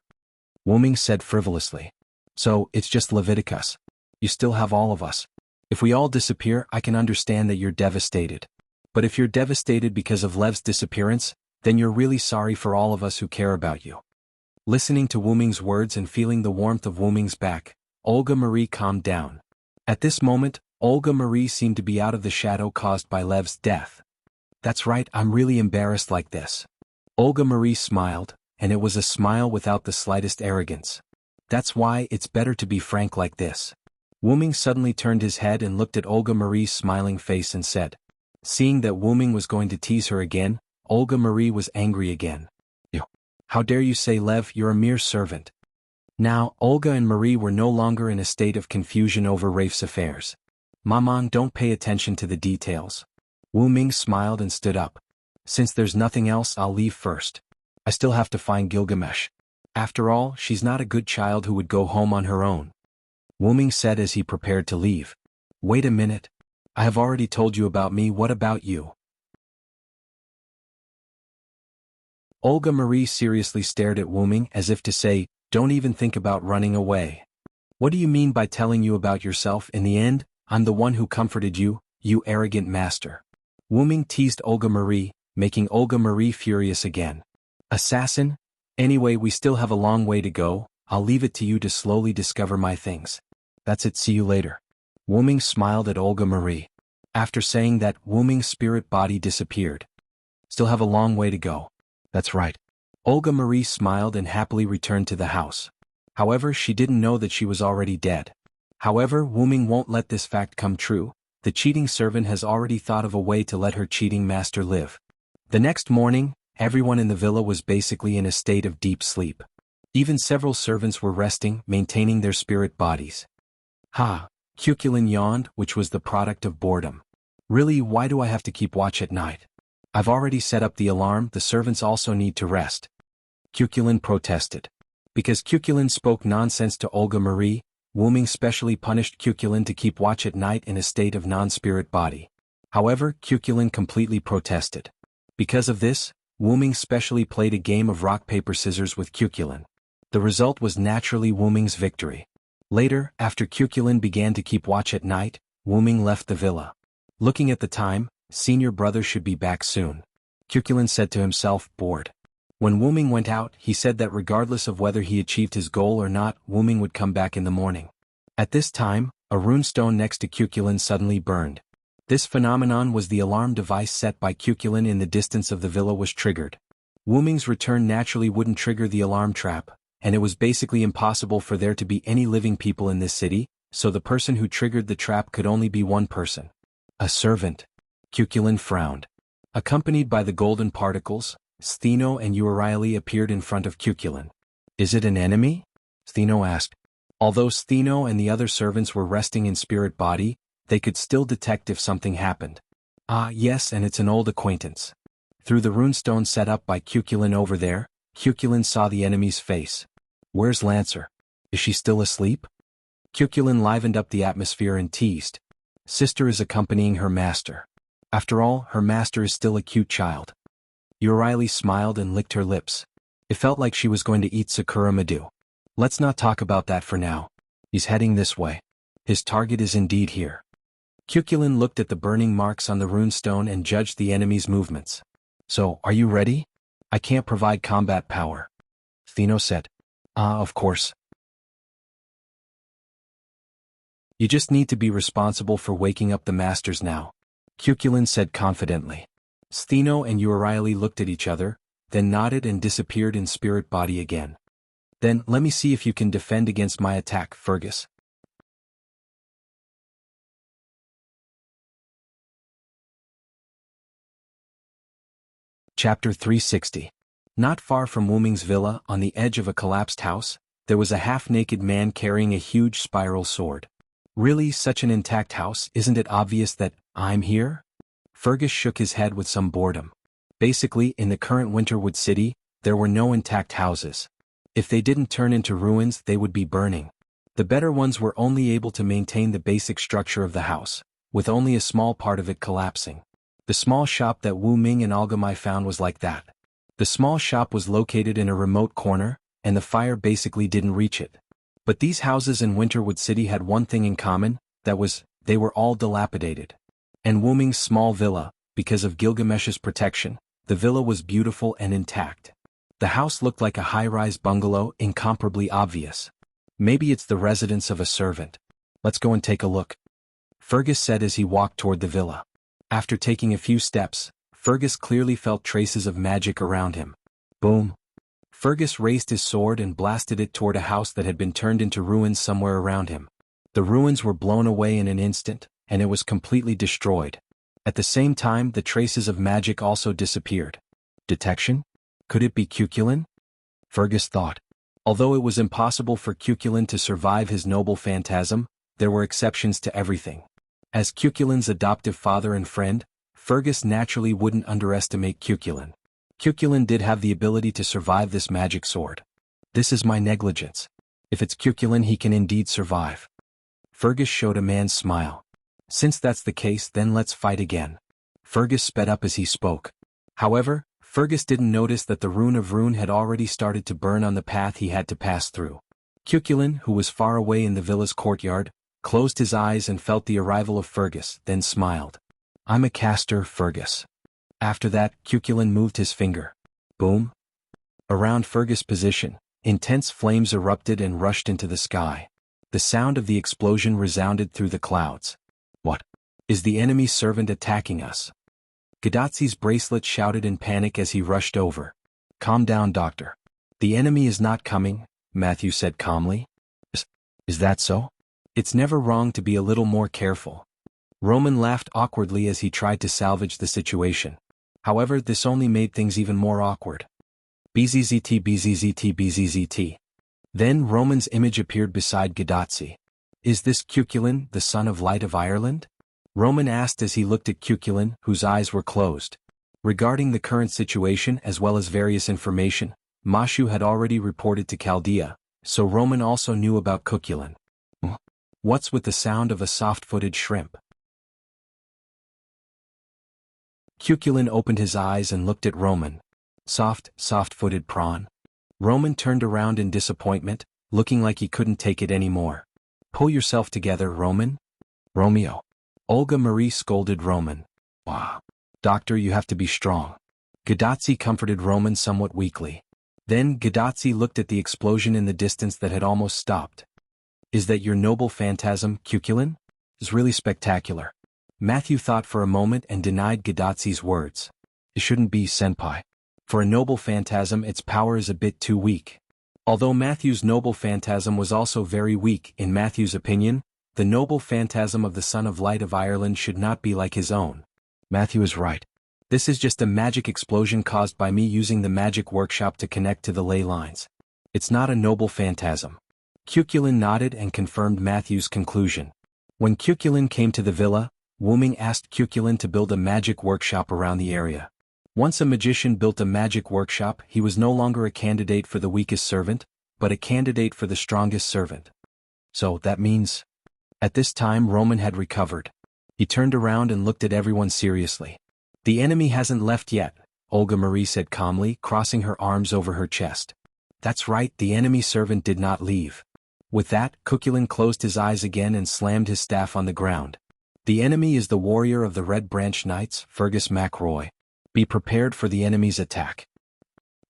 Wu Ming said frivolously. So, it's just Leviticus. You still have all of us. If we all disappear, I can understand that you're devastated. But if you're devastated because of Lev's disappearance, then you're really sorry for all of us who care about you. Listening to Wu Ming's words and feeling the warmth of Wu Ming's back, Olga Marie calmed down. At this moment, Olga Marie seemed to be out of the shadow caused by Lev's death. That's right, I'm really embarrassed like this. Olga Marie smiled, and it was a smile without the slightest arrogance. That's why it's better to be frank like this. Wu Ming suddenly turned his head and looked at Olga Marie's smiling face and said. Seeing that Wu Ming was going to tease her again, Olga Marie was angry again. How dare you say, Lev, you're a mere servant. Now, Olga and Marie were no longer in a state of confusion over Rafe's affairs. Maman, don't pay attention to the details. Wu Ming smiled and stood up. Since there's nothing else, I'll leave first. I still have to find Gilgamesh. After all, she's not a good child who would go home on her own. Wu Ming said as he prepared to leave. Wait a minute. I have already told you about me, what about you? Olga Marie seriously stared at Wu Ming as if to say, don't even think about running away. What do you mean by telling you about yourself? In the end, I'm the one who comforted you, you arrogant master. Wu Ming teased Olga Marie, making Olga Marie furious again. Assassin? Anyway, we still have a long way to go, I'll leave it to you to slowly discover my things. That's it, see you later. Wu Ming smiled at Olga Marie. After saying that, Wu Ming's spirit body disappeared. Still have a long way to go. That's right. Olga Marie smiled and happily returned to the house. However, she didn't know that she was already dead. However, Wu Ming won't let this fact come true. The cheating servant has already thought of a way to let her cheating master live. The next morning, everyone in the villa was basically in a state of deep sleep. Even several servants were resting, maintaining their spirit bodies. Ha! Cuculin yawned, which was the product of boredom. Really, why do I have to keep watch at night? I've already set up the alarm, the servants also need to rest. Cuculin protested. Because Cuculin spoke nonsense to Olga Marie, Wu Ming specially punished Cuculin to keep watch at night in a state of non-spirit body. However, Cuculin completely protested. Because of this, Wu Ming specially played a game of rock-paper-scissors with Cuculin. The result was naturally Wu Ming's victory. Later, after Cuculin began to keep watch at night, Wu Ming left the villa. Looking at the time, senior brother should be back soon. Cuculin said to himself, bored. When Wu Ming went out, he said that regardless of whether he achieved his goal or not, Wu Ming would come back in the morning. At this time, a runestone next to Cuculin suddenly burned. This phenomenon was the alarm device set by Cuculin in the distance of the villa was triggered. Wu Ming's return naturally wouldn't trigger the alarm trap, and it was basically impossible for there to be any living people in this city, so the person who triggered the trap could only be one person. A servant. Cuculin frowned. Accompanied by the golden particles, Stheno and Euryale appeared in front of Cuculin. Is it an enemy? Stheno asked. Although Stheno and the other servants were resting in spirit body, they could still detect if something happened. Ah yes, and it's an old acquaintance. Through the runestone set up by Cuculin over there, Cuculin saw the enemy's face. Where's Lancer? Is she still asleep? Cuculin livened up the atmosphere and teased. Sister is accompanying her master. After all, her master is still a cute child. Urieli smiled and licked her lips. It felt like she was going to eat Sakura Madu. Let's not talk about that for now. He's heading this way. His target is indeed here. Cuculin looked at the burning marks on the runestone and judged the enemy's movements. So, are you ready? I can't provide combat power. Thino said. Of course. You just need to be responsible for waking up the masters now. Cuculin said confidently. Stheno and Urieli looked at each other, then nodded and disappeared in spirit body again. Then, let me see if you can defend against my attack, Fergus. Chapter 360. Not far from Wuming's villa, on the edge of a collapsed house, there was a half-naked man carrying a huge spiral sword. Really, such an intact house, isn't it obvious that, I'm here? Fergus shook his head with some boredom. Basically, in the current Winterwood city, there were no intact houses. If they didn't turn into ruins, they would be burning. The better ones were only able to maintain the basic structure of the house, with only a small part of it collapsing. The small shop that Wu Ming and Algamai found was like that. The small shop was located in a remote corner, and the fire basically didn't reach it. But these houses in Winterwood City had one thing in common, that was, they were all dilapidated. And Wu Ming's small villa, because of Gilgamesh's protection, the villa was beautiful and intact. The house looked like a high-rise bungalow, incomparably obvious. Maybe it's the residence of a servant. Let's go and take a look. Fergus said as he walked toward the villa. After taking a few steps, Fergus clearly felt traces of magic around him. Boom. Fergus raised his sword and blasted it toward a house that had been turned into ruins somewhere around him. The ruins were blown away in an instant, and it was completely destroyed. At the same time, the traces of magic also disappeared. Detection? Could it be Cuculin? Fergus thought. Although it was impossible for Cuculin to survive his noble phantasm, there were exceptions to everything. As Cuculin's adoptive father and friend, Fergus naturally wouldn't underestimate Cuculin. Cuculin did have the ability to survive this magic sword. This is my negligence. If it's Cuculin, he can indeed survive. Fergus showed a man's smile. Since that's the case, then let's fight again. Fergus sped up as he spoke. However, Fergus didn't notice that the rune of Rune had already started to burn on the path he had to pass through. Cuculin, who was far away in the villa's courtyard, closed his eyes and felt the arrival of Fergus, then smiled. I'm a caster, Fergus. After that, Cuculin moved his finger. Boom. Around Fergus' position, intense flames erupted and rushed into the sky. The sound of the explosion resounded through the clouds. What? Is the enemy servant attacking us? Gadotzi's bracelet shouted in panic as he rushed over. Calm down, Doctor. The enemy is not coming, Matthew said calmly. Is that so? It's never wrong to be a little more careful. Roman laughed awkwardly as he tried to salvage the situation. However, this only made things even more awkward. BZZT BZZT BZZT. Then Roman's image appeared beside Gadotzi. Is this Cuculin, the son of Light of Ireland? Roman asked as he looked at Cuculin, whose eyes were closed. Regarding the current situation as well as various information, Mashu had already reported to Chaldea, so Roman also knew about Cuculin. What's with the sound of a soft-footed shrimp? Cuculin opened his eyes and looked at Roman. Soft-footed prawn. Roman turned around in disappointment, looking like he couldn't take it anymore. Pull yourself together, Roman. Romeo. Olga Marie scolded Roman. Wow. Doctor, you have to be strong. Gadotzi comforted Roman somewhat weakly. Then Gadotzi looked at the explosion in the distance that had almost stopped. Is that your noble phantasm, Cuculin? It's really spectacular. Matthew thought for a moment and denied Gadotzi's words. It shouldn't be, Senpai. For a noble phantasm, its power is a bit too weak. Although Matthew's noble phantasm was also very weak, in Matthew's opinion, the noble phantasm of the Son of Light of Ireland should not be like his own. Matthew is right. This is just a magic explosion caused by me using the magic workshop to connect to the ley lines. It's not a noble phantasm. Cuculin nodded and confirmed Matthew's conclusion. When Cuculin came to the villa, Wu Ming asked Cuculin to build a magic workshop around the area. Once a magician built a magic workshop, he was no longer a candidate for the weakest servant, but a candidate for the strongest servant. So that means... At this time Roman had recovered. He turned around and looked at everyone seriously. The enemy hasn't left yet, Olga Marie said calmly, crossing her arms over her chest. That's right, the enemy servant did not leave. With that, Cuchulain closed his eyes again and slammed his staff on the ground. The enemy is the warrior of the Red Branch Knights, Fergus MacRoy. Be prepared for the enemy's attack.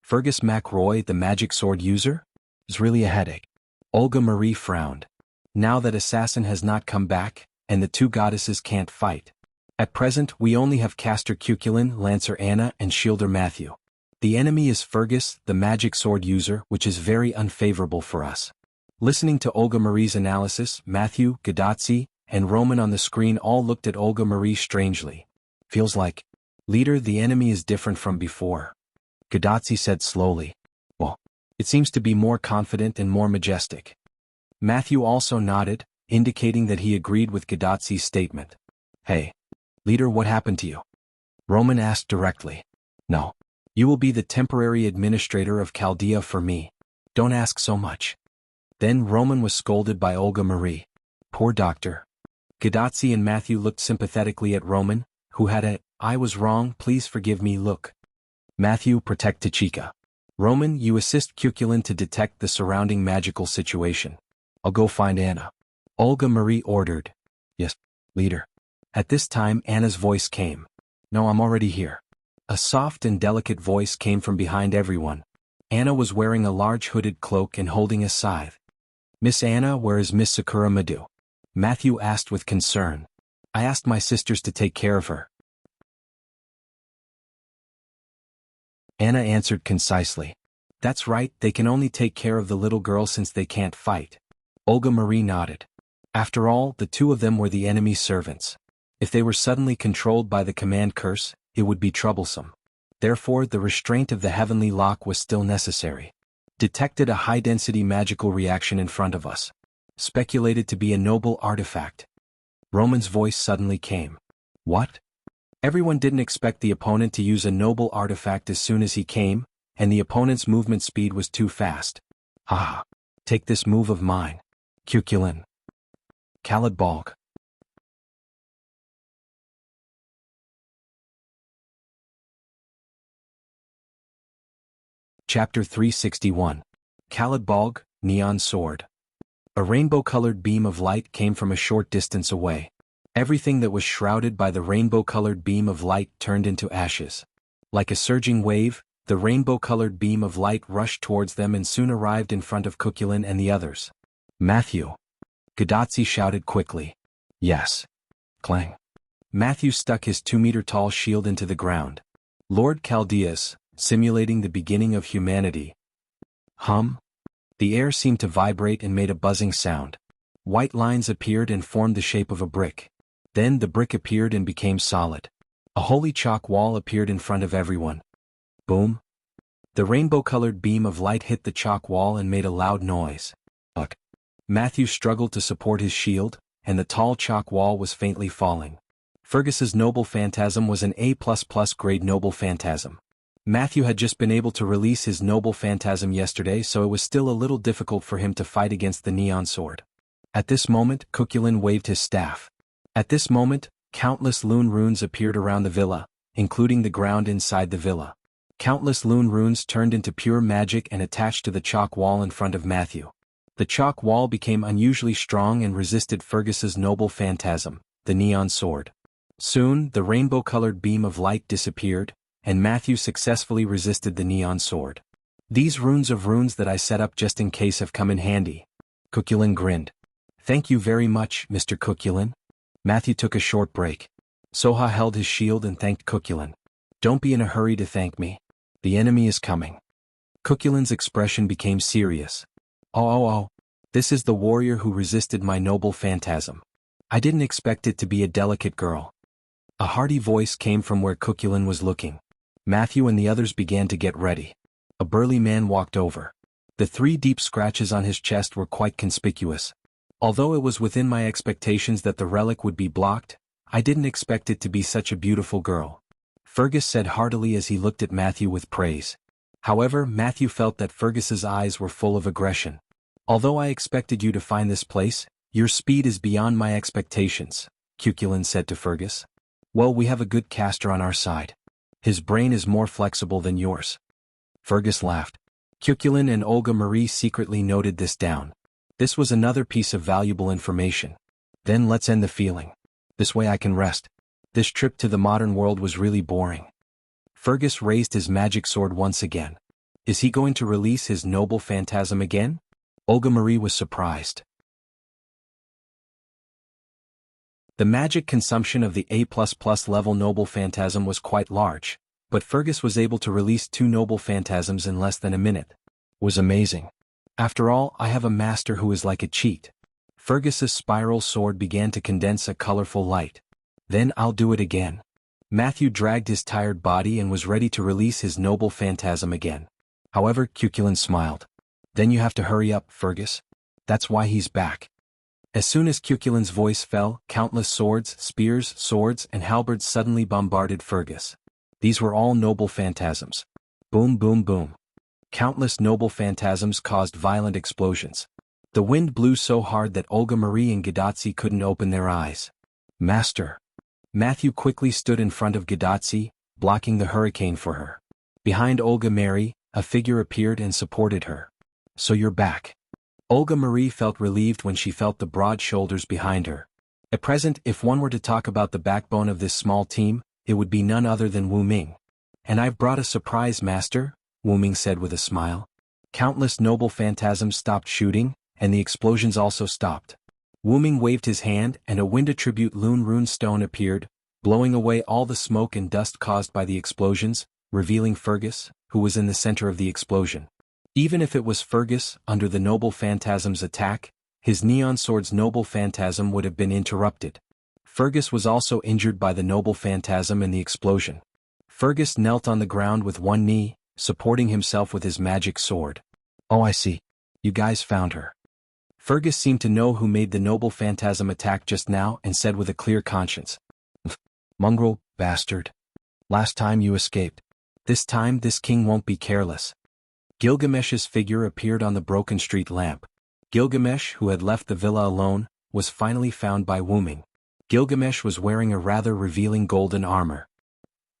Fergus MacRoy, the magic sword user? Is really a headache. Olga Marie frowned. Now that assassin has not come back, and the two goddesses can't fight. At present, we only have caster Cuchulain, lancer Anna, and shielder Matthew. The enemy is Fergus, the magic sword user, which is very unfavorable for us. Listening to Olga Marie's analysis, Matthew, Gadotsi, and Roman on the screen all looked at Olga Marie strangely. Feels like, leader, the enemy is different from before. Gadotsi said slowly. Well, it seems to be more confident and more majestic. Matthew also nodded, indicating that he agreed with Gadotsi's statement. Hey, leader, what happened to you? Roman asked directly. No. You will be the temporary administrator of Chaldea for me. Don't ask so much. Then Roman was scolded by Olga Marie. Poor doctor. Gadotsi and Matthew looked sympathetically at Roman, who had a, I was wrong, please forgive me look. Matthew, protect Tachika. Roman, you assist Cuchulain to detect the surrounding magical situation. I'll go find Anna. Olga Marie ordered. Yes, leader. At this time Anna's voice came. No, I'm already here. A soft and delicate voice came from behind everyone. Anna was wearing a large hooded cloak and holding a scythe. Miss Anna, where is Miss Sakura Madu? Matthew asked with concern. I asked my sisters to take care of her. Anna answered concisely. That's right, they can only take care of the little girl since they can't fight. Olga Marie nodded. After all, the two of them were the enemy's servants. If they were suddenly controlled by the command curse, it would be troublesome. Therefore, the restraint of the heavenly lock was still necessary. Detected a high-density magical reaction in front of us. Speculated to be a noble artifact. Roman's voice suddenly came. What? Everyone didn't expect the opponent to use a noble artifact as soon as he came, and the opponent's movement speed was too fast. Haha. Take this move of mine. Cuchulain. Khalid Balg. Chapter 361. Khalid Balg, Neon Sword. A rainbow-colored beam of light came from a short distance away. Everything that was shrouded by the rainbow-colored beam of light turned into ashes. Like a surging wave, the rainbow-colored beam of light rushed towards them and soon arrived in front of Cuchulain and the others. Matthew. Gadotsi shouted quickly. Yes. Clang. Matthew stuck his 2-meter-tall shield into the ground. Lord Chaldeus, simulating the beginning of humanity. Hum. The air seemed to vibrate and made a buzzing sound. White lines appeared and formed the shape of a brick. Then the brick appeared and became solid. A holy chalk wall appeared in front of everyone. Boom. The rainbow-colored beam of light hit the chalk wall and made a loud noise. Ugh. Matthew struggled to support his shield, and the tall chalk wall was faintly falling. Fergus's noble phantasm was an A++ grade noble phantasm. Matthew had just been able to release his noble phantasm yesterday, so it was still a little difficult for him to fight against the neon sword. At this moment, Cuchulain waved his staff. At this moment, countless lune runes appeared around the villa, including the ground inside the villa. Countless lune runes turned into pure magic and attached to the chalk wall in front of Matthew. The chalk wall became unusually strong and resisted Fergus's noble phantasm, the neon sword. Soon, the rainbow-colored beam of light disappeared, and Matthew successfully resisted the neon sword. These runes of runes that I set up just in case have come in handy. Cuchulain grinned. Thank you very much, Mr. Cuchulain. Matthew took a short break. Soha held his shield and thanked Cuchulain. Don't be in a hurry to thank me. The enemy is coming. Cuchulain's expression became serious. Oh, this is the warrior who resisted my noble phantasm. I didn't expect it to be a delicate girl. A hearty voice came from where Cuchulain was looking. Matthew and the others began to get ready. A burly man walked over. The 3 deep scratches on his chest were quite conspicuous. Although it was within my expectations that the relic would be blocked, I didn't expect it to be such a beautiful girl. Fergus said heartily as he looked at Matthew with praise. However, Matthew felt that Fergus's eyes were full of aggression. Although I expected you to find this place, your speed is beyond my expectations. Cuchulain said to Fergus. Well, we have a good caster on our side. His brain is more flexible than yours. Fergus laughed. Cuchulain and Olga Marie secretly noted this down. This was another piece of valuable information. Then let's end the feeling. This way I can rest. This trip to the modern world was really boring. Fergus raised his magic sword once again. Is he going to release his noble phantasm again? Olga Marie was surprised. The magic consumption of the A++ level noble phantasm was quite large, but Fergus was able to release 2 noble phantasms in less than a minute. Was amazing. After all, I have a master who is like a cheat. Fergus's spiral sword began to condense a colorful light. Then I'll do it again. Matthew dragged his tired body and was ready to release his noble phantasm again. However, Cuchulain smiled. Then you have to hurry up, Fergus. That's why he's back. As soon as Cuchulain's voice fell, countless swords, spears, swords, and halberds suddenly bombarded Fergus. These were all noble phantasms. Boom, boom, boom. Countless noble phantasms caused violent explosions. The wind blew so hard that Olga Marie and Gadazi couldn't open their eyes. Master. Matthew quickly stood in front of Gadazi, blocking the hurricane for her. Behind Olga Marie, a figure appeared and supported her. So you're back. Olga Marie felt relieved when she felt the broad shoulders behind her. At present, if one were to talk about the backbone of this small team, it would be none other than Wu Ming. And I've brought a surprise, Master, Wu Ming said with a smile. Countless noble phantasms stopped shooting, and the explosions also stopped. Wu Ming waved his hand and a wind attribute Lune Rune stone appeared, blowing away all the smoke and dust caused by the explosions, revealing Fergus, who was in the center of the explosion. Even if it was Fergus, under the noble phantasm's attack, his neon sword's noble phantasm would have been interrupted. Fergus was also injured by the noble phantasm in the explosion. Fergus knelt on the ground with one knee, supporting himself with his magic sword. Oh, I see. You guys found her. Fergus seemed to know who made the noble phantasm attack just now and said with a clear conscience. Mongrel, bastard. Last time you escaped. This time this king won't be careless. Gilgamesh's figure appeared on the broken street lamp. Gilgamesh, who had left the villa alone, was finally found by Wu Ming. Gilgamesh was wearing a rather revealing golden armor.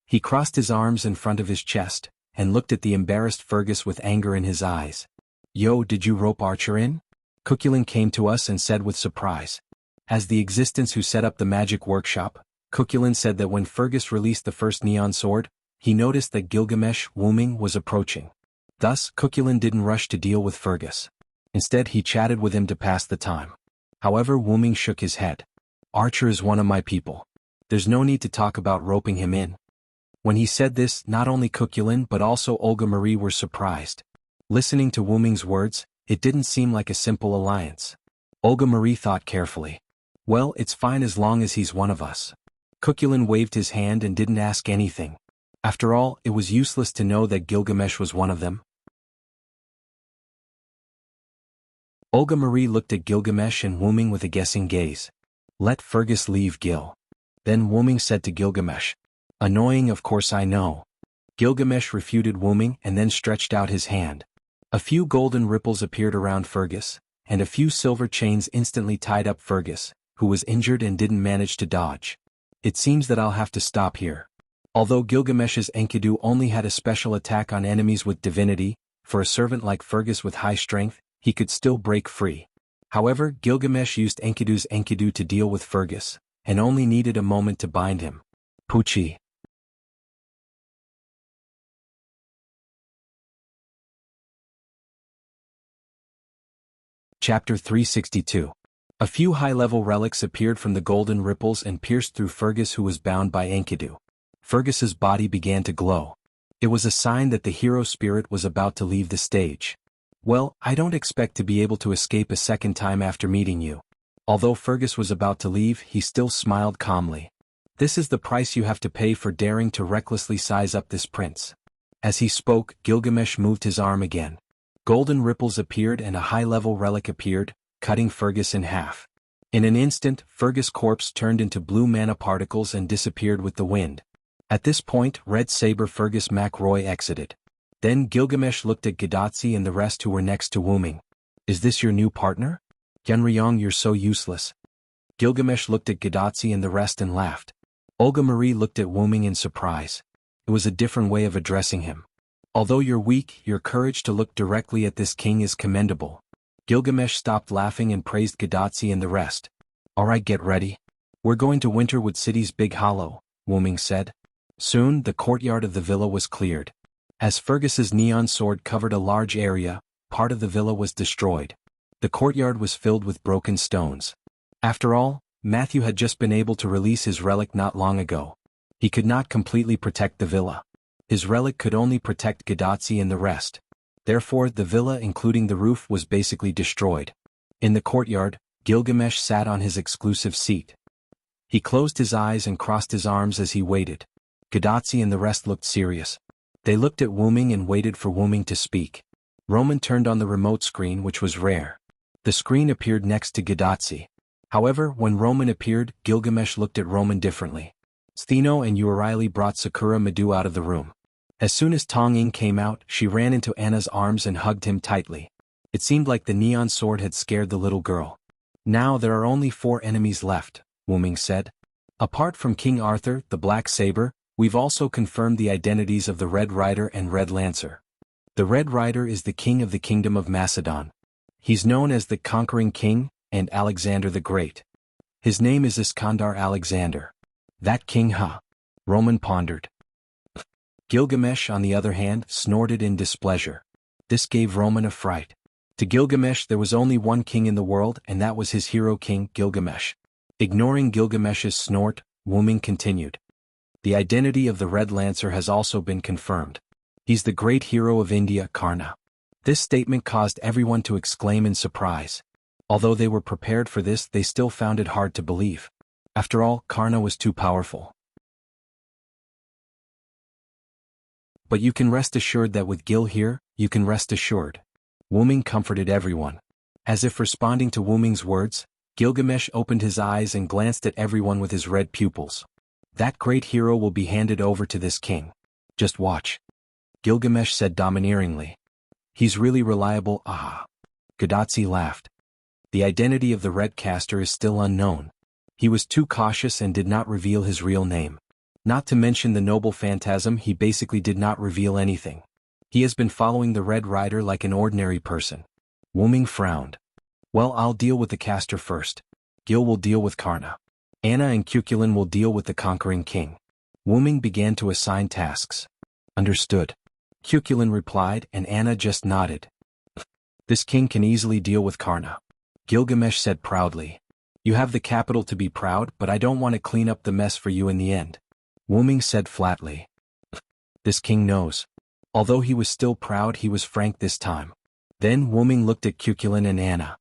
He crossed his arms in front of his chest, and looked at the embarrassed Fergus with anger in his eyes. Yo, did you rope Archer in? Cuchulain came to us and said with surprise. As the existence who set up the magic workshop, Cuchulain said that when Fergus released the first neon sword, he noticed that Gilgamesh, Wu Ming, was approaching. Thus, Cuchulain didn't rush to deal with Fergus. Instead, he chatted with him to pass the time. However, Wu Ming shook his head. Archer is one of my people. There's no need to talk about roping him in. When he said this, not only Cuchulain but also Olga Marie were surprised. Listening to Wu Ming's words, it didn't seem like a simple alliance. Olga Marie thought carefully. Well, it's fine as long as he's one of us. Cuchulain waved his hand and didn't ask anything. After all, it was useless to know that Gilgamesh was one of them. Olga Marie looked at Gilgamesh and Wu Ming with a guessing gaze. Let Fergus leave, Gil. Then Wu Ming said to Gilgamesh. Annoying, of course I know. Gilgamesh refuted Wu Ming and then stretched out his hand. A few golden ripples appeared around Fergus, and a few silver chains instantly tied up Fergus, who was injured and didn't manage to dodge. It seems that I'll have to stop here. Although Gilgamesh's Enkidu only had a special attack on enemies with divinity, for a servant like Fergus with high strength, he could still break free. However, Gilgamesh used Enkidu's Enkidu to deal with Fergus, and only needed a moment to bind him. Poochie. Chapter 362. A few high-level relics appeared from the golden ripples and pierced through Fergus, who was bound by Enkidu. Fergus's body began to glow. It was a sign that the hero spirit was about to leave the stage. Well, I don't expect to be able to escape a second time after meeting you. Although Fergus was about to leave, he still smiled calmly. This is the price you have to pay for daring to recklessly size up this prince. As he spoke, Gilgamesh moved his arm again. Golden ripples appeared and a high-level relic appeared, cutting Fergus in half. In an instant, Fergus' corpse turned into blue mana particles and disappeared with the wind. At this point, Red Saber Fergus McRoy exited. Then Gilgamesh looked at Gadazi and the rest who were next to Wu Ming. Is this your new partner? Yunryong, you're so useless. Gilgamesh looked at Gadotsi and the rest and laughed. Olga Marie looked at Wuming in surprise. It was a different way of addressing him. Although you're weak, your courage to look directly at this king is commendable. Gilgamesh stopped laughing and praised Gadotsi and the rest. Alright, get ready. We're going to Winterwood City's Big Hollow, Wuming said. Soon, the courtyard of the villa was cleared. As Fergus's neon sword covered a large area, part of the villa was destroyed. The courtyard was filled with broken stones. After all, Matthew had just been able to release his relic not long ago. He could not completely protect the villa. His relic could only protect Gadotsi and the rest. Therefore, the villa including the roof was basically destroyed. In the courtyard, Gilgamesh sat on his exclusive seat. He closed his eyes and crossed his arms as he waited. Gadotsi and the rest looked serious. They looked at Wuming and waited for Wuming to speak. Roman turned on the remote screen, which was rare. The screen appeared next to Gadotsi. However, when Roman appeared, Gilgamesh looked at Roman differently. Stheno and Urieli brought Sakura Madu out of the room. As soon as Tong Ying came out, she ran into Anna's arms and hugged him tightly. It seemed like the neon sword had scared the little girl. Now there are only 4 enemies left, Wuming said. Apart from King Arthur, the Black Saber, we've also confirmed the identities of the Red Rider and Red Lancer. The Red Rider is the king of the Kingdom of Macedon. He's known as the Conquering King and Alexander the Great. His name is Iskandar Alexander. That king, huh? Roman pondered. Gilgamesh, on the other hand, snorted in displeasure. This gave Roman a fright. To Gilgamesh there was only one king in the world, and that was his hero king, Gilgamesh. Ignoring Gilgamesh's snort, Wuming continued. The identity of the Red Lancer has also been confirmed. He's the great hero of India, Karna. This statement caused everyone to exclaim in surprise. Although they were prepared for this, they still found it hard to believe. After all, Karna was too powerful. But you can rest assured that with Gil here, you can rest assured. Wuming comforted everyone. As if responding to Wuming's words, Gilgamesh opened his eyes and glanced at everyone with his red pupils. That great hero will be handed over to this king. Just watch. Gilgamesh said domineeringly. He's really reliable, ah. Gadotsi laughed. The identity of the Red Caster is still unknown. He was too cautious and did not reveal his real name. Not to mention the noble phantasm, he basically did not reveal anything. He has been following the Red Rider like an ordinary person. Wuming frowned. Well, I'll deal with the caster first. Gil will deal with Karna. Anna and Cuchulain will deal with the Conquering King. Wuming began to assign tasks. Understood. Cuchulain replied, and Anna just nodded. This king can easily deal with Karna. Gilgamesh said proudly. You have the capital to be proud, but I don't want to clean up the mess for you in the end. Wuming said flatly. This king knows. Although he was still proud, he was frank this time. Then Wuming looked at Cuchulain and Anna.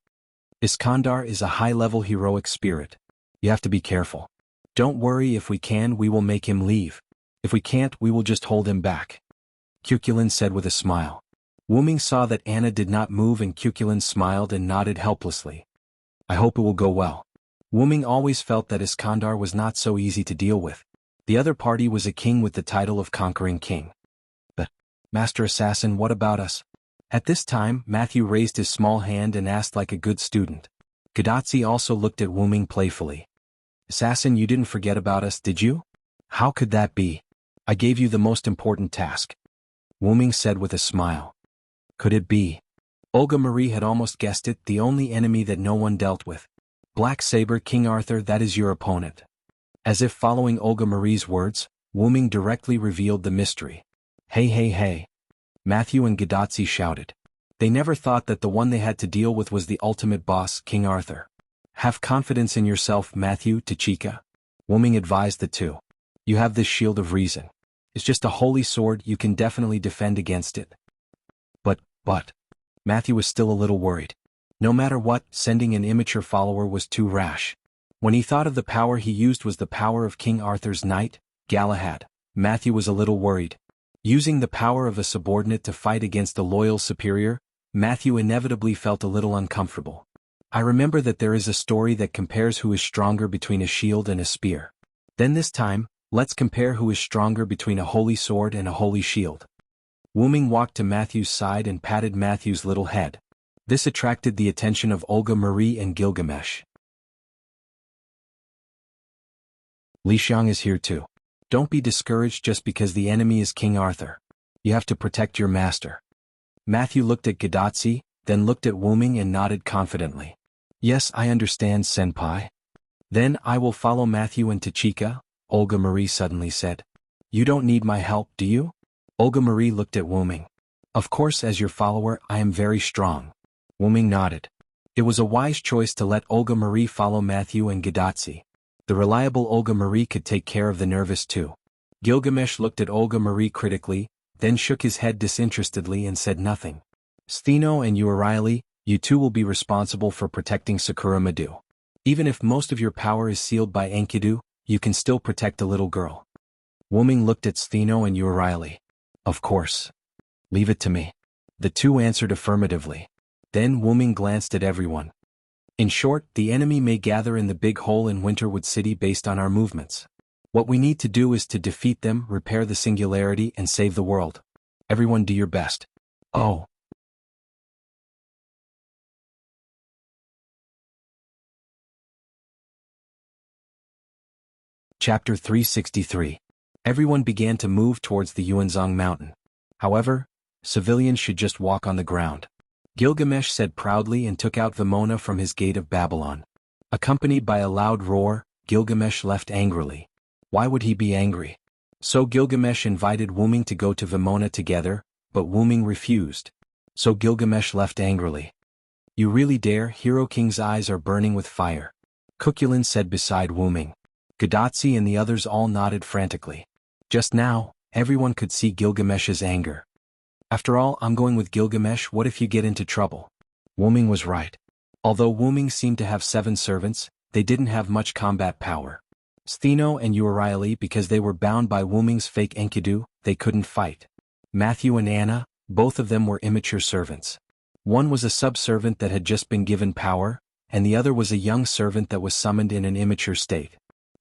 Iskandar is a high-level heroic spirit. You have to be careful. Don't worry, if we can, we will make him leave. If we can't, we will just hold him back. Cuchulain said with a smile. Wuming saw that Anna did not move and Cuchulain smiled and nodded helplessly. I hope it will go well. Wuming always felt that Iskandar was not so easy to deal with. The other party was a king with the title of Conquering King. But, Master Assassin, what about us? At this time, Matthew raised his small hand and asked like a good student. Gadotsi also looked at Wuming playfully. Assassin, you didn't forget about us, did you? How could that be? I gave you the most important task. Wuming said with a smile. Could it be? Olga Marie had almost guessed it, the only enemy that no one dealt with. Black Saber, King Arthur, that is your opponent. As if following Olga Marie's words, Wuming directly revealed the mystery. Hey hey hey. Matthew and Gadotsi shouted. They never thought that the one they had to deal with was the ultimate boss, King Arthur. Have confidence in yourself, Matthew, Tachika. Wuming advised the two. You have this shield of reason. It's just a holy sword, you can definitely defend against it. But, Matthew was still a little worried. No matter what, sending an immature follower was too rash. When he thought of the power he used was the power of King Arthur's knight, Galahad, Matthew was a little worried. Using the power of a subordinate to fight against a loyal superior, Matthew inevitably felt a little uncomfortable. I remember that there is a story that compares who is stronger between a shield and a spear. Then this time, let's compare who is stronger between a holy sword and a holy shield. Wuming walked to Matthew's side and patted Matthew's little head. This attracted the attention of Olga Marie and Gilgamesh. Li Xiang is here too. Don't be discouraged just because the enemy is King Arthur. You have to protect your master. Matthew looked at Gadotsi, then looked at Wuming and nodded confidently. Yes, I understand, Senpai. Then I will follow Matthew and Tachika, Olga Marie suddenly said. You don't need my help, do you? Olga Marie looked at Wuming. Of course, as your follower, I am very strong. Wuming nodded. It was a wise choice to let Olga Marie follow Matthew and Gadotsi. The reliable Olga Marie could take care of the nervous too. Gilgamesh looked at Olga Marie critically, then shook his head disinterestedly and said nothing. Stheno and Urieli, you two will be responsible for protecting Sakura Madu. Even if most of your power is sealed by Enkidu, you can still protect the little girl. Wuming looked at Stheno and Urieli. Of course. Leave it to me. The two answered affirmatively. Then Wuming glanced at everyone. In short, the enemy may gather in the big hole in Winterwood City based on our movements. What we need to do is to defeat them, repair the singularity, and save the world. Everyone do your best. Oh. Chapter 363. Everyone began to move towards the Yuanzhong mountain. However, civilians should just walk on the ground. Gilgamesh said proudly and took out Vimona from his gate of Babylon. Accompanied by a loud roar, Gilgamesh left angrily. Why would he be angry? So Gilgamesh invited Wuming to go to Vimona together, but Wuming refused. So Gilgamesh left angrily. You really dare? Hero King's eyes are burning with fire. Cuculin said beside Wuming. Gadotsi and the others all nodded frantically. Just now, everyone could see Gilgamesh's anger. After all, I'm going with Gilgamesh. What if you get into trouble? Wuming was right. Although Wuming seemed to have 7 servants, they didn't have much combat power. Stheno and Urieli, because they were bound by Wuming's fake Enkidu, they couldn't fight. Matthew and Anna, both of them were immature servants. One was a sub-servant that had just been given power, and the other was a young servant that was summoned in an immature state.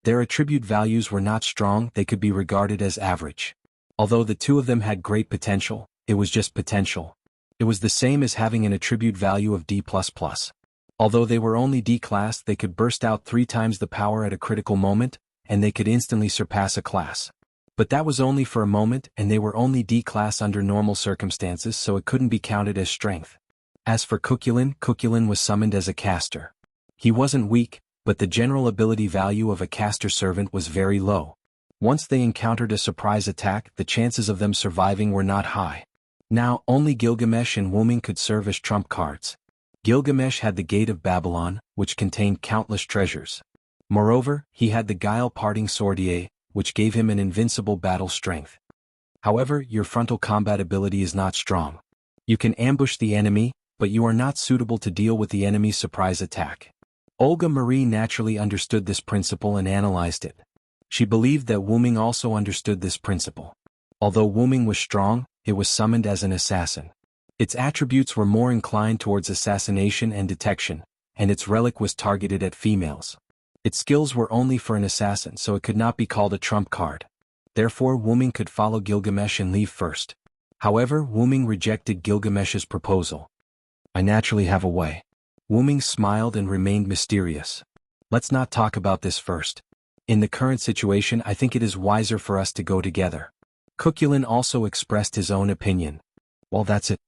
Their attribute values were not strong, they could be regarded as average. Although the two of them had great potential, it was just potential. It was the same as having an attribute value of D++. Although they were only D class, they could burst out 3 times the power at a critical moment, and they could instantly surpass a class. But that was only for a moment, and they were only D class under normal circumstances, so it couldn't be counted as strength. As for Cuculin, Cuculin was summoned as a caster. He wasn't weak, but the general ability value of a caster servant was very low. Once they encountered a surprise attack, the chances of them surviving were not high. Now, only Gilgamesh and Wuming could serve as trump cards. Gilgamesh had the Gate of Babylon, which contained countless treasures. Moreover, he had the Guile-parting Sordier, which gave him an invincible battle strength. However, your frontal combat ability is not strong. You can ambush the enemy, but you are not suitable to deal with the enemy's surprise attack. Olga Marie naturally understood this principle and analyzed it. She believed that Wuming also understood this principle. Although Wuming was strong, it was summoned as an assassin. Its attributes were more inclined towards assassination and detection, and its relic was targeted at females. Its skills were only for an assassin, so it could not be called a trump card. Therefore, Wuming could follow Gilgamesh and leave first. However, Wuming rejected Gilgamesh's proposal. I naturally have a way. Wuming smiled and remained mysterious. Let's not talk about this first. In the current situation, I think it is wiser for us to go together. Cuculin also expressed his own opinion. Well, that's it.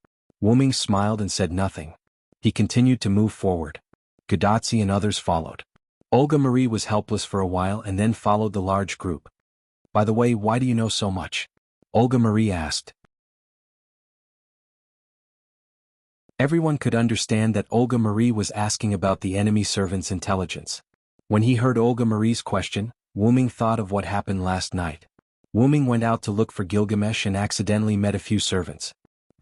Wuming smiled and said nothing. He continued to move forward. Gadotsi and others followed. Olga Marie was helpless for a while and then followed the large group. By the way, why do you know so much? Olga Marie asked. Everyone could understand that Olga Marie was asking about the enemy servant's intelligence. When he heard Olga Marie's question, Wuming thought of what happened last night. Wuming went out to look for Gilgamesh and accidentally met a few servants.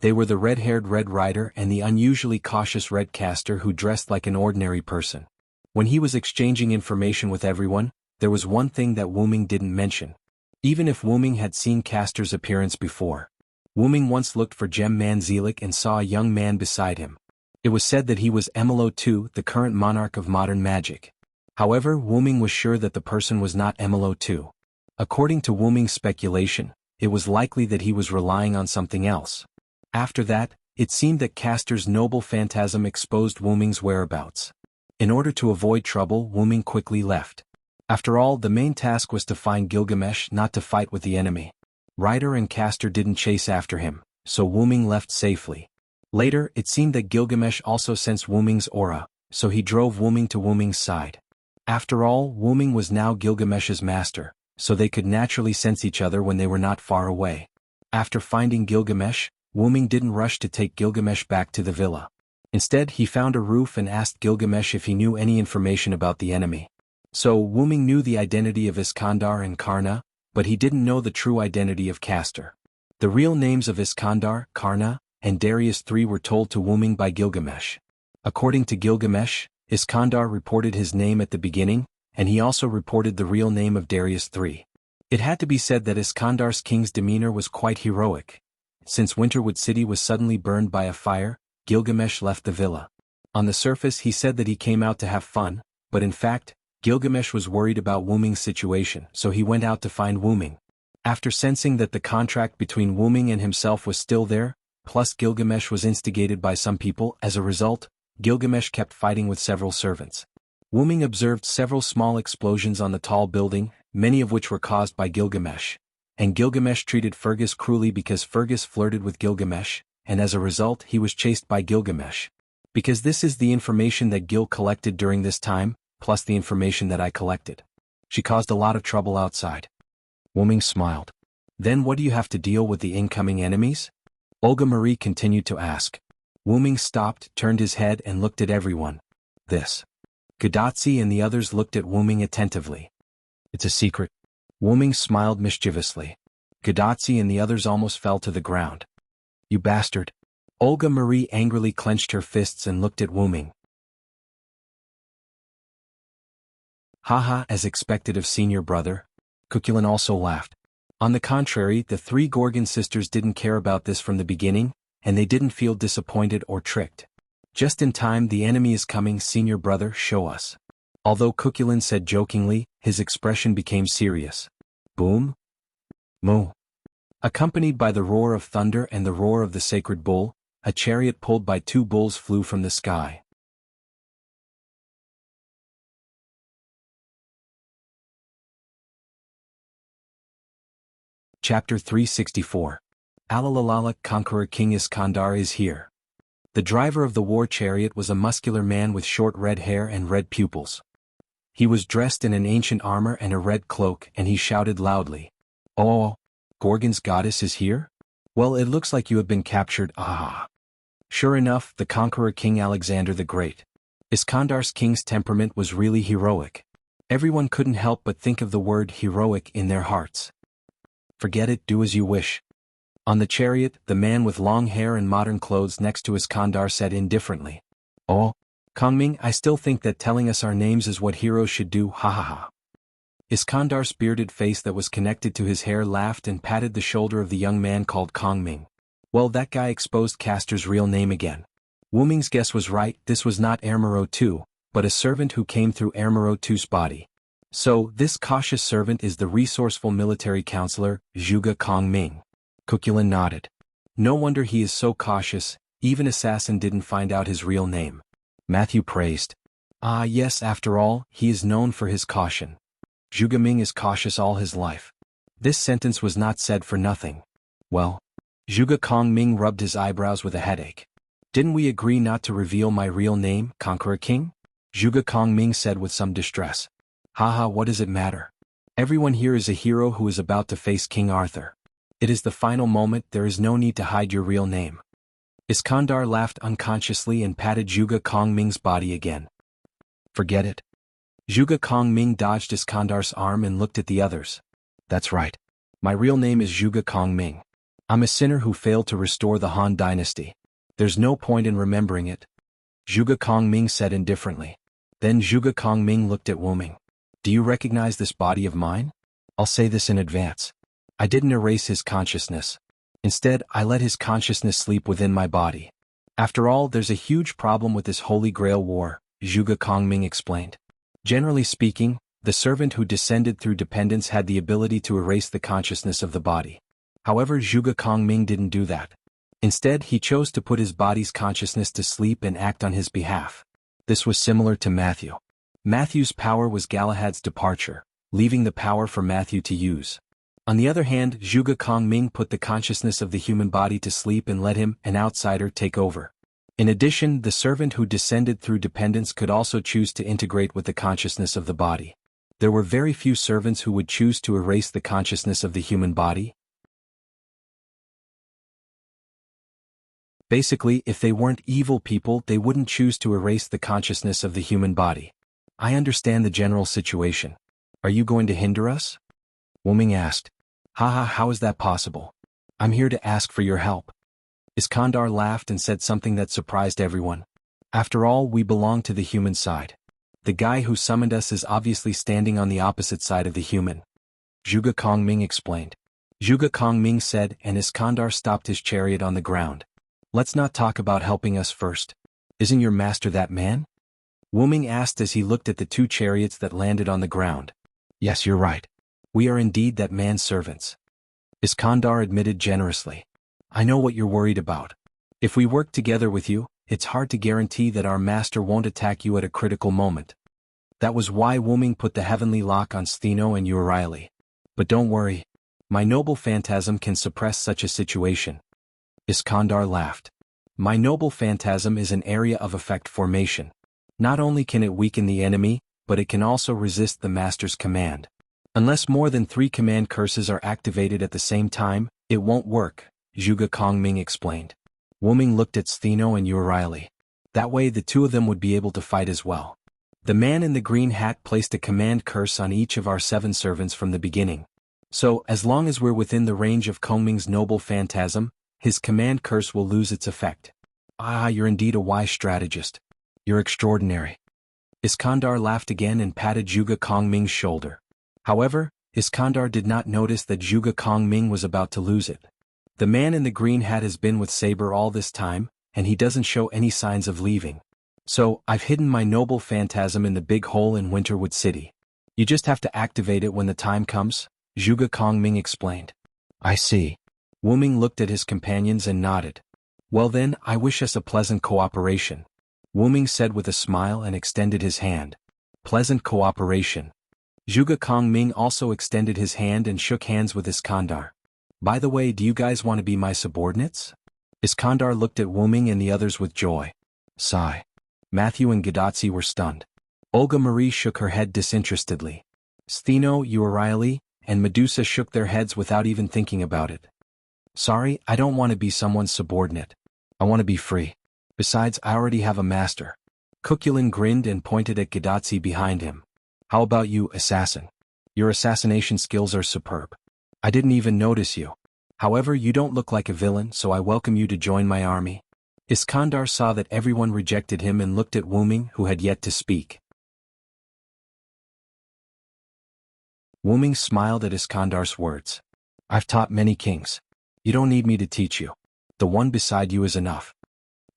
They were the red-haired Red Rider and the unusually cautious Red Caster who dressed like an ordinary person. When he was exchanging information with everyone, there was one thing that Wuming didn't mention. Even if Wuming had seen Caster's appearance before, Wuming once looked for Gem Man Zelik and saw a young man beside him. It was said that he was Emilo II, the current monarch of modern magic. However, Wuming was sure that the person was not Emilo II. According to Wuming's speculation, it was likely that he was relying on something else. After that, it seemed that Caster's noble phantasm exposed Wuming's whereabouts. In order to avoid trouble, Wuming quickly left. After all, the main task was to find Gilgamesh, not to fight with the enemy. Ryder and Castor didn't chase after him, so Wu Ming left safely. Later, it seemed that Gilgamesh also sensed Wu Ming's aura, so he drove Wu Ming to Wu Ming's side. After all, Wu Ming was now Gilgamesh's master, so they could naturally sense each other when they were not far away. After finding Gilgamesh, Wu Ming didn't rush to take Gilgamesh back to the villa. Instead, he found a roof and asked Gilgamesh if he knew any information about the enemy. So, Wu Ming knew the identity of Iskandar and Karna, but he didn't know the true identity of Castor. The real names of Iskandar, Karna, and Darius III were told to Wu Ming by Gilgamesh. According to Gilgamesh, Iskandar reported his name at the beginning, and he also reported the real name of Darius III. It had to be said that Iskandar's king's demeanor was quite heroic. Since Winterwood City was suddenly burned by a fire, Gilgamesh left the villa. On the surface he said that he came out to have fun, but in fact, Gilgamesh was worried about Wu Ming's situation, so he went out to find Wu Ming. After sensing that the contract between Wu Ming and himself was still there, plus Gilgamesh was instigated by some people, as a result, Gilgamesh kept fighting with several servants. Wu Ming observed several small explosions on the tall building, many of which were caused by Gilgamesh. And Gilgamesh treated Fergus cruelly because Fergus flirted with Gilgamesh, and as a result he was chased by Gilgamesh. Because this is the information that Gil collected during this time, plus the information that I collected. She caused a lot of trouble outside. Wu Ming smiled. Then what do you have to deal with the incoming enemies? Olga Marie continued to ask. Wu Ming stopped, turned his head and looked at everyone. This. Gadotsi and the others looked at Wu Ming attentively. It's a secret. Wu Ming smiled mischievously. Gadotsi and the others almost fell to the ground. You bastard. Olga Marie angrily clenched her fists and looked at Wu Ming. Haha, as expected of senior brother. Cuchulain also laughed. On the contrary, the three Gorgon sisters didn't care about this from the beginning, and they didn't feel disappointed or tricked. Just in time, the enemy is coming, senior brother, show us. Although Cuchulain said jokingly, his expression became serious. Boom. Moo. Accompanied by the roar of thunder and the roar of the sacred bull, a chariot pulled by two bulls flew from the sky. Chapter 364. Alalalala, Conqueror King Iskandar is here. The driver of the war chariot was a muscular man with short red hair and red pupils. He was dressed in an ancient armor and a red cloak, and he shouted loudly. Oh, Gorgon's goddess is here? Well, it looks like you have been captured, ah. Sure enough, the conqueror King Alexander the Great. Iskandar's king's temperament was really heroic. Everyone couldn't help but think of the word heroic in their hearts. Forget it, do as you wish. On the chariot, the man with long hair and modern clothes next to Iskandar said indifferently. Oh, Kongming, I still think that telling us our names is what heroes should do, ha ha ha. Iskandar's bearded face that was connected to his hair laughed and patted the shoulder of the young man called Kongming. Well, that guy exposed Castor's real name again. Wu Ming's guess was right, this was not Ermero II, but a servant who came through Ermero II's body. So, this cautious servant is the resourceful military counselor, Zhuge Kongming. Cuchulain nodded. No wonder he is so cautious, even Assassin didn't find out his real name. Matthew praised. Ah yes, after all, he is known for his caution. Zhuge Ming is cautious all his life. This sentence was not said for nothing. Well, Zhuge Kongming rubbed his eyebrows with a headache. Didn't we agree not to reveal my real name, Conqueror King? Zhuge Kongming said with some distress. Haha, what does it matter? Everyone here is a hero who is about to face King Arthur. It is the final moment, there is no need to hide your real name. Iskandar laughed unconsciously and patted Zhuge Kongming's body again. Forget it. Zhuge Kongming dodged Iskandar's arm and looked at the others. That's right. My real name is Zhuge Kongming. I'm a sinner who failed to restore the Han dynasty. There's no point in remembering it. Zhuge Kongming said indifferently. Then Zhuge Kongming looked at Wu Ming. Do you recognize this body of mine? I'll say this in advance. I didn't erase his consciousness. Instead, I let his consciousness sleep within my body. After all, there's a huge problem with this Holy Grail war, Zhuge Kongming explained. Generally speaking, the servant who descended through dependence had the ability to erase the consciousness of the body. However, Zhuge Kongming didn't do that. Instead, he chose to put his body's consciousness to sleep and act on his behalf. This was similar to Matthew. Matthew's power was Galahad's departure, leaving the power for Matthew to use. On the other hand, Zhuge Kongming put the consciousness of the human body to sleep and let him, an outsider, take over. In addition, the servant who descended through dependence could also choose to integrate with the consciousness of the body. There were very few servants who would choose to erase the consciousness of the human body. Basically, if they weren't evil people, they wouldn't choose to erase the consciousness of the human body. I understand the general situation. Are you going to hinder us? Wuming asked. Haha, how is that possible? I'm here to ask for your help. Iskandar laughed and said something that surprised everyone. After all, we belong to the human side. The guy who summoned us is obviously standing on the opposite side of the human. Zhuge Kongming explained. Zhuge Kongming said, and Iskandar stopped his chariot on the ground. Let's not talk about helping us first. Isn't your master that man? Wuming asked as he looked at the two chariots that landed on the ground. Yes, you're right. We are indeed that man's servants. Iskandar admitted generously. I know what you're worried about. If we work together with you, it's hard to guarantee that our master won't attack you at a critical moment. That was why Wuming put the heavenly lock on Stheno and Euriley. But don't worry. My noble phantasm can suppress such a situation. Iskandar laughed. My noble phantasm is an area of effect formation. Not only can it weaken the enemy, but it can also resist the master's command. Unless more than 3 command curses are activated at the same time, it won't work, Zhuge Kongming explained. Wuming looked at Stheno and Euriley. That way the two of them would be able to fight as well. The man in the green hat placed a command curse on each of our 7 servants from the beginning. So, as long as we're within the range of Kongming's noble phantasm, his command curse will lose its effect. Ah, you're indeed a wise strategist. You're extraordinary. Iskandar laughed again and patted Zhuge Kongming's shoulder. However, Iskandar did not notice that Zhuge Kongming was about to lose it. The man in the green hat has been with Saber all this time, and he doesn't show any signs of leaving. So, I've hidden my noble phantasm in the big hole in Winterwood City. You just have to activate it when the time comes, Zhuge Kongming explained. I see. Wuming looked at his companions and nodded. Well then, I wish us a pleasant cooperation. Wuming said with a smile and extended his hand. Pleasant cooperation. Zhuge Kongming also extended his hand and shook hands with Iskandar. By the way, do you guys want to be my subordinates? Iskandar looked at Wuming and the others with joy. Sigh. Matthew and Gadotsi were stunned. Olga Marie shook her head disinterestedly. Stheno, Euriley, and Medusa shook their heads without even thinking about it. Sorry, I don't want to be someone's subordinate. I want to be free. Besides, I already have a master. Cuculin grinned and pointed at Gadotsi behind him. How about you, assassin? Your assassination skills are superb. I didn't even notice you. However, you don't look like a villain, so I welcome you to join my army. Iskandar saw that everyone rejected him and looked at Wuming, who had yet to speak. Wuming smiled at Iskandar's words. I've taught many kings. You don't need me to teach you. The one beside you is enough.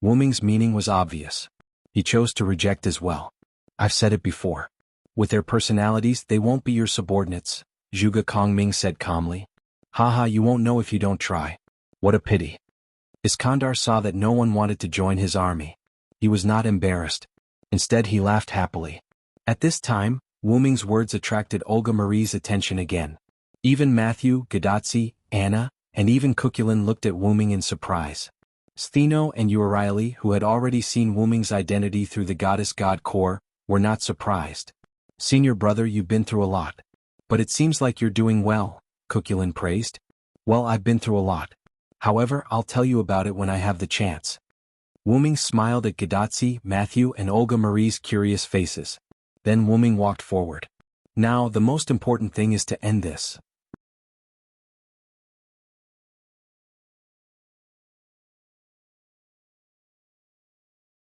Wuming's meaning was obvious. He chose to reject as well. I've said it before. With their personalities, they won't be your subordinates, Zhuge Kongming said calmly. Haha, you won't know if you don't try. What a pity. Iskandar saw that no one wanted to join his army. He was not embarrassed. Instead, he laughed happily. At this time, Wuming's words attracted Olga Marie's attention again. Even Matthew, Gadotsi, Anna, and even Cuculin looked at Wuming in surprise. Stheno and Euriley, who had already seen Wuming's identity through the goddess god core, were not surprised. Senior brother, you've been through a lot. But it seems like you're doing well, Cuculin praised. Well, I've been through a lot. However, I'll tell you about it when I have the chance. Wuming smiled at Gadotsi, Matthew, and Olga Marie's curious faces. Then Wuming walked forward. Now, the most important thing is to end this.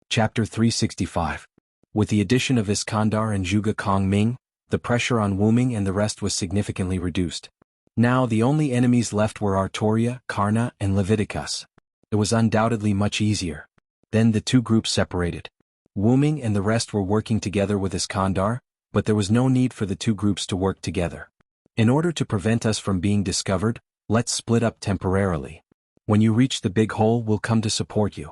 Chapter 365. With the addition of Iskandar and Zhuge Kongming, the pressure on Wuming and the rest was significantly reduced. Now the only enemies left were Artoria, Karna, and Leviticus. It was undoubtedly much easier. Then the two groups separated. Wuming and the rest were working together with Iskandar, but there was no need for the two groups to work together. In order to prevent us from being discovered, let's split up temporarily. When you reach the big hole, we'll come to support you.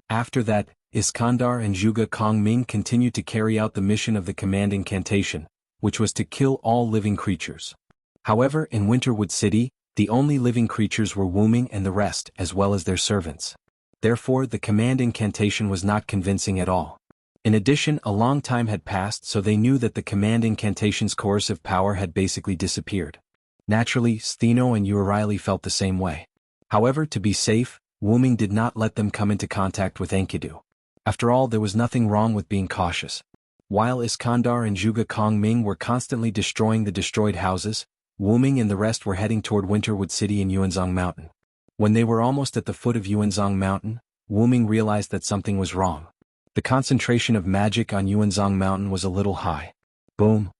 After that, Iskandar and Zhuge Kongming continued to carry out the mission of the command incantation, which was to kill all living creatures. However, in Winterwood City, the only living creatures were Wuming and the rest, as well as their servants. Therefore, the command incantation was not convincing at all. In addition, a long time had passed, so they knew that the command incantation's coercive power had basically disappeared. Naturally, Stheno and Urieli felt the same way. However, to be safe, Wuming did not let them come into contact with Enkidu. After all, there was nothing wrong with being cautious. While Iskandar and Zhuge Kongming were constantly destroying the destroyed houses, Wuming and the rest were heading toward Winterwood City in Yuanzhong Mountain. When they were almost at the foot of Yuanzhong Mountain, Wuming realized that something was wrong. The concentration of magic on Yuanzhong Mountain was a little high. Boom!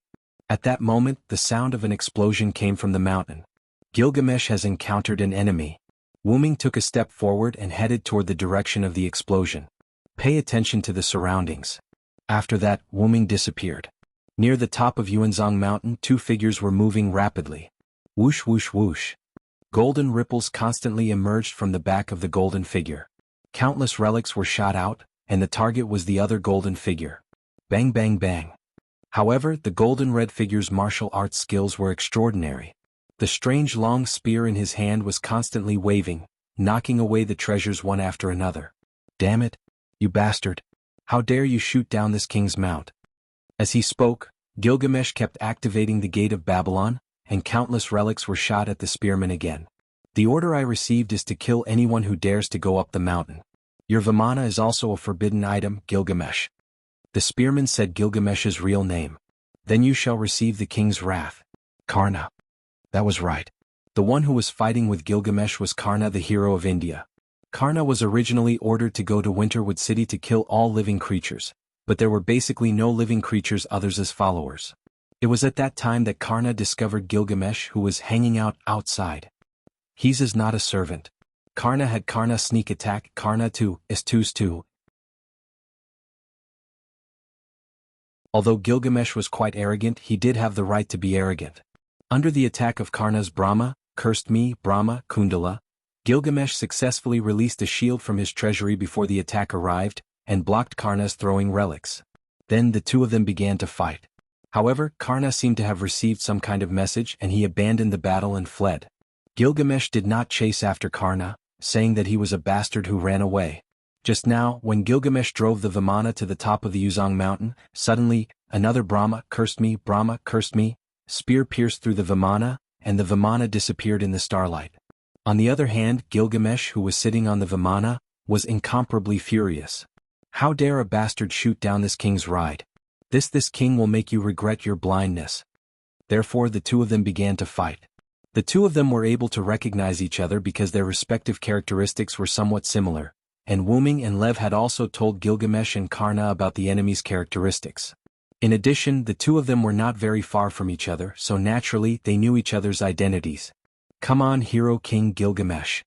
At that moment, the sound of an explosion came from the mountain. Gilgamesh has encountered an enemy. Wuming took a step forward and headed toward the direction of the explosion. Pay attention to the surroundings. After that, Wuming disappeared. Near the top of Yuanzhong Mountain, two figures were moving rapidly. Whoosh whoosh whoosh. Golden ripples constantly emerged from the back of the golden figure. Countless relics were shot out, and the target was the other golden figure. Bang bang bang. However, the golden red figure's martial arts skills were extraordinary. The strange long spear in his hand was constantly waving, knocking away the treasures one after another. Damn it! You bastard! How dare you shoot down this king's mount? As he spoke, Gilgamesh kept activating the gate of Babylon, and countless relics were shot at the spearman again. The order I received is to kill anyone who dares to go up the mountain. Your Vimana is also a forbidden item, Gilgamesh. The spearman said Gilgamesh's real name. Then you shall receive the king's wrath. Karna. That was right. The one who was fighting with Gilgamesh was Karna, the hero of India. Karna was originally ordered to go to Winterwood City to kill all living creatures, but there were basically no living creatures others as followers. It was at that time that Karna discovered Gilgamesh, who was hanging out outside. He's is not a servant. Karna had Karna sneak attack, Karna 2, Is 2. Although Gilgamesh was quite arrogant, he did have the right to be arrogant. Under the attack of Karna's Brahma, cursed me, Brahma, Kundala, Gilgamesh successfully released a shield from his treasury before the attack arrived, and blocked Karna's throwing relics. Then the two of them began to fight. However, Karna seemed to have received some kind of message and he abandoned the battle and fled. Gilgamesh did not chase after Karna, saying that he was a bastard who ran away. Just now, when Gilgamesh drove the Vimana to the top of the Yuanzhong Mountain, suddenly, another Brahma, cursed me, spear pierced through the Vimana, and the Vimana disappeared in the starlight. On the other hand, Gilgamesh, who was sitting on the Vimana, was incomparably furious. How dare a bastard shoot down this king's ride? This king will make you regret your blindness. Therefore the two of them began to fight. The two of them were able to recognize each other because their respective characteristics were somewhat similar, and Wuming and Lev had also told Gilgamesh and Karna about the enemy's characteristics. In addition, the two of them were not very far from each other, so naturally they knew each other's identities. Come on, Hero King Gilgamesh.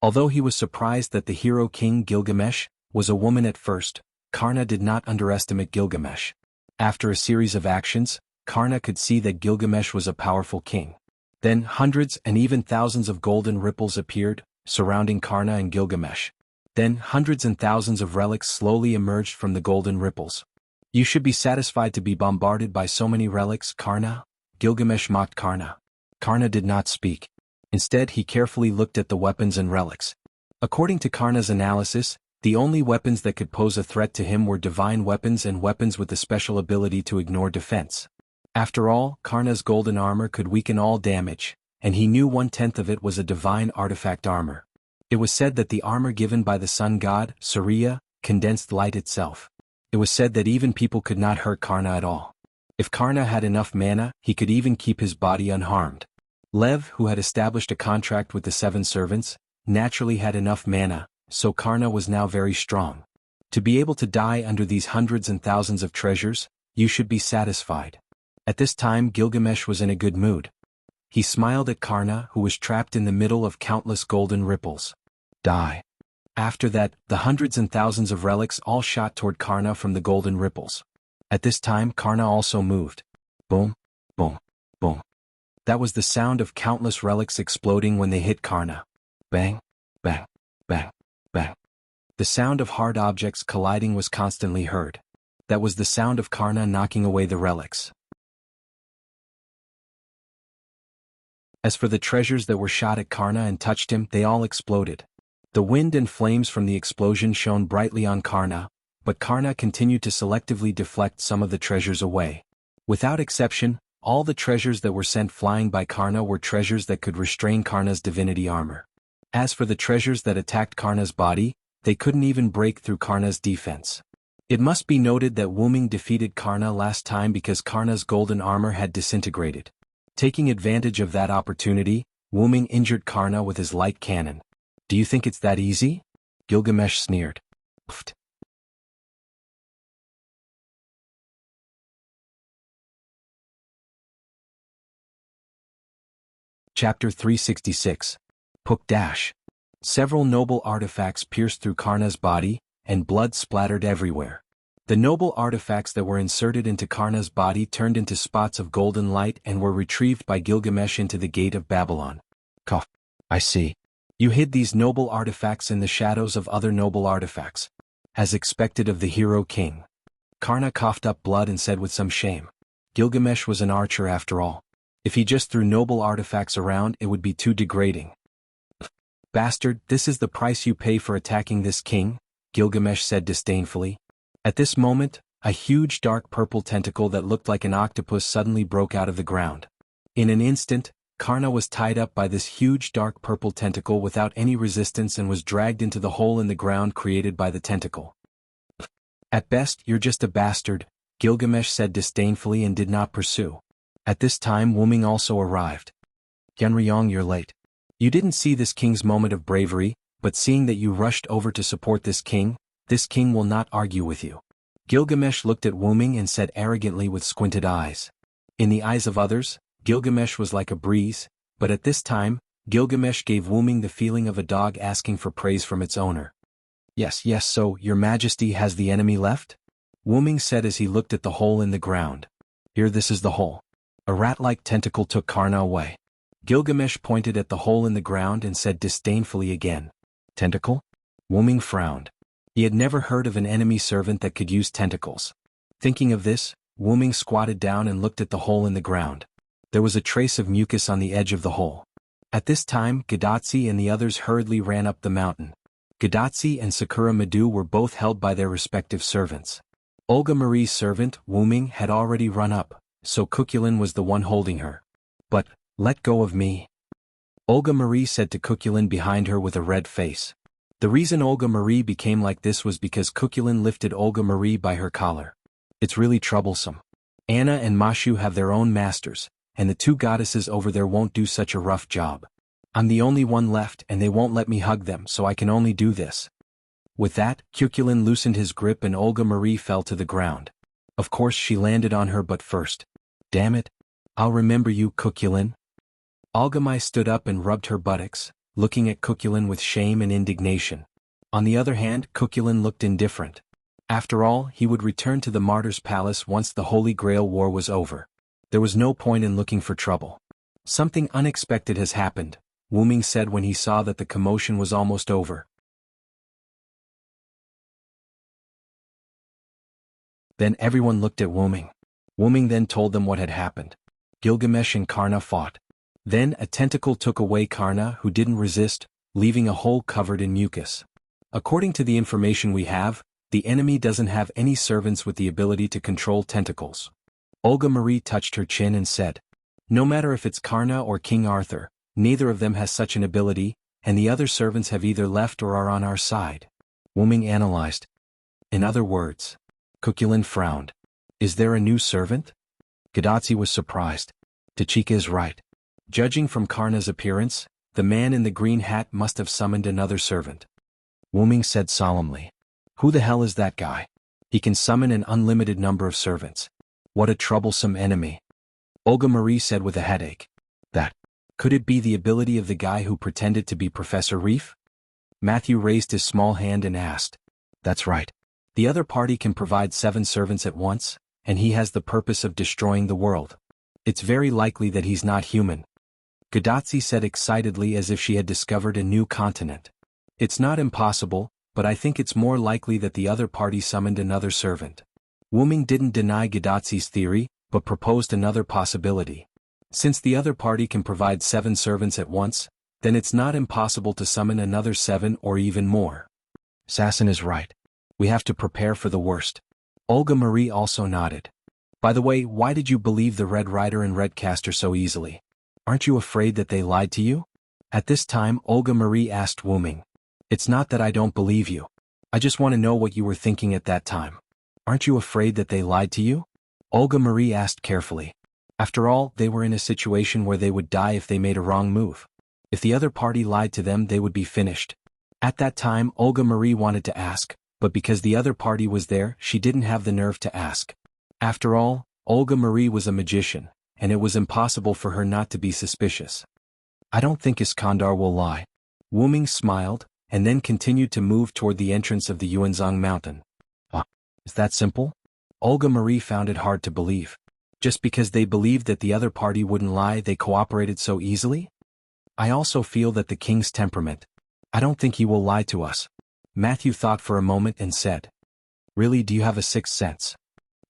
Although he was surprised that the Hero King Gilgamesh was a woman at first, Karna did not underestimate Gilgamesh. After a series of actions, Karna could see that Gilgamesh was a powerful king. Then hundreds and even thousands of golden ripples appeared, surrounding Karna and Gilgamesh. Then hundreds and thousands of relics slowly emerged from the golden ripples. You should be satisfied to be bombarded by so many relics, Karna? Gilgamesh mocked Karna. Karna did not speak. Instead, he carefully looked at the weapons and relics. According to Karna's analysis, the only weapons that could pose a threat to him were divine weapons and weapons with the special ability to ignore defense. After all, Karna's golden armor could weaken all damage, and he knew 1/10 of it was a divine artifact armor. It was said that the armor given by the sun god, Surya, condensed light itself. It was said that even people could not hurt Karna at all. If Karna had enough mana, he could even keep his body unharmed. Lev, who had established a contract with the seven servants, naturally had enough mana, so Karna was now very strong. To be able to die under these hundreds and thousands of treasures, you should be satisfied. At this time Gilgamesh was in a good mood. He smiled at Karna, who was trapped in the middle of countless golden ripples. Die. After that, the hundreds and thousands of relics all shot toward Karna from the golden ripples. At this time Karna also moved. Boom, boom, boom. That was the sound of countless relics exploding when they hit Karna. Bang, bang, bang, bang. The sound of hard objects colliding was constantly heard. That was the sound of Karna knocking away the relics. As for the treasures that were shot at Karna and touched him, they all exploded. The wind and flames from the explosion shone brightly on Karna, but Karna continued to selectively deflect some of the treasures away. Without exception, all the treasures that were sent flying by Karna were treasures that could restrain Karna's divinity armor. As for the treasures that attacked Karna's body, they couldn't even break through Karna's defense. It must be noted that Wuming defeated Karna last time because Karna's golden armor had disintegrated. Taking advantage of that opportunity, Wuming injured Karna with his light cannon. Do you think it's that easy? Gilgamesh sneered. Pfft. Chapter 366. Puk Dash. Several noble artifacts pierced through Karna's body, and blood splattered everywhere. The noble artifacts that were inserted into Karna's body turned into spots of golden light and were retrieved by Gilgamesh into the gate of Babylon. Cough. I see. You hid these noble artifacts in the shadows of other noble artifacts. As expected of the hero king. Karna coughed up blood and said with some shame. Gilgamesh was an archer after all. If he just threw noble artifacts around, it would be too degrading. Bastard, this is the price you pay for attacking this king, Gilgamesh said disdainfully. At this moment, a huge dark purple tentacle that looked like an octopus suddenly broke out of the ground. In an instant, Karna was tied up by this huge dark purple tentacle without any resistance and was dragged into the hole in the ground created by the tentacle. At best, you're just a bastard, Gilgamesh said disdainfully and did not pursue. At this time Wuming also arrived. Genryong, you're late. You didn't see this king's moment of bravery, but seeing that you rushed over to support this king will not argue with you. Gilgamesh looked at Wuming and said arrogantly with squinted eyes. In the eyes of others, Gilgamesh was like a breeze, but at this time, Gilgamesh gave Wuming the feeling of a dog asking for praise from its owner. Yes, so, your majesty has the enemy left? Wuming said as he looked at the hole in the ground. Here, this is the hole. A rat-like tentacle took Karna away. Gilgamesh pointed at the hole in the ground and said disdainfully again. Tentacle? Wuming frowned. He had never heard of an enemy servant that could use tentacles. Thinking of this, Wuming squatted down and looked at the hole in the ground. There was a trace of mucus on the edge of the hole. At this time, Gadatsi and the others hurriedly ran up the mountain. Gadatsi and Sakura Madu were both held by their respective servants. Olga Marie's servant, Wuming, had already run up, so Kukulin was the one holding her. But, let go of me. Olga Marie said to Kukulin behind her with a red face. The reason Olga Marie became like this was because Kukulin lifted Olga Marie by her collar. It's really troublesome. Anna and Mashu have their own masters, and the two goddesses over there won't do such a rough job. I'm the only one left and they won't let me hug them, so I can only do this. With that, Kukulin loosened his grip and Olga Marie fell to the ground. Of course she landed on her butt first. Damn it. I'll remember you, Kukulin. Olgamai stood up and rubbed her buttocks, looking at Kukulin with shame and indignation. On the other hand, Kukulin looked indifferent. After all, he would return to the Martyr's Palace once the Holy Grail War was over. There was no point in looking for trouble. Something unexpected has happened, Wuming said when he saw that the commotion was almost over. Then everyone looked at Wuming. Wuming then told them what had happened. Gilgamesh and Karna fought. Then a tentacle took away Karna, who didn't resist, leaving a hole covered in mucus. According to the information we have, the enemy doesn't have any servants with the ability to control tentacles. Olga Marie touched her chin and said, no matter if it's Karna or King Arthur, neither of them has such an ability, and the other servants have either left or are on our side. Wuming analyzed. In other words, Kukulin frowned. Is there a new servant? Gadatsi was surprised. Tachika is right. Judging from Karna's appearance, the man in the green hat must have summoned another servant. Wuming said solemnly. Who the hell is that guy? He can summon an unlimited number of servants. What a troublesome enemy. Olga Marie said with a headache. That. Could it be the ability of the guy who pretended to be Professor Reef? Matthew raised his small hand and asked. That's right. The other party can provide 7 servants at once, and he has the purpose of destroying the world. It's very likely that he's not human. Gadatsi said excitedly as if she had discovered a new continent. It's not impossible, but I think it's more likely that the other party summoned another servant. Wu Ming didn't deny Gadatzi's theory, but proposed another possibility. Since the other party can provide 7 servants at once, then it's not impossible to summon another 7 or even more. Sasson is right. We have to prepare for the worst. Olga Marie also nodded. By the way, why did you believe the Red Rider and Redcaster so easily? Aren't you afraid that they lied to you? At this time, Olga Marie asked Wu Ming. It's not that I don't believe you. I just want to know what you were thinking at that time. Aren't you afraid that they lied to you? Olga Marie asked carefully. After all, they were in a situation where they would die if they made a wrong move. If the other party lied to them, they would be finished. At that time, Olga Marie wanted to ask, but because the other party was there, she didn't have the nerve to ask. After all, Olga Marie was a magician, and it was impossible for her not to be suspicious. I don't think Iskandar will lie. Wu Ming smiled, and then continued to move toward the entrance of the Yuanzhang mountain. Is that simple? Olga Marie found it hard to believe. Just because they believed that the other party wouldn't lie, they cooperated so easily? I also feel that the king's temperament. I don't think he will lie to us. Matthew thought for a moment and said. Really, do you have a sixth sense?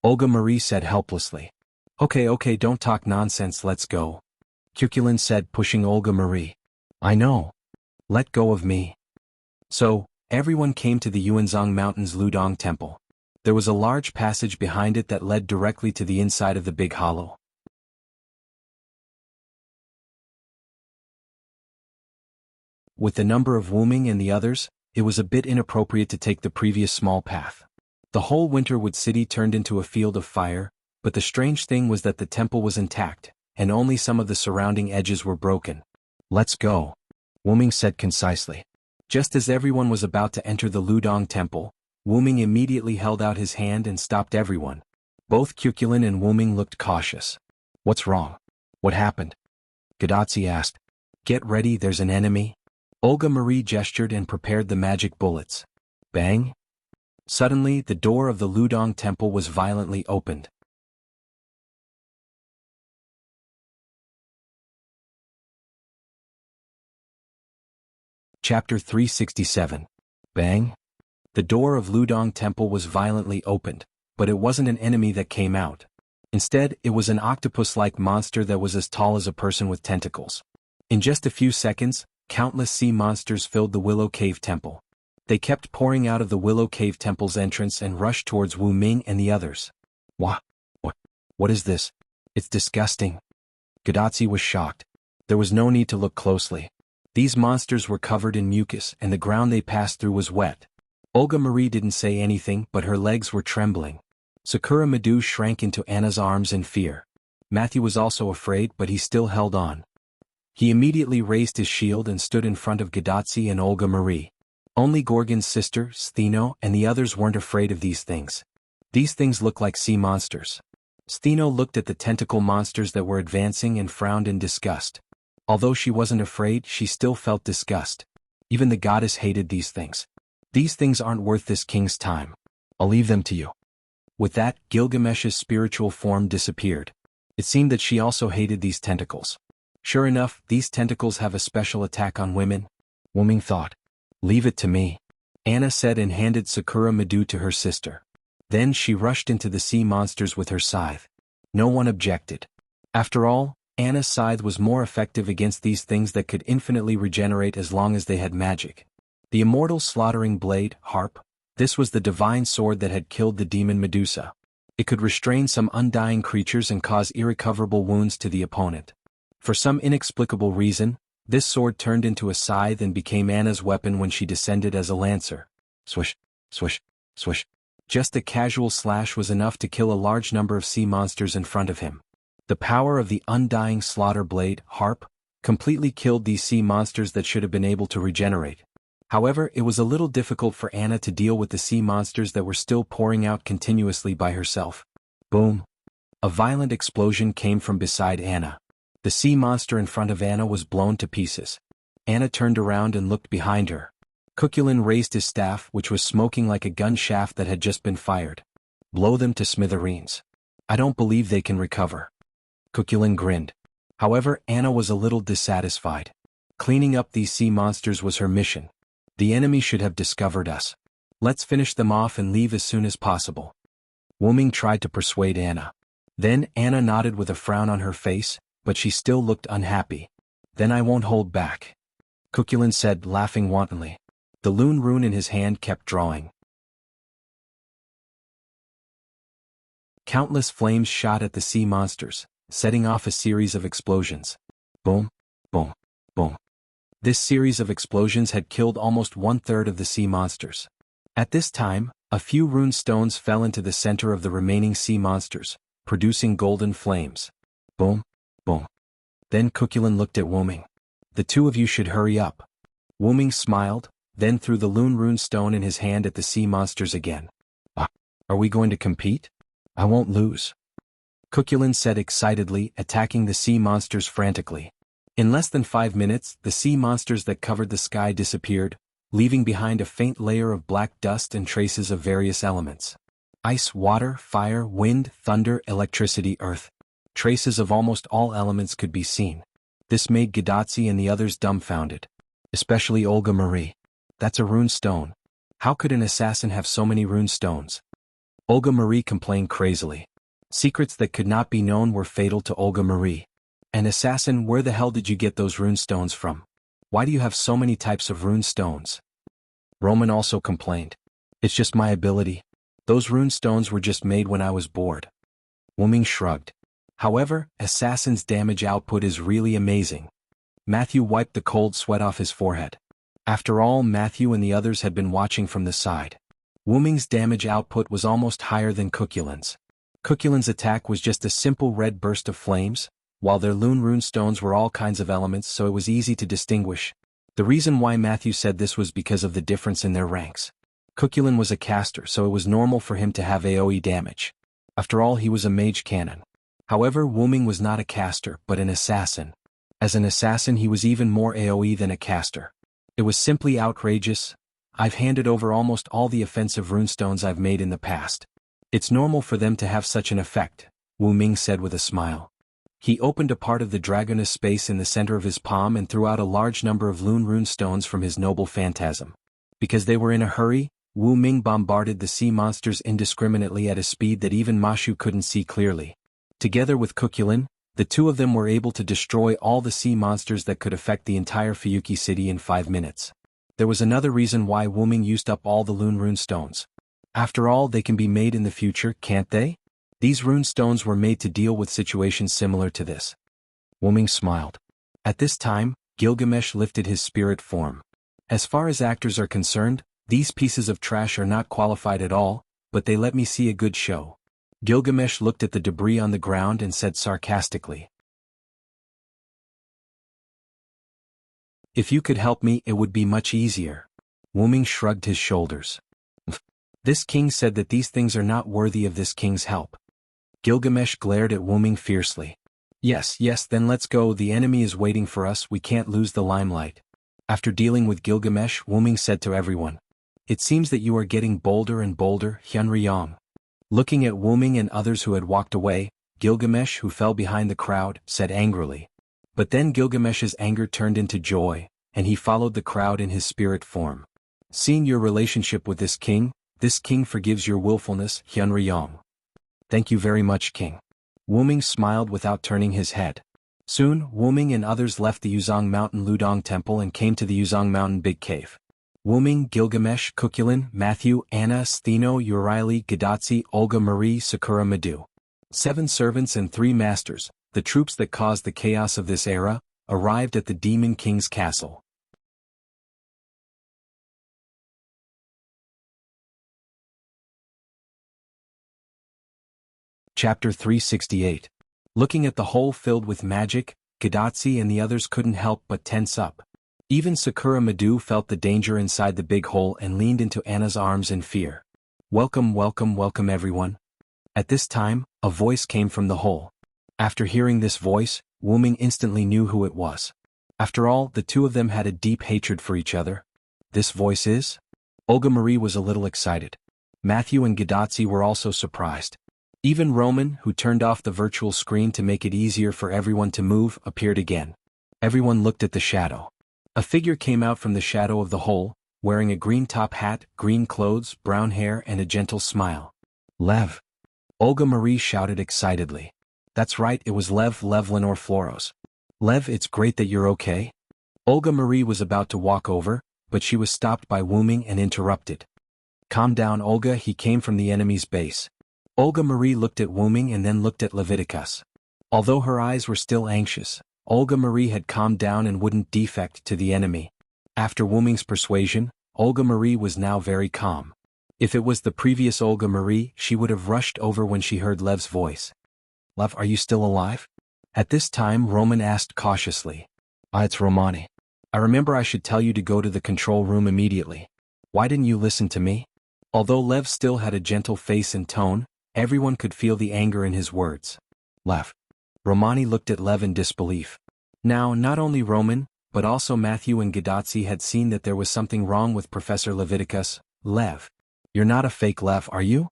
Olga Marie said helplessly. Okay, don't talk nonsense, let's go. Cuculin said, pushing Olga Marie. I know. Let go of me. So, everyone came to the Yuanzhang Mountain's Ludong Temple. There was a large passage behind it that led directly to the inside of the big hollow. With the number of Wu Ming and the others, it was a bit inappropriate to take the previous small path. The whole Winterwood city turned into a field of fire, but the strange thing was that the temple was intact, and only some of the surrounding edges were broken. Let's go, Wu Ming said concisely. Just as everyone was about to enter the Ludong Temple, Wu Ming immediately held out his hand and stopped everyone. Both Cuculin and Wu Ming looked cautious. What's wrong? What happened? Gadatzi asked. Get ready, there's an enemy. Olga Marie gestured and prepared the magic bullets. Bang! Suddenly, the door of the Ludong Temple was violently opened. Chapter 367. Bang! The door of Ludong Temple was violently opened, but it wasn't an enemy that came out. Instead, it was an octopus-like monster that was as tall as a person with tentacles. In just a few seconds, countless sea monsters filled the Willow Cave Temple. They kept pouring out of the Willow Cave Temple's entrance and rushed towards Wu Ming and the others. What is this? It's disgusting. Gadatzi was shocked. There was no need to look closely. These monsters were covered in mucus and the ground they passed through was wet. Olga Marie didn't say anything, but her legs were trembling. Sakura Madu shrank into Anna's arms in fear. Matthew was also afraid, but he still held on. He immediately raised his shield and stood in front of Gadatzi and Olga Marie. Only Gorgon's sister, Stheno, and the others weren't afraid of these things. These things look like sea monsters. Stheno looked at the tentacle monsters that were advancing and frowned in disgust. Although she wasn't afraid, she still felt disgust. Even the goddess hated these things. These things aren't worth this king's time. I'll leave them to you. With that, Gilgamesh's spiritual form disappeared. It seemed that she also hated these tentacles. Sure enough, these tentacles have a special attack on women. Wu Ming thought. Leave it to me, Anna said and handed Sakura Madu to her sister. Then she rushed into the sea monsters with her scythe. No one objected. After all, Anna's scythe was more effective against these things that could infinitely regenerate as long as they had magic. The immortal slaughtering blade, Harp, this was the divine sword that had killed the demon Medusa. It could restrain some undying creatures and cause irrecoverable wounds to the opponent. For some inexplicable reason, this sword turned into a scythe and became Anna's weapon when she descended as a lancer. Swish, swish, swish. Just a casual slash was enough to kill a large number of sea monsters in front of him. The power of the undying slaughter blade, Harp, completely killed these sea monsters that should have been able to regenerate. However, it was a little difficult for Anna to deal with the sea monsters that were still pouring out continuously by herself. Boom! A violent explosion came from beside Anna. The sea monster in front of Anna was blown to pieces. Anna turned around and looked behind her. Cuculin raised his staff, which was smoking like a gun shaft that had just been fired. Blow them to smithereens. I don't believe they can recover. Cuculin grinned. However, Anna was a little dissatisfied. Cleaning up these sea monsters was her mission. The enemy should have discovered us. Let's finish them off and leave as soon as possible. Wu Ming tried to persuade Anna. Then Anna nodded with a frown on her face, but she still looked unhappy. Then I won't hold back, Cuchulain said, laughing wantonly. The lune rune in his hand kept drawing. Countless flames shot at the sea monsters, setting off a series of explosions. Boom, boom, boom. This series of explosions had killed almost 1/3 of the sea monsters. At this time, a few rune stones fell into the center of the remaining sea monsters, producing golden flames. Boom, boom. Then Cuchulain looked at Wu Ming. The two of you should hurry up. Wu Ming smiled, then threw the lune rune stone in his hand at the sea monsters again. Are we going to compete? I won't lose, Cuchulain said excitedly, attacking the sea monsters frantically. In less than 5 minutes, the sea monsters that covered the sky disappeared, leaving behind a faint layer of black dust and traces of various elements. Ice, water, fire, wind, thunder, electricity, earth. Traces of almost all elements could be seen. This made Gadazi and the others dumbfounded. Especially Olga Marie. That's a rune stone. How could an assassin have so many rune stones? Olga Marie complained crazily. Secrets that could not be known were fatal to Olga Marie. An assassin, where the hell did you get those rune stones from? Why do you have so many types of rune stones? Roman also complained. It's just my ability. Those rune stones were just made when I was bored. Wu Ming shrugged. However, assassin's damage output is really amazing. Matthew wiped the cold sweat off his forehead. After all, Matthew and the others had been watching from the side. Wu Ming's damage output was almost higher than Cuchulain's. Cuchulain's attack was just a simple red burst of flames, while their lune rune stones were all kinds of elements, so it was easy to distinguish. The reason why Matthew said this was because of the difference in their ranks. Cuchulain was a caster, so it was normal for him to have AoE damage. After all, he was a mage cannon. However, Wu Ming was not a caster, but an assassin. As an assassin, he was even more AoE than a caster. It was simply outrageous. I've handed over almost all the offensive runestones I've made in the past. It's normal for them to have such an effect, Wu Ming said with a smile. He opened a part of the dragoness space in the center of his palm and threw out a large number of lune rune stones from his noble phantasm. Because they were in a hurry, Wu Ming bombarded the sea monsters indiscriminately at a speed that even Mashu couldn't see clearly. Together with Cuchulain, the two of them were able to destroy all the sea monsters that could affect the entire Fuyuki city in 5 minutes. There was another reason why Wu Ming used up all the lune rune stones. After all, they can be made in the future, can't they? These rune stones were made to deal with situations similar to this. Wu Ming smiled. At this time, Gilgamesh lifted his spirit form. As far as actors are concerned, these pieces of trash are not qualified at all, but they let me see a good show. Gilgamesh looked at the debris on the ground and said sarcastically, "If you could help me, it would be much easier." Wu Ming shrugged his shoulders. This king said that these things are not worthy of this king's help. Gilgamesh glared at Wu Ming fiercely. Yes, then let's go, the enemy is waiting for us, we can't lose the limelight. After dealing with Gilgamesh, Wu Ming said to everyone, "It seems that you are getting bolder and bolder, Hyunryong." Looking at Wu Ming and others who had walked away, Gilgamesh, who fell behind the crowd, said angrily. But then Gilgamesh's anger turned into joy, and he followed the crowd in his spirit form. "Seeing your relationship with this king forgives your willfulness, Hyunryong." "Thank you very much, king." Wu Ming smiled without turning his head. Soon, Wu Ming and others left the Yuzong Mountain Ludong Temple and came to the Yuzong Mountain Big Cave. Wu Ming, Gilgamesh, Cuchulain, Matthew, Anna, Stheno, Uraili, Gadazi, Olga Marie, Sakura Madu. 7 servants and 3 masters, the troops that caused the chaos of this era, arrived at the Demon King's castle. Chapter 368. Looking at the hole filled with magic, Gadazi and the others couldn't help but tense up. Even Sakura Madu felt the danger inside the big hole and leaned into Anna's arms in fear. Welcome everyone." At this time, a voice came from the hole. After hearing this voice, Wu Ming instantly knew who it was. After all, the two of them had a deep hatred for each other. This voice is? Olga Marie was a little excited. Matthew and Gadazi were also surprised. Even Roman, who turned off the virtual screen to make it easier for everyone to move, appeared again. Everyone looked at the shadow. A figure came out from the shadow of the hole, wearing a green top hat, green clothes, brown hair and a gentle smile. Lev! Olga Marie shouted excitedly. That's right, it was Lev Lenore Floros. Lev, it's great that you're okay. Olga Marie was about to walk over, but she was stopped by Wu Ming and interrupted. Calm down, Olga, he came from the enemy's base. Olga Marie looked at Wu Ming and then looked at Leviticus. Although her eyes were still anxious, Olga Marie had calmed down and wouldn't defect to the enemy. After Wu Ming's persuasion, Olga Marie was now very calm. If it was the previous Olga Marie, she would have rushed over when she heard Lev's voice. Lev, are you still alive? At this time Roman asked cautiously. It's Romani. I remember I should tell you to go to the control room immediately. Why didn't you listen to me? Although Lev still had a gentle face and tone, everyone could feel the anger in his words. Lev. Romani looked at Lev in disbelief. Now, not only Roman, but also Matthew and Gadotsi had seen that there was something wrong with Professor Leviticus. Lev. You're not a fake Lev, are you?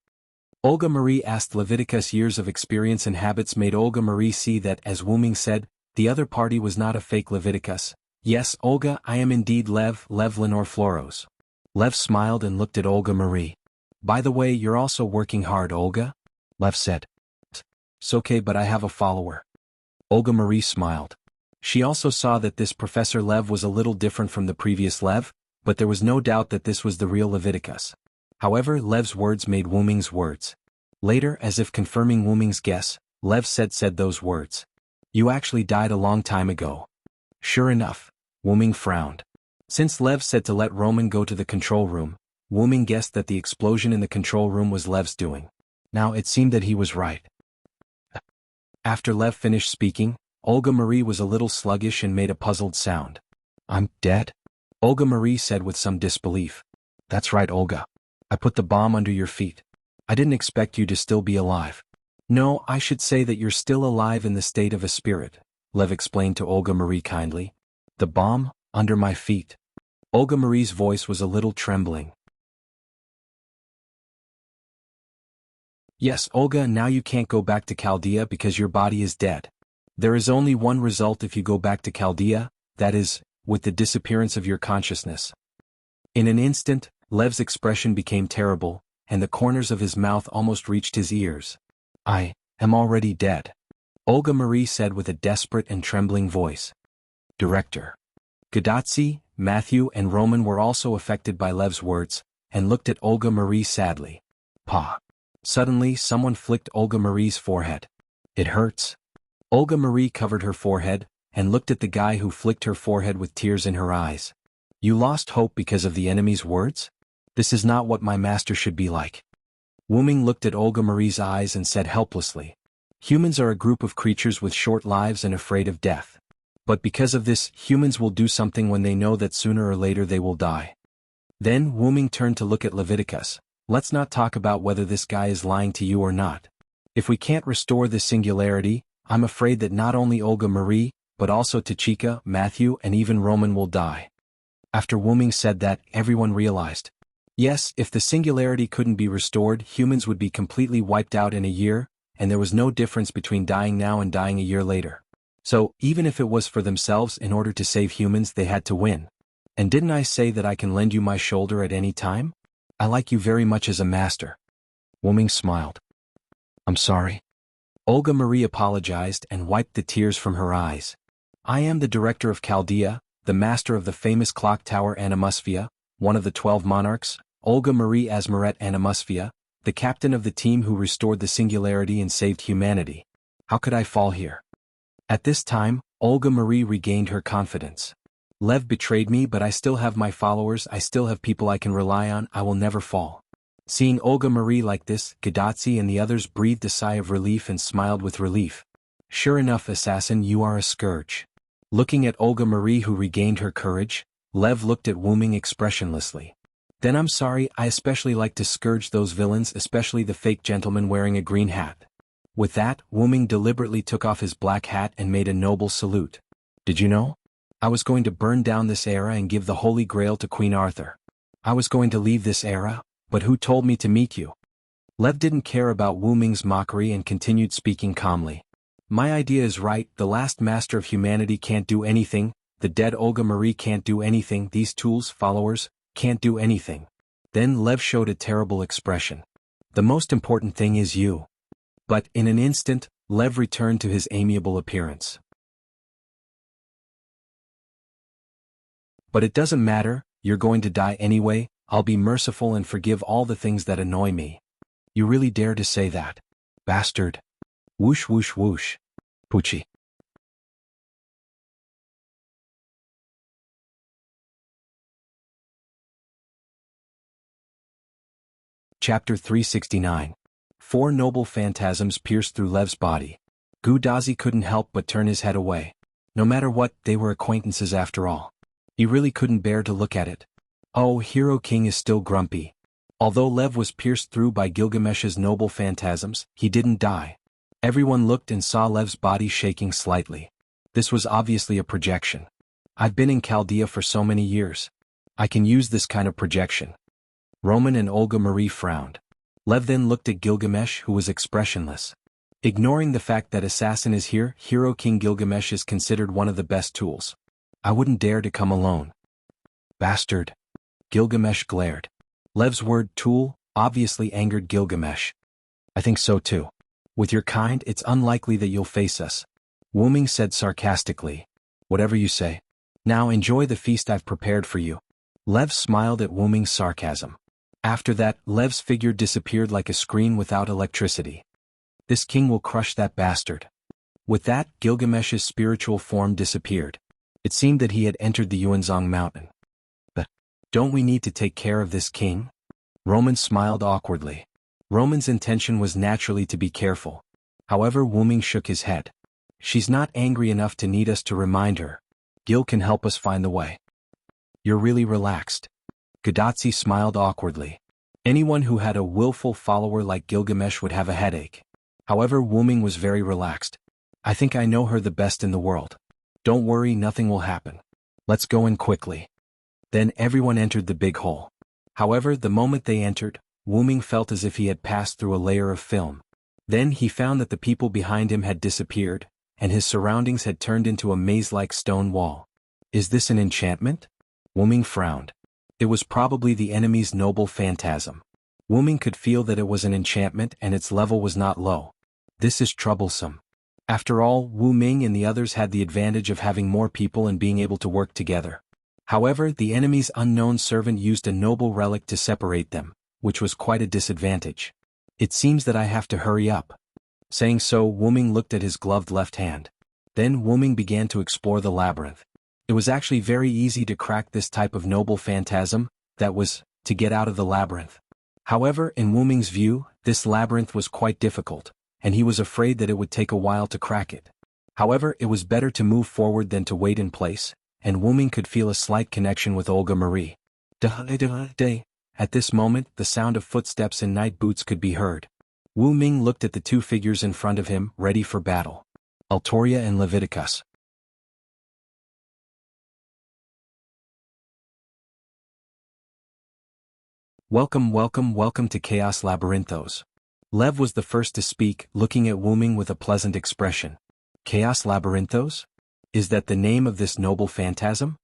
Olga Marie asked. Leviticus' years of experience and habits made Olga Marie see that, as Wu Ming said, the other party was not a fake Leviticus. Yes, Olga, I am indeed Lev Lenore Floros. Lev smiled and looked at Olga Marie. By the way, you're also working hard, Olga? Lev said. It's okay, but I have a follower. Olga Marie smiled. She also saw that this Professor Lev was a little different from the previous Lev, but there was no doubt that this was the real Leviticus. However, Lev's words made Wu Ming's words. Later, as if confirming Wu Ming's guess, Lev said those words. You actually died a long time ago. Sure enough. Wu Ming frowned. Since Lev said to let Roman go to the control room, Wu Ming guessed that the explosion in the control room was Lev's doing. Now it seemed that he was right. After Lev finished speaking, Olga Marie was a little sluggish and made a puzzled sound. I'm dead? Olga Marie said with some disbelief. That's right, Olga. I put the bomb under your feet. I didn't expect you to still be alive. No, I should say that you're still alive in the state of a spirit, Lev explained to Olga Marie kindly. The bomb, under my feet. Olga Marie's voice was a little trembling. Yes, Olga, now you can't go back to Chaldea because your body is dead. There is only one result if you go back to Chaldea, that is, with the disappearance of your consciousness. In an instant, Lev's expression became terrible, and the corners of his mouth almost reached his ears. I am already dead, Olga Marie said with a desperate and trembling voice. Director. Gadotsi, Matthew and Roman were also affected by Lev's words, and looked at Olga Marie sadly. Pa. Suddenly someone flicked Olga Marie's forehead. It hurts. Olga Marie covered her forehead, and looked at the guy who flicked her forehead with tears in her eyes. You lost hope because of the enemy's words? This is not what my master should be like. Wu Ming looked at Olga Marie's eyes and said helplessly. Humans are a group of creatures with short lives and afraid of death. But because of this, humans will do something when they know that sooner or later they will die. Then Wu Ming turned to look at Leviticus. Let's not talk about whether this guy is lying to you or not. If we can't restore this singularity, I'm afraid that not only Olga Marie, but also Tachika, Matthew and even Roman will die. After Wu Ming said that, everyone realized. Yes, if the singularity couldn't be restored, humans would be completely wiped out in a year, and there was no difference between dying now and dying a year later. So, even if it was for themselves in order to save humans, they had to win. And didn't I say that I can lend you my shoulder at any time? I like you very much as a master. Wu Ming smiled. I'm sorry. Olga Marie apologized and wiped the tears from her eyes. I am the director of Chaldea, the master of the famous clock tower Animusphia, one of the 12 monarchs, Olga Marie Asmaret Animusphia, the captain of the team who restored the singularity and saved humanity. How could I fall here? At this time, Olga Marie regained her confidence. Lev betrayed me, but I still have my followers, I still have people I can rely on, I will never fall. Seeing Olga Marie like this, Gadotsi and the others breathed a sigh of relief and smiled with relief. Sure enough, assassin, you are a scourge. Looking at Olga Marie who regained her courage, Lev looked at Wu Ming expressionlessly. Then I'm sorry, I especially like to scourge those villains, especially the fake gentleman wearing a green hat. With that, Wu Ming deliberately took off his black hat and made a noble salute. Did you know? I was going to burn down this era and give the Holy Grail to Queen Arthur. I was going to leave this era, but who told me to meet you? Lev didn't care about Wu Ming's mockery and continued speaking calmly. My idea is right, the last master of humanity can't do anything, the dead Olga Marie can't do anything, these tools, followers, can't do anything. Then Lev showed a terrible expression. The most important thing is you. But, in an instant, Lev returned to his amiable appearance. But it doesn't matter, you're going to die anyway, I'll be merciful and forgive all the things that annoy me. You really dare to say that? Bastard. Whoosh whoosh whoosh. Poochie. Chapter 369. 4 noble phantasms pierced through Lev's body. Gudazi couldn't help but turn his head away. No matter what, they were acquaintances after all. He really couldn't bear to look at it. Oh, Hero King is still grumpy. Although Lev was pierced through by Gilgamesh's noble phantasms, he didn't die. Everyone looked and saw Lev's body shaking slightly. This was obviously a projection. I've been in Chaldea for so many years. I can use this kind of projection. Roman and Olga Marie frowned. Lev then looked at Gilgamesh, who was expressionless. Ignoring the fact that assassin is here, Hero King Gilgamesh is considered one of the best tools. I wouldn't dare to come alone. Bastard. Gilgamesh glared. Lev's word tool obviously angered Gilgamesh. I think so too. With your kind, it's unlikely that you'll face us. Wuming said sarcastically. Whatever you say. Now enjoy the feast I've prepared for you. Lev smiled at Wuming's sarcasm. After that, Lev's figure disappeared like a screen without electricity. This king will crush that bastard. With that, Gilgamesh's spiritual form disappeared. It seemed that he had entered the Yuanzong mountain. But, don't we need to take care of this king? Roman smiled awkwardly. Roman's intention was naturally to be careful. However, Wuming shook his head. She's not angry enough to need us to remind her. Gil can help us find the way. You're really relaxed. Gudatsi smiled awkwardly. Anyone who had a willful follower like Gilgamesh would have a headache. However, Wuming was very relaxed. I think I know her the best in the world. Don't worry, nothing will happen. Let's go in quickly. Then everyone entered the big hole. However, the moment they entered, Wuming felt as if he had passed through a layer of film. Then he found that the people behind him had disappeared, and his surroundings had turned into a maze-like stone wall. Is this an enchantment? Wuming frowned. It was probably the enemy's noble phantasm. Wuming could feel that it was an enchantment and its level was not low. This is troublesome. After all, Wu Ming and the others had the advantage of having more people and being able to work together. However, the enemy's unknown servant used a noble relic to separate them, which was quite a disadvantage. It seems that I have to hurry up. Saying so, Wu Ming looked at his gloved left hand. Then Wu Ming began to explore the labyrinth. It was actually very easy to crack this type of noble phantasm, that was, to get out of the labyrinth. However, in Wu Ming's view, this labyrinth was quite difficult, and he was afraid that it would take a while to crack it. However, it was better to move forward than to wait in place, and Wu Ming could feel a slight connection with Olga Marie. At this moment, the sound of footsteps in night boots could be heard. Wu Ming looked at the 2 figures in front of him, ready for battle. Altoria and Leviticus. Welcome, welcome, welcome to Chaos Labyrinthos. Lev was the first to speak, looking at Wu Ming with a pleasant expression. Chaos Labyrinthos? Is that the name of this noble phantasm?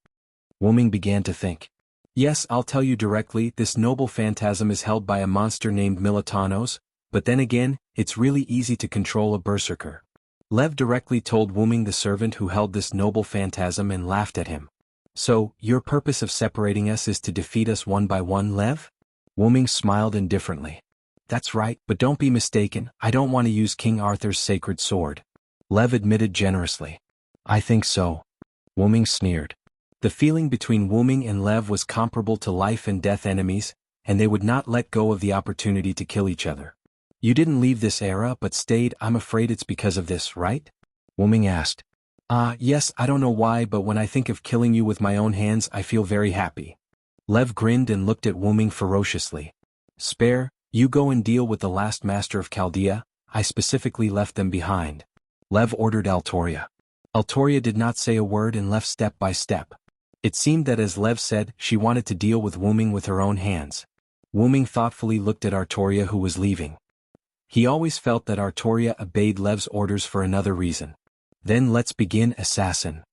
Wu Ming began to think. Yes, I'll tell you directly, this noble phantasm is held by a monster named Militanos, but then again, it's really easy to control a berserker. Lev directly told Wu Ming the servant who held this noble phantasm and laughed at him. So, your purpose of separating us is to defeat us one by one, Lev? Wu Ming smiled indifferently. That's right, but don't be mistaken, I don't want to use King Arthur's sacred sword. Lev admitted generously. I think so. Wu Ming sneered. The feeling between Wu Ming and Lev was comparable to life and death enemies, and they would not let go of the opportunity to kill each other. You didn't leave this era but stayed, I'm afraid it's because of this, right? Wu Ming asked. Yes, I don't know why, but when I think of killing you with my own hands I feel very happy. Lev grinned and looked at Wu Ming ferociously. Spare, you go and deal with the last master of Chaldea, I specifically left them behind. Lev ordered Altoria. Altoria did not say a word and left step by step. It seemed that as Lev said, she wanted to deal with Wu Ming with her own hands. Wu Ming thoughtfully looked at Artoria who was leaving. He always felt that Artoria obeyed Lev's orders for another reason. Then let's begin, assassin.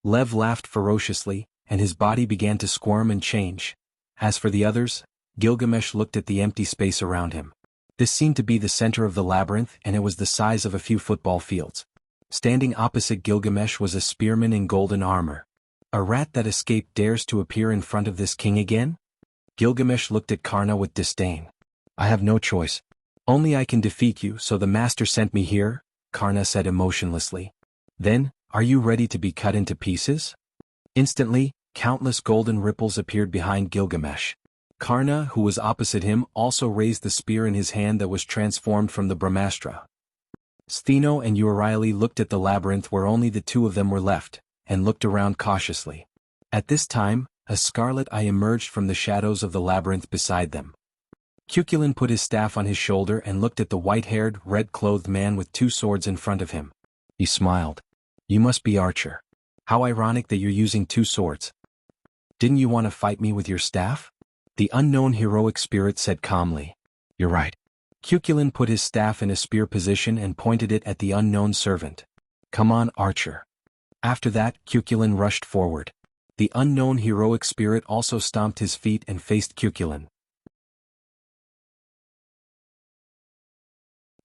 Lev laughed ferociously, and his body began to squirm and change. As for the others, Gilgamesh looked at the empty space around him. This seemed to be the center of the labyrinth, and it was the size of a few football fields. Standing opposite Gilgamesh was a spearman in golden armor. A rat that escaped dares to appear in front of this king again? Gilgamesh looked at Karna with disdain. I have no choice. Only I can defeat you, so the master sent me here, Karna said emotionlessly. Then, are you ready to be cut into pieces? Instantly, countless golden ripples appeared behind Gilgamesh. Karna, who was opposite him, also raised the spear in his hand that was transformed from the Brahmastra. Stheno and Euryale looked at the labyrinth where only the two of them were left, and looked around cautiously. At this time, a scarlet eye emerged from the shadows of the labyrinth beside them. Cuchulain put his staff on his shoulder and looked at the white-haired, red-clothed man with two swords in front of him. He smiled. You must be Archer. How ironic that you're using two swords. Didn't you want to fight me with your staff? The unknown heroic spirit said calmly. You're right. Cuchulain put his staff in a spear position and pointed it at the unknown servant. Come on, Archer. After that, Cuchulain rushed forward. The unknown heroic spirit also stomped his feet and faced Cuchulain.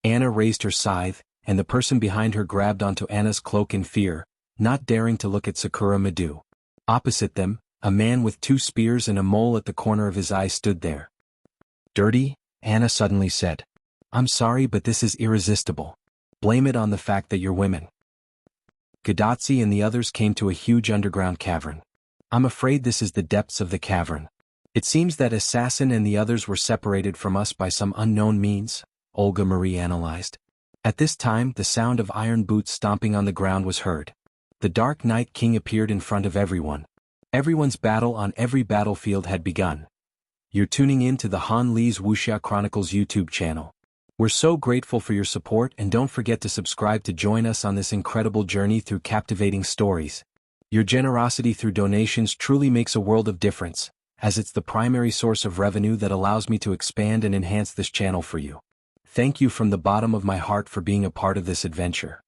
Anna raised her scythe, and the person behind her grabbed onto Anna's cloak in fear, not daring to look at Sakura Madhu. Opposite them, a man with two spears and a mole at the corner of his eye stood there. Dirty? Anna suddenly said. I'm sorry, but this is irresistible. Blame it on the fact that you're women. Gadotsi and the others came to a huge underground cavern. I'm afraid this is the depths of the cavern. It seems that Assassin and the others were separated from us by some unknown means, Olga Marie analyzed. At this time, the sound of iron boots stomping on the ground was heard. The Dark Night King appeared in front of everyone. Everyone's battle on every battlefield had begun. You're tuning in to the Han Lee's Wuxia Chronicles YouTube channel. We're so grateful for your support, and don't forget to subscribe to join us on this incredible journey through captivating stories. Your generosity through donations truly makes a world of difference, as it's the primary source of revenue that allows me to expand and enhance this channel for you. Thank you from the bottom of my heart for being a part of this adventure.